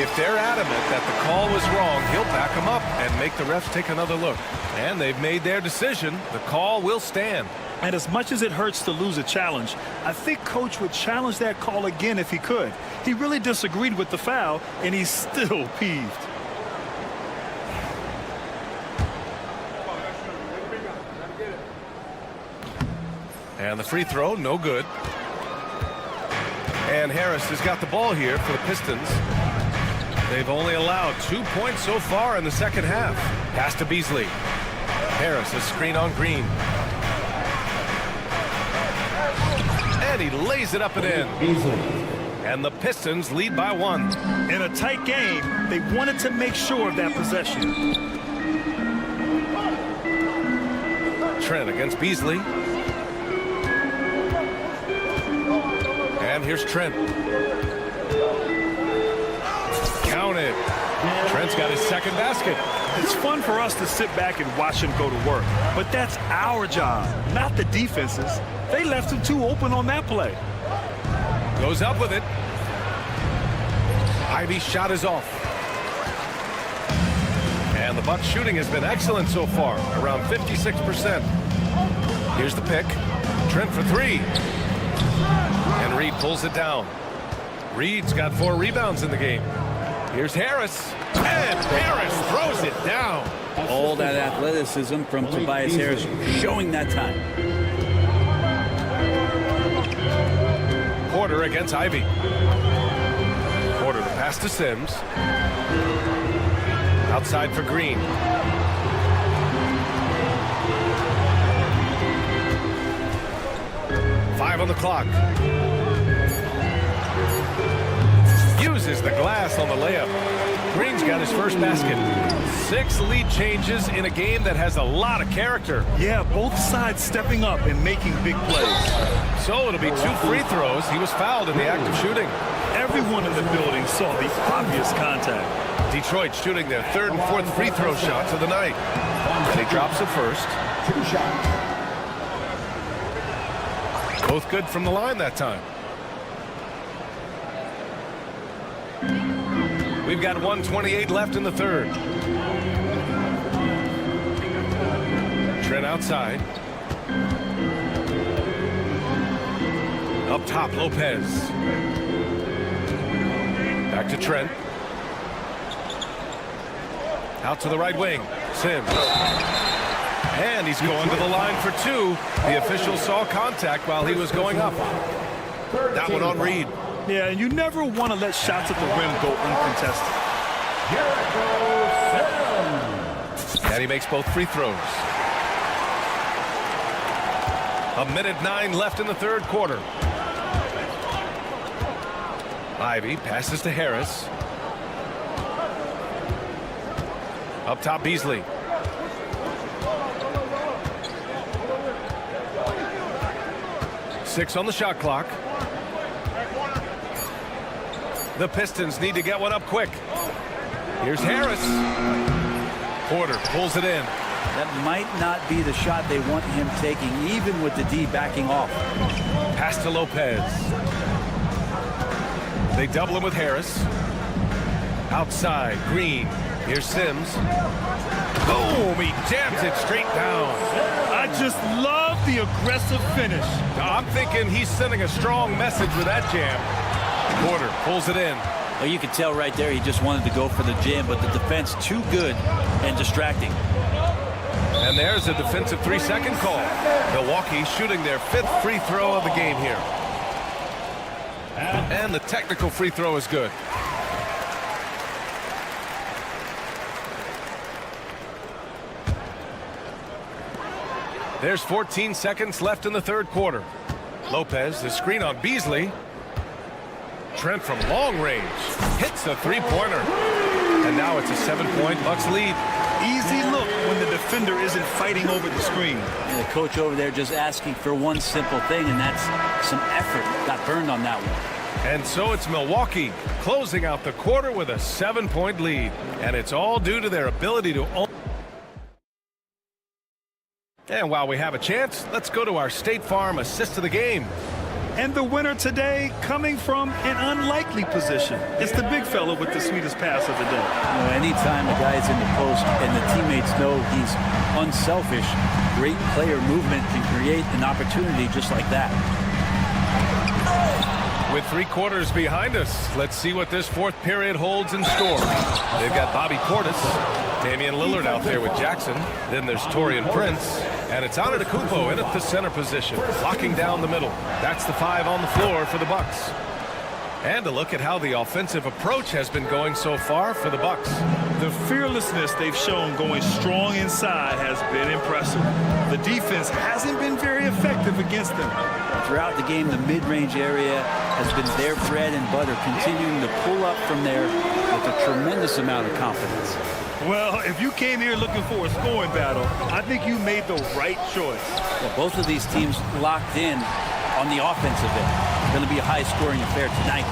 If they're adamant that the call was wrong, he'll back them up and make the refs take another look. And they've made their decision. The call will stand. And as much as it hurts to lose a challenge, I think Coach would challenge that call again if he could. He really disagreed with the foul, and he's still peeved. And the free throw, no good. And Harris has got the ball here for the Pistons. They've only allowed 2 points so far in the second half. Pass to Beasley. Harris, a screen on Green. And he lays it up and in. And the Pistons lead by 1. In a tight game, they wanted to make sure of that possession. Trent against Beasley. And here's Trent. Count it. Trent's got his second basket. It's fun for us to sit back and watch him go to work, but that's our job, not the defense's. They left him too open on that play. Goes up with it. Ivy's shot is off. And the Bucks shooting has been excellent so far, around 56%. Here's the pick. Trent for 3. And Reed pulls it down. Reed's got 4 rebounds in the game. Here's Harris. And Harris throws it down. All that athleticism from Tobias Harris showing that time. Porter against Ivy. Porter the pass to Sims. Outside for Green. Five on the clock. Uses the glass on the layup. Green's got his first basket. 6 lead changes in a game that has a lot of character. Yeah, both sides stepping up and making big plays. So it'll be 2 free throws. He was fouled in the act of shooting. Everyone in the building saw the obvious contact. Detroit shooting their 3rd and 4th free throw shots of the night. And he drops it first. 2 shots. Both good from the line that time. We've got 1:28 left in the third. Trent outside. Up top, Lopez. Back to Trent. Out to the right wing. Sims. And he's going to the line for 2. The official saw contact while he was going up. That one on Reed. Yeah, and you never want to let shots at the rim go uncontested. And he makes both free throws. 1:09 left in the third quarter. Ivy passes to Harris. Up top, Beasley. Six on the shot clock. The Pistons need to get one up quick. Here's Harris. Porter pulls it in. That might not be the shot they want him taking, even with the D backing off. Pass to Lopez. They double him with Harris. Outside, Green. Here's Sims. Boom! He jams it straight down. I just love the aggressive finish. I'm thinking he's sending a strong message with that jam. Porter pulls it in. Well, you could tell right there he just wanted to go for the jam, but the defense too good and distracting. And there's a defensive 3-second call. Milwaukee shooting their 5th free throw of the game here. And the technical free throw is good. There's 14 seconds left in the 3rd quarter. Lopez, the screen on Beasley. Trent from long range hits a 3-pointer. And now it's a 7-point Bucks lead. Easy look when the defender isn't fighting over the screen. And the coach over there just asking for one simple thing, and that's some effort. Got burned on that one. And so it's Milwaukee closing out the quarter with a 7-point lead. And it's all due to their ability to own. And while we have a chance, let's go to our State Farm assist of the game. And the winner today coming from an unlikely position. It's the big fella with the sweetest pass of the day. You know, anytime a guy's in the post and the teammates know he's unselfish, great player movement can create an opportunity just like that. With 3 quarters behind us, let's see what this 4th period holds in store. They've got Bobby Portis, Damian Lillard out there with Jackson. Then there's Taurean Prince. And it's Antetokounmpo in at the center position, locking down the middle. That's the 5 on the floor for the Bucks. And a look at how the offensive approach has been going so far for the Bucks. The fearlessness they've shown going strong inside has been impressive. The defense hasn't been very effective against them. Throughout the game, the mid-range area has been their bread and butter, continuing to pull up from there with a tremendous amount of confidence. Well, if you came here looking for a scoring battle, I think you made the right choice. Well, both of these teams locked in on the offensive end. It's going to be a high-scoring affair tonight.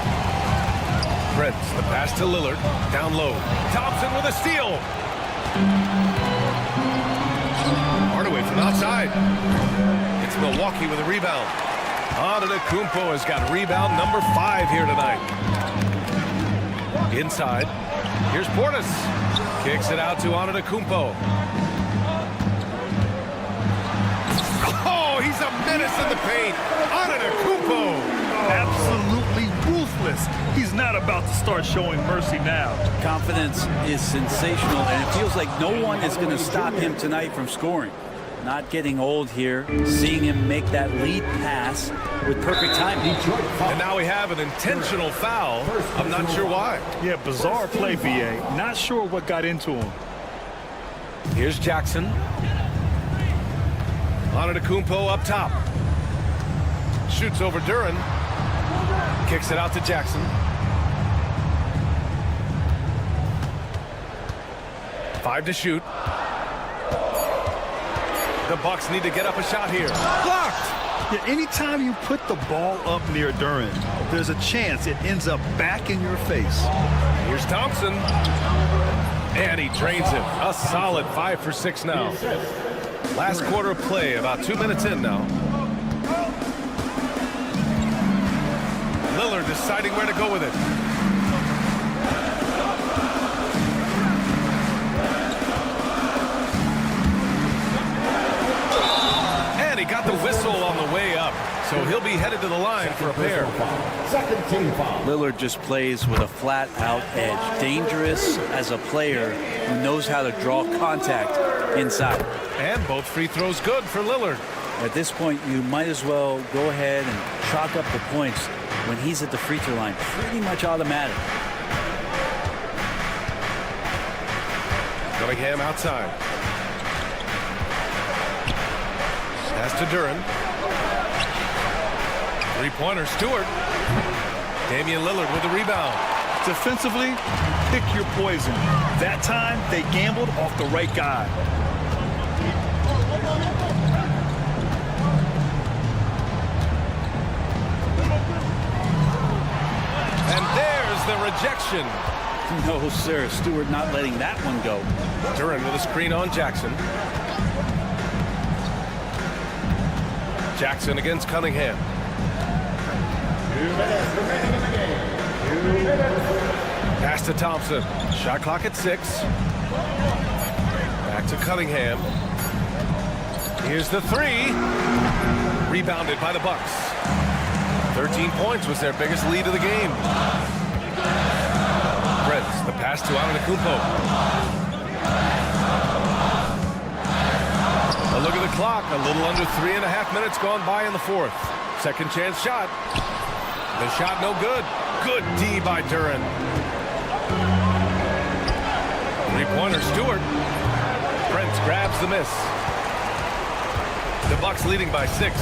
Prince, the pass to Lillard, down low. Thompson with a steal. Hardaway from outside. It's Milwaukee with a rebound. Antetokounmpo has got rebound number 5 here tonight. Inside. Here's Portis. Kicks it out to Antetokounmpo. Oh, he's a menace in the paint. Antetokounmpo. Absolutely ruthless. He's not about to start showing mercy now. Confidence is sensational, and it feels like no one is going to stop him tonight from scoring. Not getting old here, seeing him make that lead pass with perfect timing. And now we have an intentional foul. I'm not sure why. Yeah, bizarre play, BA. Not sure what got into him. Here's Jackson. Antetokounmpo up top. Shoots over Duren. Kicks it out to Jackson. 5 to shoot. The Bucks need to get up a shot here. Blocked! Yeah, anytime you put the ball up near Duren, there's a chance it ends up back in your face. Here's Thompson. And he drains it. A solid 5 for 6 now. Last quarter of play, about 2 minutes in now. Lillard deciding where to go with it. And he got the whistle on the way up. So he'll be headed to the line for a pair. Second team foul. Lillard just plays with a flat-out edge. Dangerous as a player who knows how to draw contact inside. And both free throws good for Lillard. At this point, you might as well go ahead and chalk up the points when he's at the free throw line. Pretty much automatic. Cunningham outside. Pass to Duren. Three-pointer, Stewart. Damian Lillard with the rebound. Defensively, pick your poison. That time, they gambled off the right guy. And there's the rejection. No, sir. Stewart not letting that one go. Duren with a screen on Jackson. Jackson against Cunningham. 2 minutes remaining in the game. 2 minutes. Pass to Thompson. Shot clock at 6. Back to Cunningham. Here's the 3. Rebounded by the Bucks. 13 points was their biggest lead of the game. Prince, the pass to Antetokounmpo. A look at the clock. A little under 3.5 minutes gone by in the fourth. Second chance shot. The shot no good. Good D by Duren. Three-pointer Stewart. Prince grabs the miss. The Bucks leading by 6.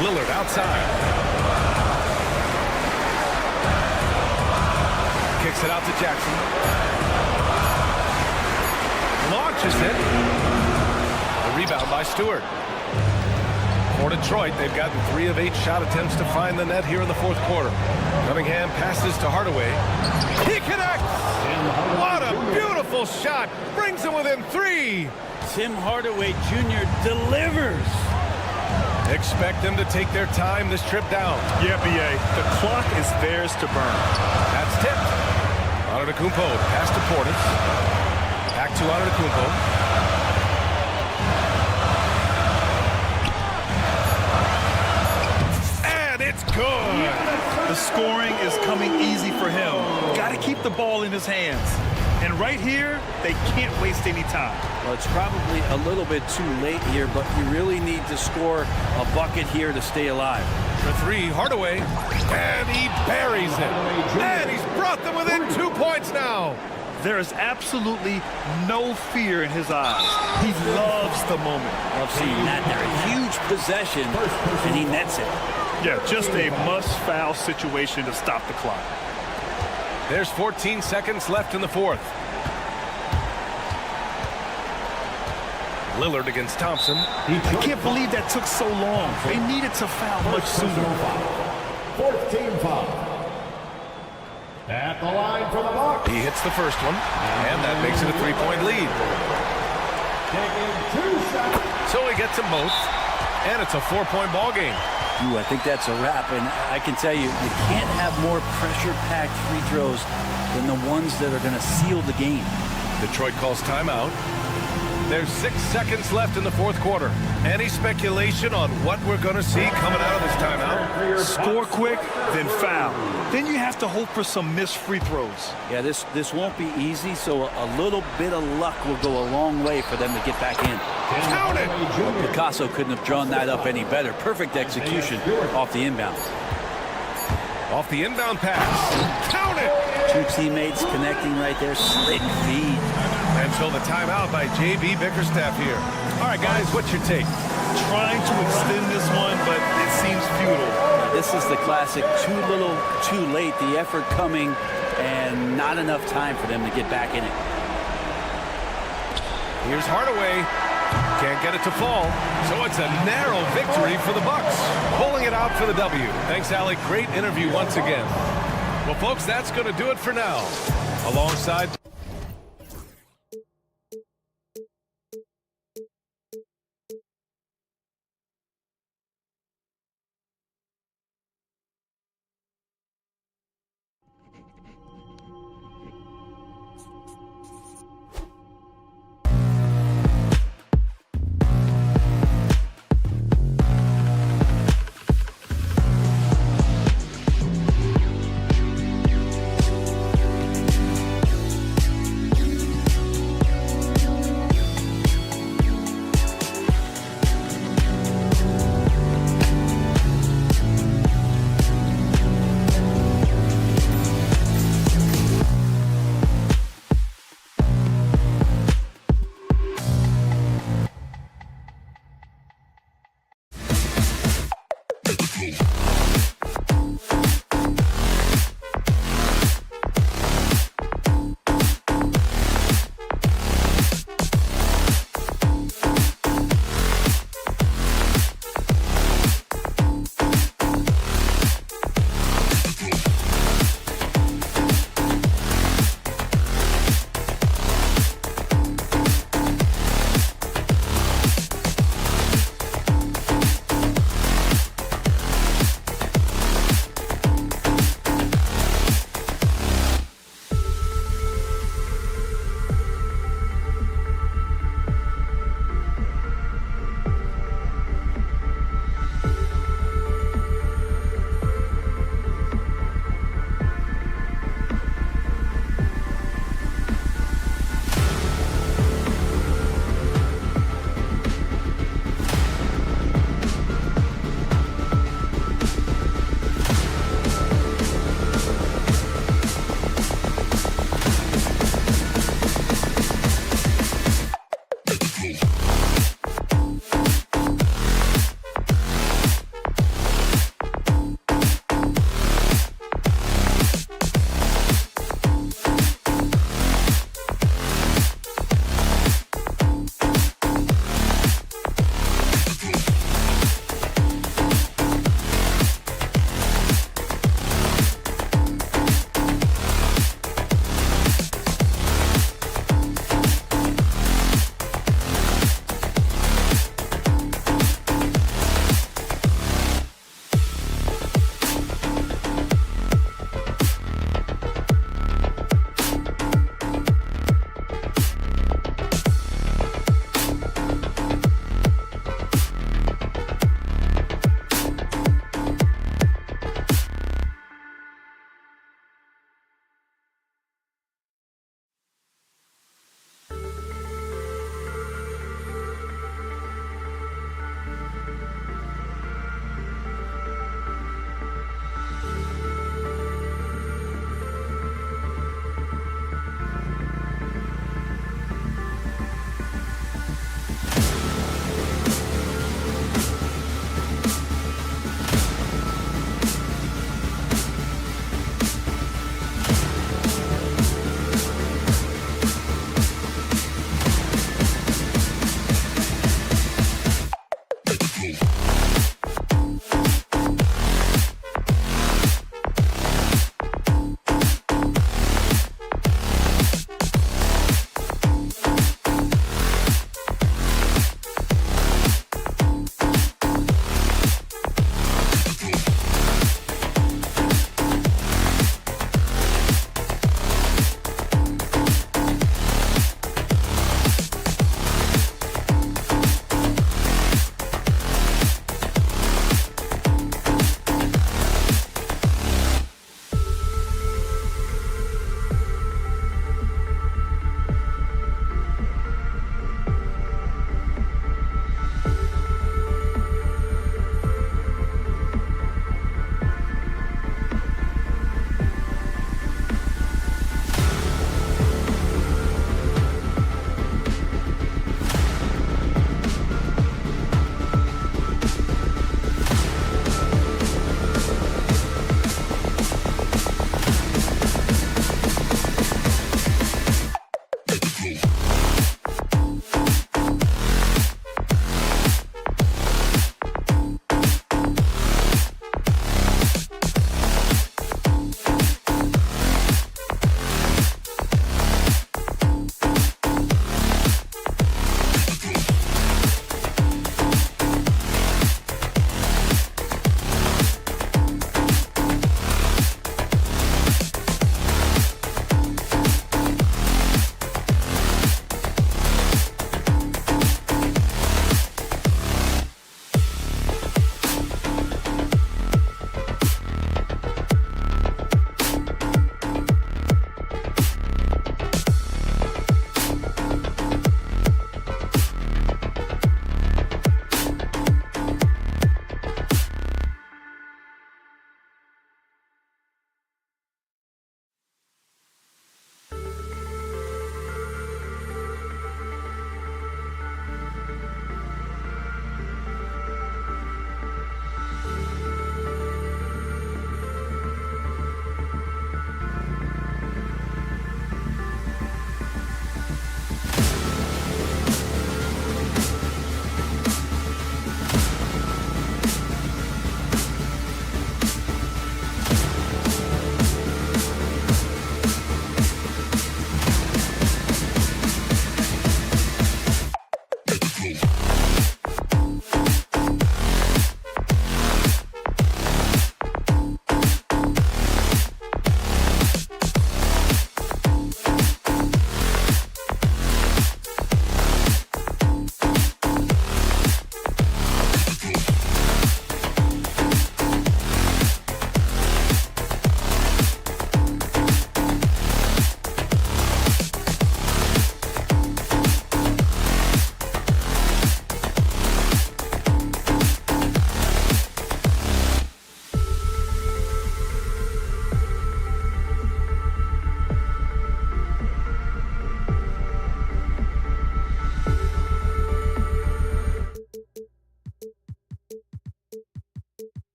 Lillard outside. Kicks it out to Jackson. Launches it. The rebound by Stewart. For Detroit, they've gotten 3 of 8 shot attempts to find the net here in the fourth quarter. Cunningham passes to Hardaway. He connects! What a beautiful shot! Brings him within 3! Tim Hardaway Jr. delivers. Expect them to take their time this trip down. Yeah, B.A. The clock is theirs to burn. That's tipped. Antetokounmpo pass to Portis. Back to Antetokounmpo. And it's good. The scoring is coming easy for him. Got to keep the ball in his hands. And right here, they can't waste any time. Well, it's probably a little bit too late here, but you really need to score a bucket here to stay alive. For 3, Hardaway. And he buries it. And he's brought them within 2 points now. There is absolutely no fear in his eyes. He loves the moment. Love seeing that there. A huge possession, and he nets it. Yeah, just a must-foul situation to stop the clock. There's 14 seconds left in the fourth. Lillard against Thompson. I can't believe that took so long. They needed to foul much sooner. 4th team foul. At the line for the Bucks. He hits the first one, and that makes it a 3-point lead. Taking 2 shots. So he gets them both, and it's a 4-point ball game. Ooh, I think that's a wrap, and I can tell you, you can't have more pressure-packed free throws than the ones that are going to seal the game. Detroit calls timeout. There's 6 seconds left in the fourth quarter. Any speculation on what we're going to see coming out of this timeout? Score quick, then foul. Then you have to hope for some missed free throws. Yeah, this won't be easy, so a little bit of luck will go a long way for them to get back in. Count it! Well, Picasso couldn't have drawn that up any better. Perfect execution off the inbound. Off the inbound pass. Count it! 2 teammates connecting right there. Slick feed. And so the timeout by J.B. Bickerstaff here. All right, guys, what's your take? Trying to extend this one, but it seems futile. This is the classic too little, too late. The effort coming and not enough time for them to get back in it. Here's Hardaway. Can't get it to fall. So it's a narrow victory for the Bucks. Pulling it out for the W. Thanks, Alec. Great interview once again. Well, folks, that's going to do it for now. Alongside...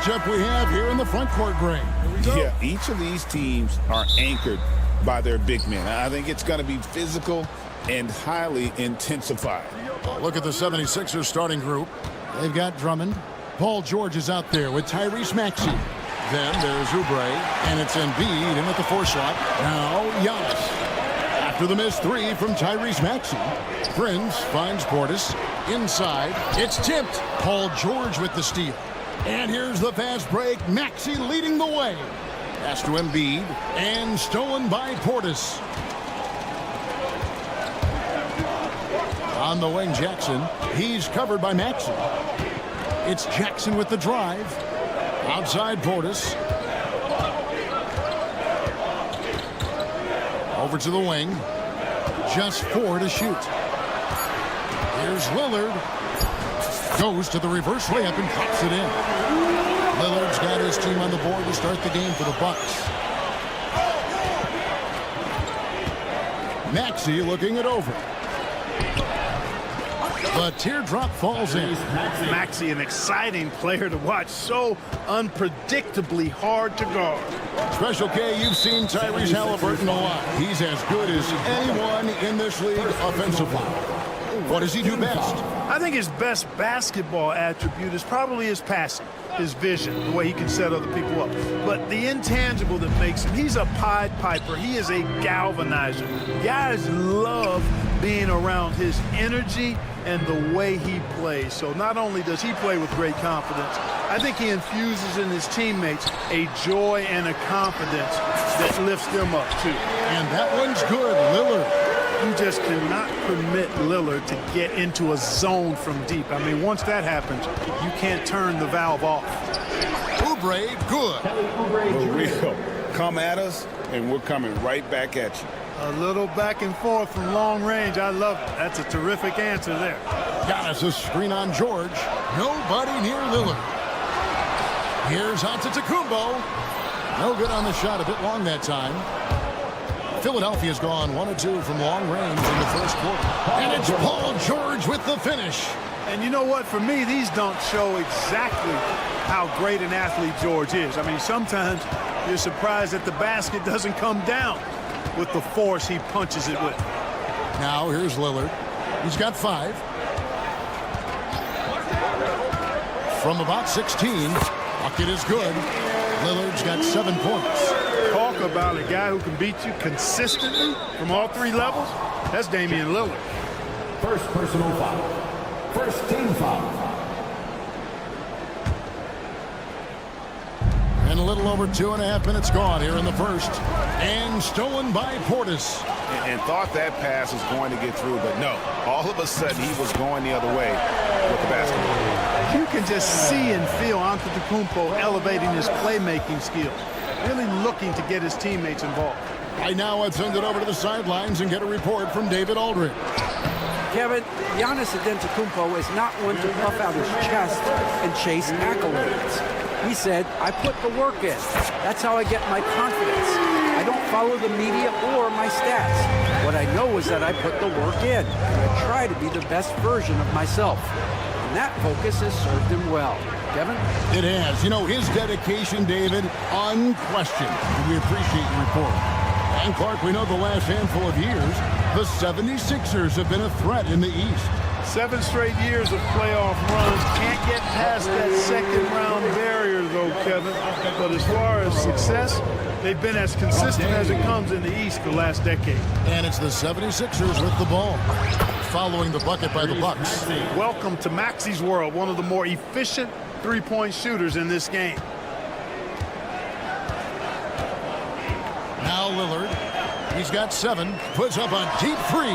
matchup we have here in the front court, Greg. Here we go. Yeah, each of these teams are anchored by their big men. I think it's going to be physical and highly intensified. Look at the 76ers starting group. They've got Drummond. Paul George is out there with Tyrese Maxey. Then there's Oubre, and it's Embiid in at the 4 slot. Now Giannis. After the missed 3 from Tyrese Maxey, Prince finds Portis. Inside, it's tipped. Paul George with the steal. And here's the fast break. Maxey leading the way. Pass to Embiid, and stolen by Portis. On the wing, Jackson. He's covered by Maxey. It's Jackson with the drive. Outside Portis. Over to the wing. Just 4 to shoot. Here's Lillard. Goes to the reverse layup and pops it in. Lillard's got his team on the board to start the game for the Bucks. Maxey looking it over. The teardrop falls in. Maxey, an exciting player to watch. So unpredictably hard to guard. Special K, you've seen Tyrese Halliburton a lot. He's as good as anyone in this league offensively. What does he do best? I think his best basketball attribute is probably his passing, his vision, the way he can set other people up. But the intangible that makes him, he's a Pied Piper. He is a galvanizer. Guys love being around his energy and the way he plays. So not only does he play with great confidence, I think he infuses in his teammates a joy and a confidence that lifts them up too. And that one's good, Lillard. You just cannot permit Lillard to get into a zone from deep. I mean, once that happens, you can't turn the valve off. Oubre, good. For real. Come at us, and we're coming right back at you. A little back and forth from long range. I love it. That's a terrific answer there. Giannis a screen on George. Nobody near Lillard. Here's Antetokounmpo. No good on the shot. A bit long that time. Philadelphia's gone 1 of 2 from long range in the first quarter. And it's Paul George with the finish. And you know what? For me, these don't show exactly how great an athlete George is. I mean, sometimes you're surprised that the basket doesn't come down with the force he punches it with. Now here's Lillard. He's got 5. From about 16, bucket is good. Lillard's got 7 points. Talk about a guy who can beat you consistently from all 3 levels. That's Damian Lillard. First personal foul. First team foul. And a little over 2.5 minutes gone here in the first. And stolen by Portis. And thought that pass was going to get through, but no. All of a sudden, he was going the other way with the basketball. You can just see and feel Antetokounmpo elevating his playmaking skills. Really looking to get his teammates involved. Right now, let's send it over to the sidelines and get a report from David Aldridge. Kevin, Giannis Antetokounmpo is not one to puff out his chest and chase accolades. He said, I put the work in. That's how I get my confidence. I don't follow the media or my stats. What I know is that I put the work in. I try to be the best version of myself. And that focus has served him well. Kevin? It has. You know, his dedication, David, unquestioned. And we appreciate your report. And Clark, we know the last handful of years, the 76ers have been a threat in the East. 7 straight years of playoff runs. Can't get past that second round barrier, though, Kevin. But as far as success, they've been as consistent as it comes in the East the last decade. And it's the 76ers with the ball, following the bucket by the Bucks. Welcome to Maxey's world, one of the more efficient three-point shooters in this game. Now Lillard, he's got 7, puts up a deep 3,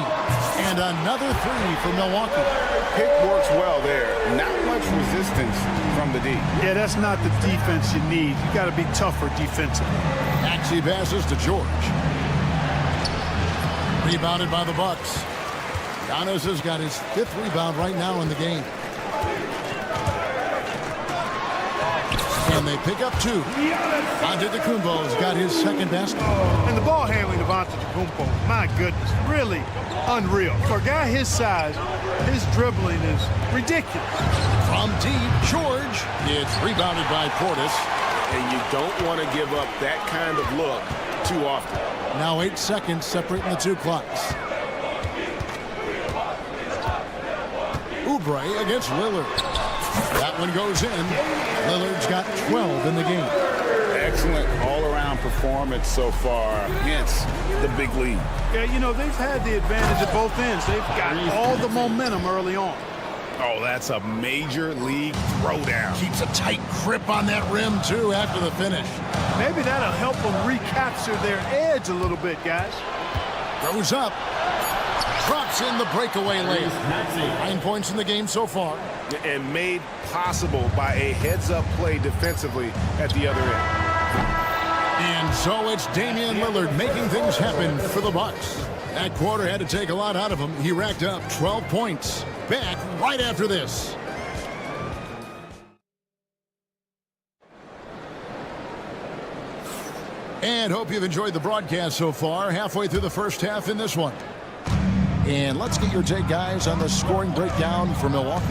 and another 3 for Milwaukee. Pick works well there. Not much resistance from the D. Yeah, that's not the defense you need. You got to be tougher defensively. Maxey passes to George. Rebounded by the Bucks. Giannis has got his 5th rebound right now in the game. And they pick up 2. Antetokounmpo's got his 2nd basket. And the ball handling of Antetokounmpo Antetokounmpo, my goodness, really unreal. For a guy his size, his dribbling is ridiculous. From deep, George. It's rebounded by Portis. And you don't want to give up that kind of look too often. Now 8 seconds separating the two clocks. Oubre against Lillard. That one goes in. Lillard's got 12 in the game. Excellent all-around performance so far, hence the big lead. Yeah, you know, they've had the advantage at both ends. They've got all the momentum early on. Oh, that's a major league throwdown. Keeps a tight grip on that rim, too, after the finish. Maybe that'll help them recapture their edge a little bit, guys. Goes up. Drops in the breakaway lane. 9 points in the game so far. And made possible by a heads-up play defensively at the other end. And so it's Damian Lillard making things happen for the Bucks. That quarter had to take a lot out of him. He racked up 12 points. Back right after this. And hope you've enjoyed the broadcast so far. Halfway through the first half in this one. And let's get your take, guys, on the scoring breakdown for Milwaukee.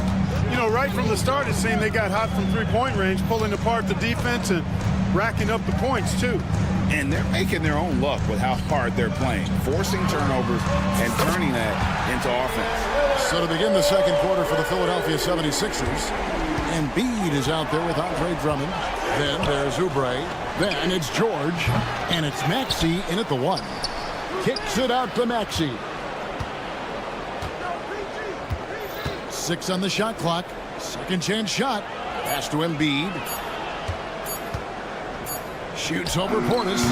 You know, right from the start, it seemed they got hot from three-point range, pulling apart the defense and racking up the points, too. And they're making their own luck with how hard they're playing, forcing turnovers and turning that into offense. So to begin the second quarter for the Philadelphia 76ers, Embiid is out there with Andre Drummond. Then there's Oubre. Then it's George. And it's Maxey in at the 1. Kicks it out to Maxey. 6 on the shot clock. Second chance shot. Pass to Embiid. Shoots over Portis.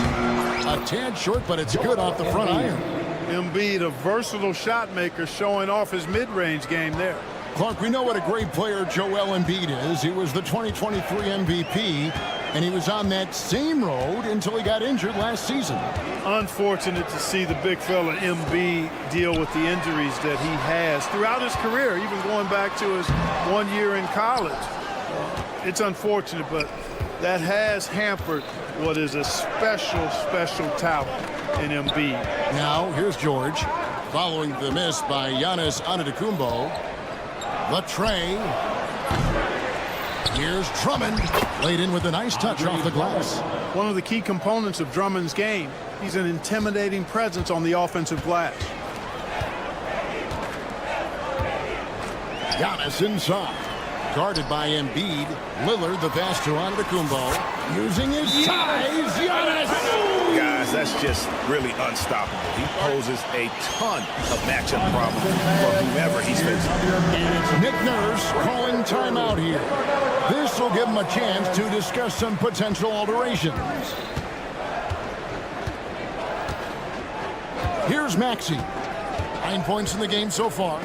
A tad short, but it's good off the front iron. Embiid, a versatile shot maker, showing off his mid-range game there. Clark, we know what a great player Joel Embiid is. He was the 2023 MVP, and he was on that same road until he got injured last season. Unfortunate to see the big fella Embiid deal with the injuries that he has throughout his career, even going back to his 1 year in college. It's unfortunate, but that has hampered what is a special, special talent in Embiid. Now, here's George, following the miss by Giannis Antetokounmpo. The tray. Here's Drummond, laid in with a nice touch off the glass. One of the key components of Drummond's game, he's an intimidating presence on the offensive glass. Giannis inside. Guarded by Embiid. Lillard, the pass to Antetokounmpo. Using his size, Giannis! Guys, that's just really unstoppable. He poses a ton of matchup problems for whomever he's facing. And it's Nick Nurse calling timeout here. This will give him a chance to discuss some potential alterations. Here's Maxey. 9 points in the game so far.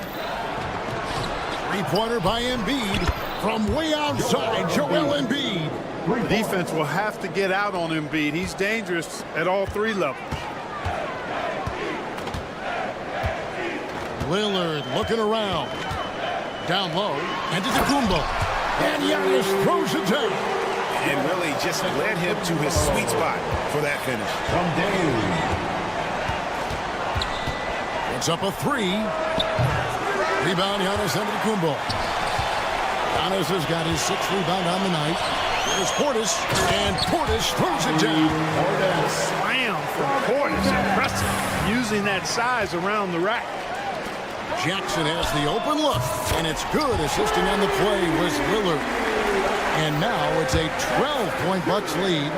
Three-pointer by Embiid from way outside. Joel Embiid. The defense will have to get out on Embiid. He's dangerous at all 3 levels. Lillard looking around. Down low. And Antetokounmpo. And Giannis throws it down. And really just led him to his sweet spot for that finish. From Dave. It's up a 3. Rebound, Giannis Antetokounmpo. Giannis has got his 6th rebound on the night. There's Portis, and Portis throws it down. Slam from Portis, impressive. Using that size around the rack. Jackson has the open look, and it's good. Assisting on the play was Lillard. And now it's a 12-point Bucks lead.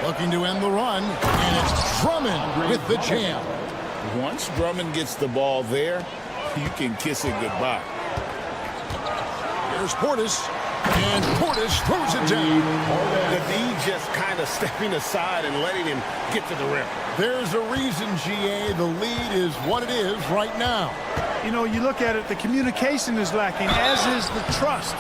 Looking to end the run, and it's Drummond with the jam. Once Drummond gets the ball there, you can kiss it goodbye. There's Portis, and Portis throws it down. The D just kind of stepping aside and letting him get to the rim. There's a reason, GA, the lead is what it is right now. You know, you look at it, the communication is lacking, as is the trust.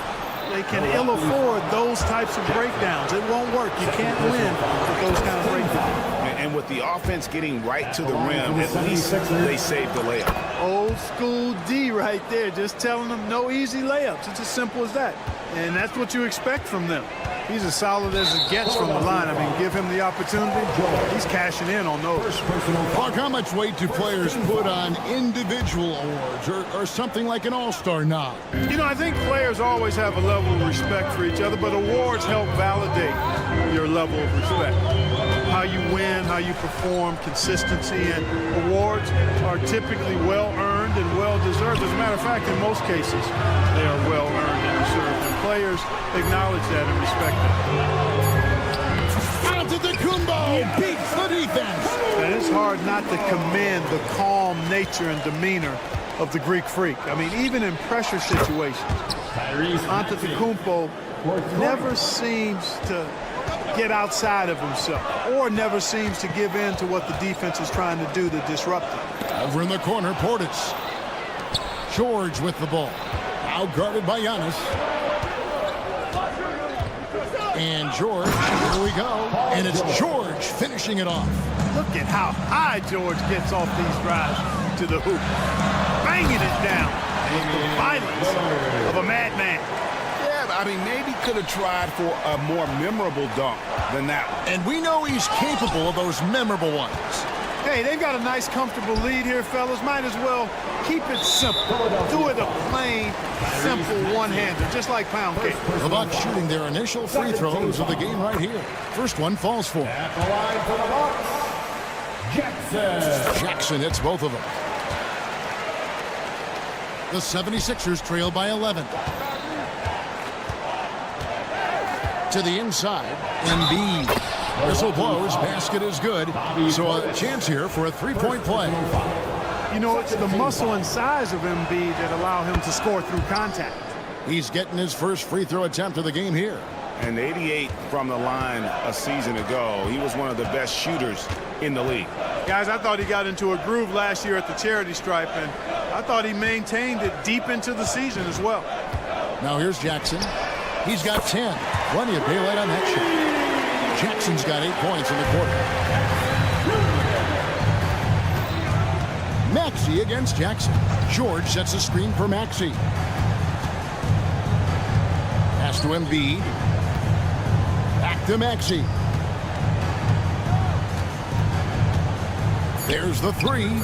They can ill afford those types of breakdowns. It won't work. You can't win with those kind of breakdowns. And with the offense getting right to the rim, at least they saved the layup. Old school D right there, just telling them no easy layups. It's as simple as that. And that's what you expect from them. He's as solid as it gets from the line. I mean, give him the opportunity. He's cashing in on those. Clark, how much weight do players put on individual awards or something like an all-star nod? You know, I think players always have a level of respect for each other, but awards help validate your level of respect. How you win, how you perform, consistency, and awards are typically well-earned and well-deserved. As a matter of fact, in most cases, they are well-earned and deserved. And players acknowledge that and respect that. Antetokounmpo beats the defense. And it's hard not to commend the calm nature and demeanor of the Greek Freak. I mean, even in pressure situations, Antetokounmpo never seems to get outside of himself or never seems to give in to what the defense is trying to do to disrupt him. Over in the corner, Portis. George with the ball. Now guarded by Giannis. And George, here we go. And it's George finishing it off. Look at how high George gets off these drives to the hoop. Banging it down with the violence of a madman. I mean, maybe could have tried for a more memorable dunk than that one. And we know he's capable of those memorable ones. Hey, they've got a nice, comfortable lead here, fellas. Might as well keep it simple. Do it a plain, simple one-hander, just like pound cake. The Bucks shooting their initial free throws of the game right here. First one falls for. At the line for the Bucks, Jackson. Jackson hits both of them. The 76ers trail by 11. To the inside, Embiid. Whistle blows, basket is good. So a chance here for a three-point play. You know, it's the muscle and size of Embiid that allow him to score through contact. He's getting his first free throw attempt of the game here. And 88 from the line a season ago. He was one of the best shooters in the league. Guys, I thought he got into a groove last year at the charity stripe, and I thought he maintained it deep into the season as well. Now here's Jackson. He's got 10. Plenty of daylight on that shot. Jackson's got 8 points in the quarter. Maxey against Jackson. George sets a screen for Maxey. Pass to Embiid. Back to Maxey. There's the three.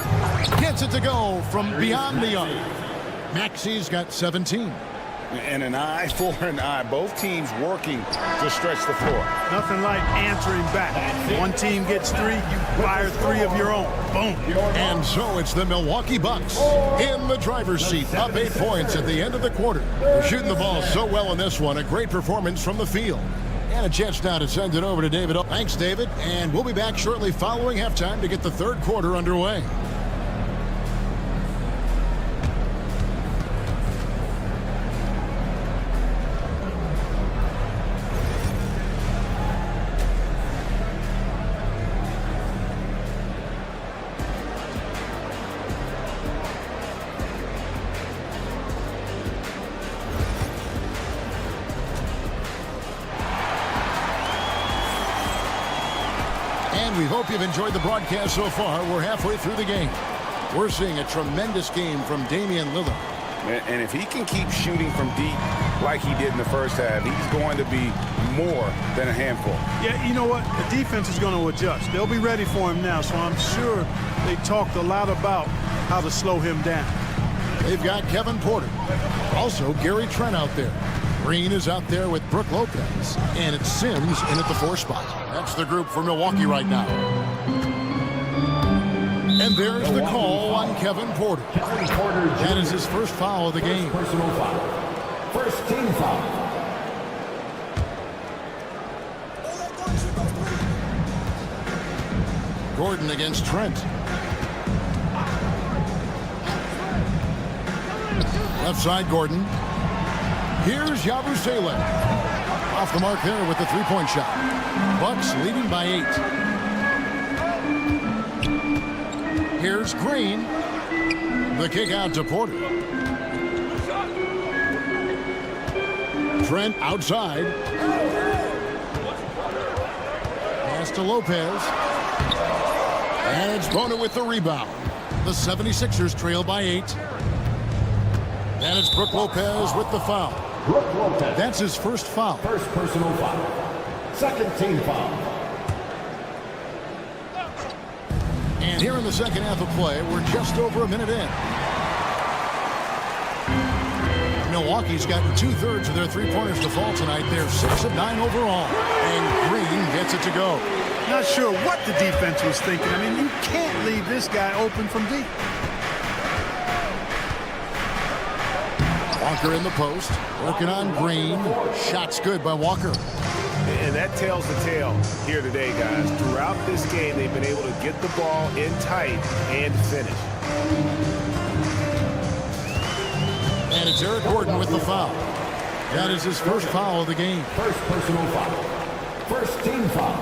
Gets it to go from beyond the arc. Maxey's got 17. And an eye for an eye. Both teams working to stretch the floor. Nothing like answering back. One team gets 3, you fire 3 of your own. Boom. And so it's the Milwaukee Bucks in the driver's seat, up 8 points at the end of the quarter. They're shooting the ball so well in this one. A great performance from the field. And a chance now to send it over to David. Thanks, David. And we'll be back shortly following halftime to get the third quarter underway. We hope you've enjoyed the broadcast so far. We're halfway through the game. We're seeing a tremendous game from Damian Lillard. And if he can keep shooting from deep like he did in the first half, he's going to be more than a handful. Yeah, you know what? The defense is going to adjust. They'll be ready for him now, so I'm sure they talked a lot about how to slow him down. They've got Kevin Porter. Also, Gary Trent out there. Green is out there with Brook Lopez. And it's Sims in at the 4 spot. That's the group for Milwaukee right now. And there's the call on Kevin Porter. That is his first foul of the game. Personal foul. First team foul. Gordon against Trent. Left side, Gordon. Here's Yabusele. Off the mark there with the three-point shot. Bucks leading by 8. Here's Green. The kick out to Porter. Trent outside. Pass to Lopez. And it's Bona with the rebound. The 76ers trail by 8. And it's Brook Lopez with the foul. Brooke Lopez. That's his first foul. First personal foul. Second team foul. And here in the second half of play, we're just over a minute in. Milwaukee's gotten 2/3 of their three-pointers to fall tonight. They're 6 of 9 overall. And Green gets it to go. Not sure what the defense was thinking. I mean, you can't leave this guy open from deep. Walker in the post, working on Green. Shot's good by Walker. And that tells the tale here today, guys. Throughout this game, they've been able to get the ball in tight and finish. And it's Eric Gordon with the foul. That is his first foul of the game. First personal foul. First team foul.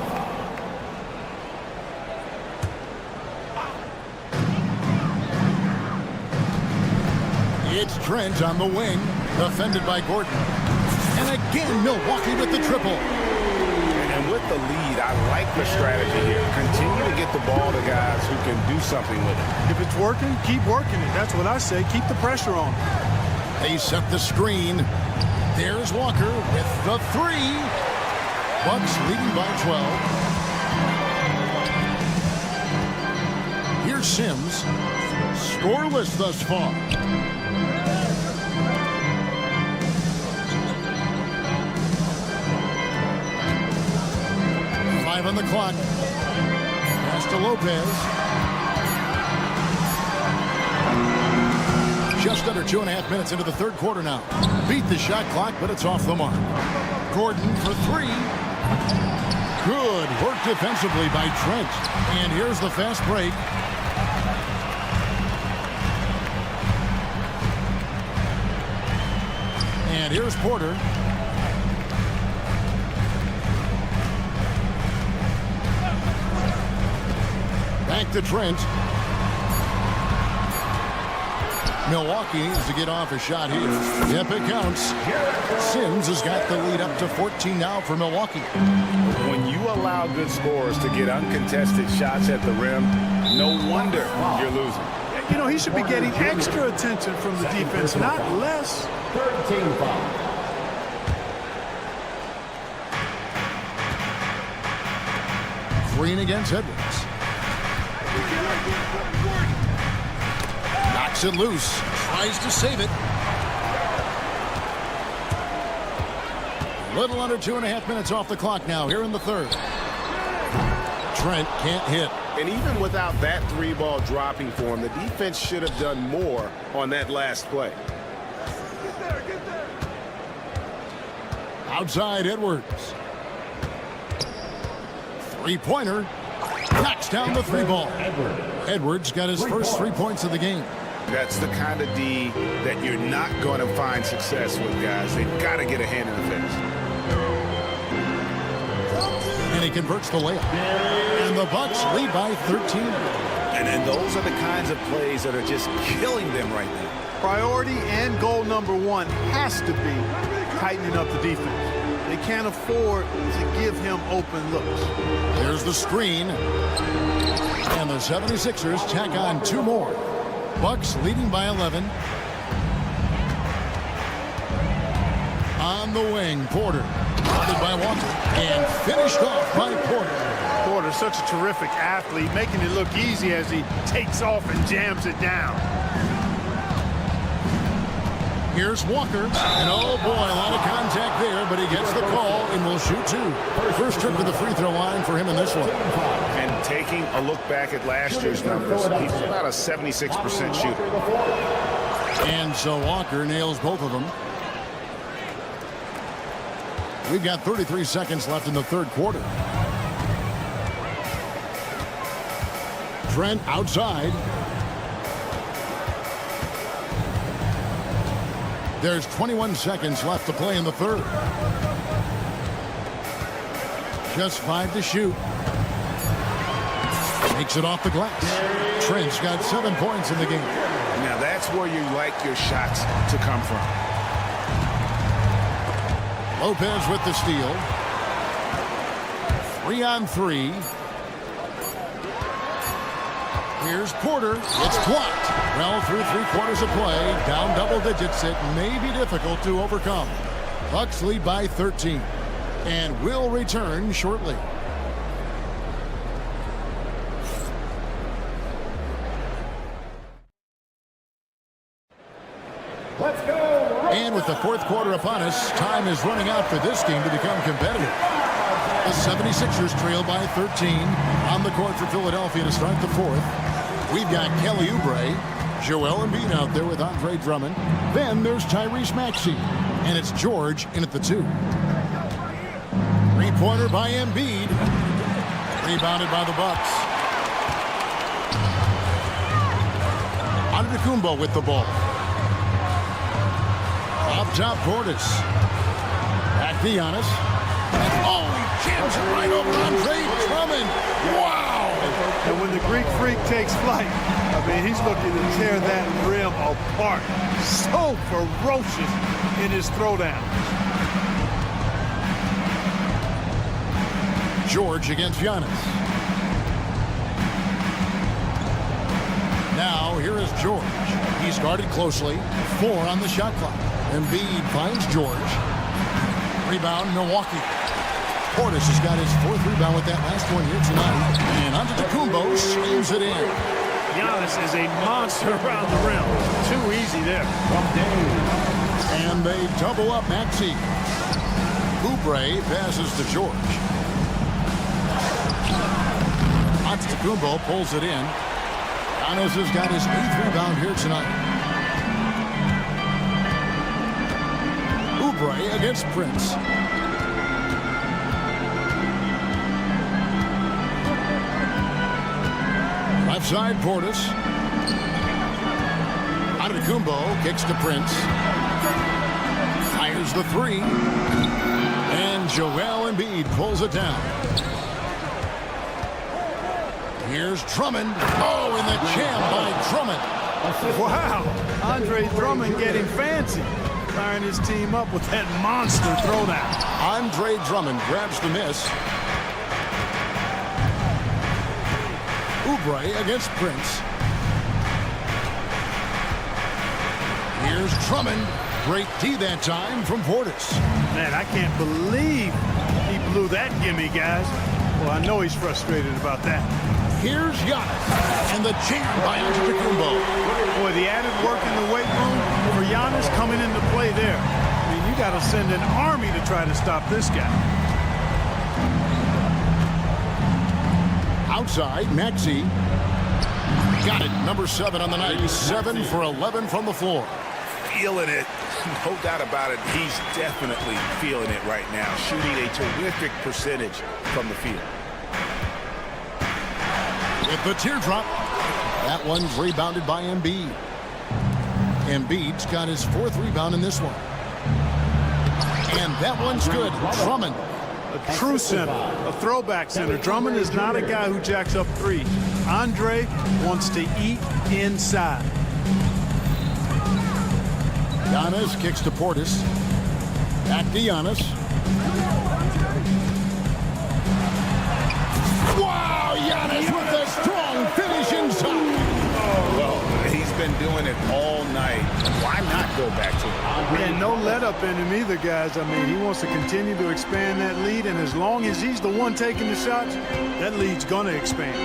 It's Trent on the wing, defended by Gordon. And again, Milwaukee with the triple. And with the lead, I like the strategy here. Continue to get the ball to guys who can do something with it. If it's working, keep working it. That's what I say. Keep the pressure on. They set the screen. There's Walker with the three. Bucks leading by 12. Here's Sims. Scoreless thus far. Five on the clock. Pass to Lopez. Just under 2.5 minutes into the third quarter now. Beat the shot clock, but it's off the mark. Gordon for three. Good work defensively by Trent. And here's the fast break. And here's Porter. Back to Trent. Milwaukee needs to get off a shot here. Yep, it counts. Sims has got the lead up to 14 now for Milwaukee. When you allow good scorers to get uncontested shots at the rim, no wonder you're losing. You know, he should be getting extra attention from the defense, not less. Third team foul. Green against Edwards. Knocks it loose. Tries to save it. Little under 2.5 minutes off the clock now here in the third. Trent can't hit. And even without that three ball dropping for him, the defense should have done more on that last play. Outside Edwards. Three-pointer. Knocks down the three ball. Edwards got his first 3 points of the game. That's the kind of D that you're not going to find success with, guys. They've got to get a hand in the fence. And he converts the layup. And the Bucks lead by 13. And then those are the kinds of plays that are just killing them right now. Priority and goal number one has to be tightening up the defense. They can't afford to give him open looks. There's the screen. And the 76ers tack on 2 more. Bucks leading by 11. On the wing, Porter. Guarded by Walker. And finished off by Porter. Porter, such a terrific athlete, making it look easy as he takes off and jams it down. Here's Walker. And oh boy, a lot of contact there, but he gets the call and will shoot 2. First trip to the free throw line for him in this one. And taking a look back at last year's numbers, he's about a 76% shooter. And so Walker nails both of them. We've got 33 seconds left in the third quarter. Trent outside. There's 21 seconds left to play in the third. Just 5 to shoot. Makes it off the glass. Trent's got 7 points in the game. Now that's where you like your shots to come from. Lopez with the steal. 3-on-3. Here's Porter. It's blocked. Well, through 3 quarters of play, down double digits, it may be difficult to overcome. Bucks lead by 13. And we'll return shortly. Let's go. And with the fourth quarter upon us, time is running out for this game to become competitive. The 76ers trail by 13 on the court for Philadelphia to start the fourth. We've got Kelly Oubre, Joel Embiid out there with Andre Drummond. Then there's Tyrese Maxey, and it's George in at the 2. Three-pointer by Embiid. Rebounded by the Bucks. Antetokounmpo with the ball. Up top, Portis. Back to Giannis. Oh, he jams it right over Andre Drummond. Wow! And when the Greek Freak takes flight, I mean, he's looking to tear that rim apart. So ferocious in his throwdown. George against Giannis. Now, here is George. He's guarded closely. 4 on the shot clock. Embiid finds George. Rebound, Milwaukee. Portis has got his 4th rebound with that last one here tonight. And Antetokounmpo slams it in. Giannis is a monster around the rim. Too easy there. And they double up Maxey. Oubre passes to George. Antetokounmpo pulls it in. Giannis has got his 8th rebound here tonight. Oubre against Prince. Left side, Portis. Antetokounmpo kicks to Prince. Fires the 3. And Joel Embiid pulls it down. Here's Drummond. Oh, and the jam by Drummond. Wow. Andre Drummond getting fancy. Firing his team up with that monster throwdown. Andre Drummond grabs the miss. Oubre against Prince. Here's Drummond. Great D that time from Portis. Man, I can't believe he blew that gimme, guys. Well, I know he's frustrated about that. Here's Giannis. And the jam by Antetokounmpo. Boy, the added work in the weight room for Giannis coming into play there. I mean, you got to send an army to try to stop this guy. Outside, Maxey. Got it. Number 7 on the night. 7 for 11 from the floor. Feeling it. No doubt about it. He's definitely feeling it right now. Shooting a terrific percentage from the field. With the teardrop. That one's rebounded by Embiid. Embiid's got his 4th rebound in this one. And that one's good. Drummond. A true center, a throwback center. Drummond is not a guy who jacks up 3. Andre wants to eat inside. Giannis kicks to Portis. Back to Giannis. Wow, Giannis with a strong finish inside. Oh, well, he's been doing it all night. Why not go back to him? And no let up in him either, guys. I mean, he wants to continue to expand that lead, and as long as he's the one taking the shots, that lead's going to expand.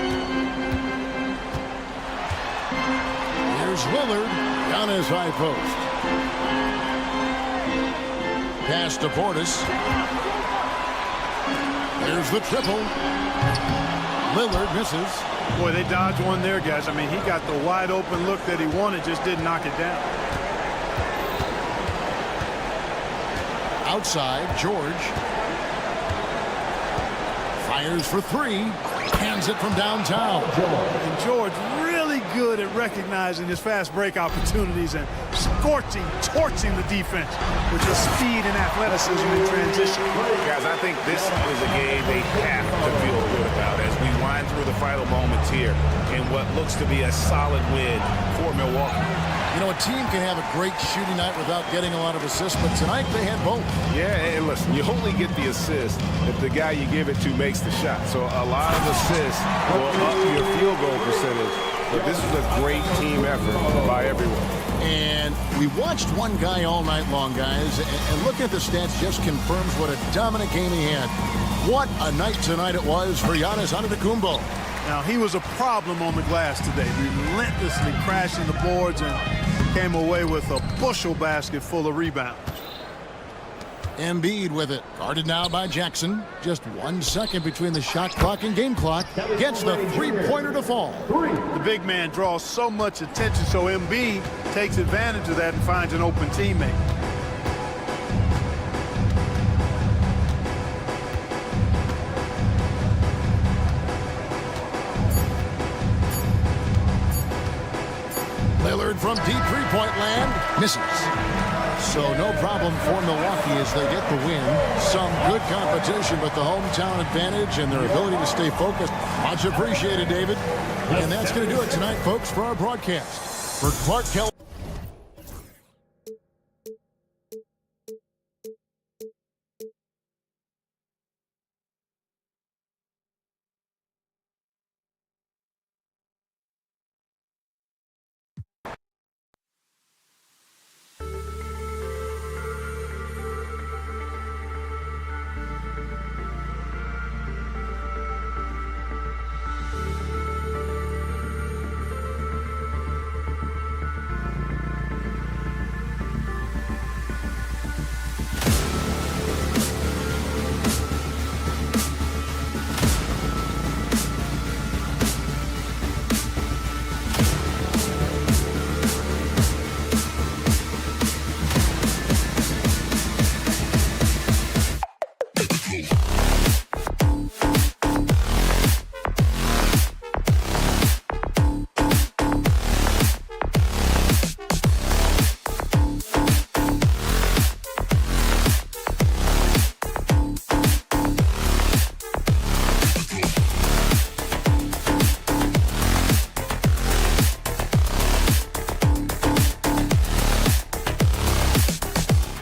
Here's Lillard. Giannis high post. Pass to Portis. There's the triple. Lillard misses. Boy, they dodged one there, guys. I mean, he got the wide open look that he wanted, just didn't knock it down. Outside, George. Fires for 3. Hands it from downtown. And George really good at recognizing his fast break opportunities and torching the defense with his speed and athleticism in transition. Guys, I think this is a game they have to feel good about as we wind through the final moments here in what looks to be a solid win for Milwaukee. You know, a team can have a great shooting night without getting a lot of assists, but tonight they had both. Yeah, and listen, you only get the assist if the guy you give it to makes the shot. So a lot of assists will up your field goal percentage but this is a great team effort by everyone. And we watched one guy all night long, guys, and looking at the stats just confirms what a dominant game he had. What a night tonight it was for Giannis Antetokounmpo. Now, he was a problem on the glass today, relentlessly crashing the boards and came away with a bushel basket full of rebounds. Embiid with it, guarded now by Jackson. Just 1 second between the shot clock and game clock. Gets the three-pointer to fall. The big man draws so much attention, so Embiid takes advantage of that and finds an open teammate. Lillard from deep three-point land. Misses. So no problem for Milwaukee as they get the win. Some good competition, but the hometown advantage and their ability to stay focused. Much appreciated, David. And that's going to do it tonight, folks, for our broadcast. For Clark Kelly.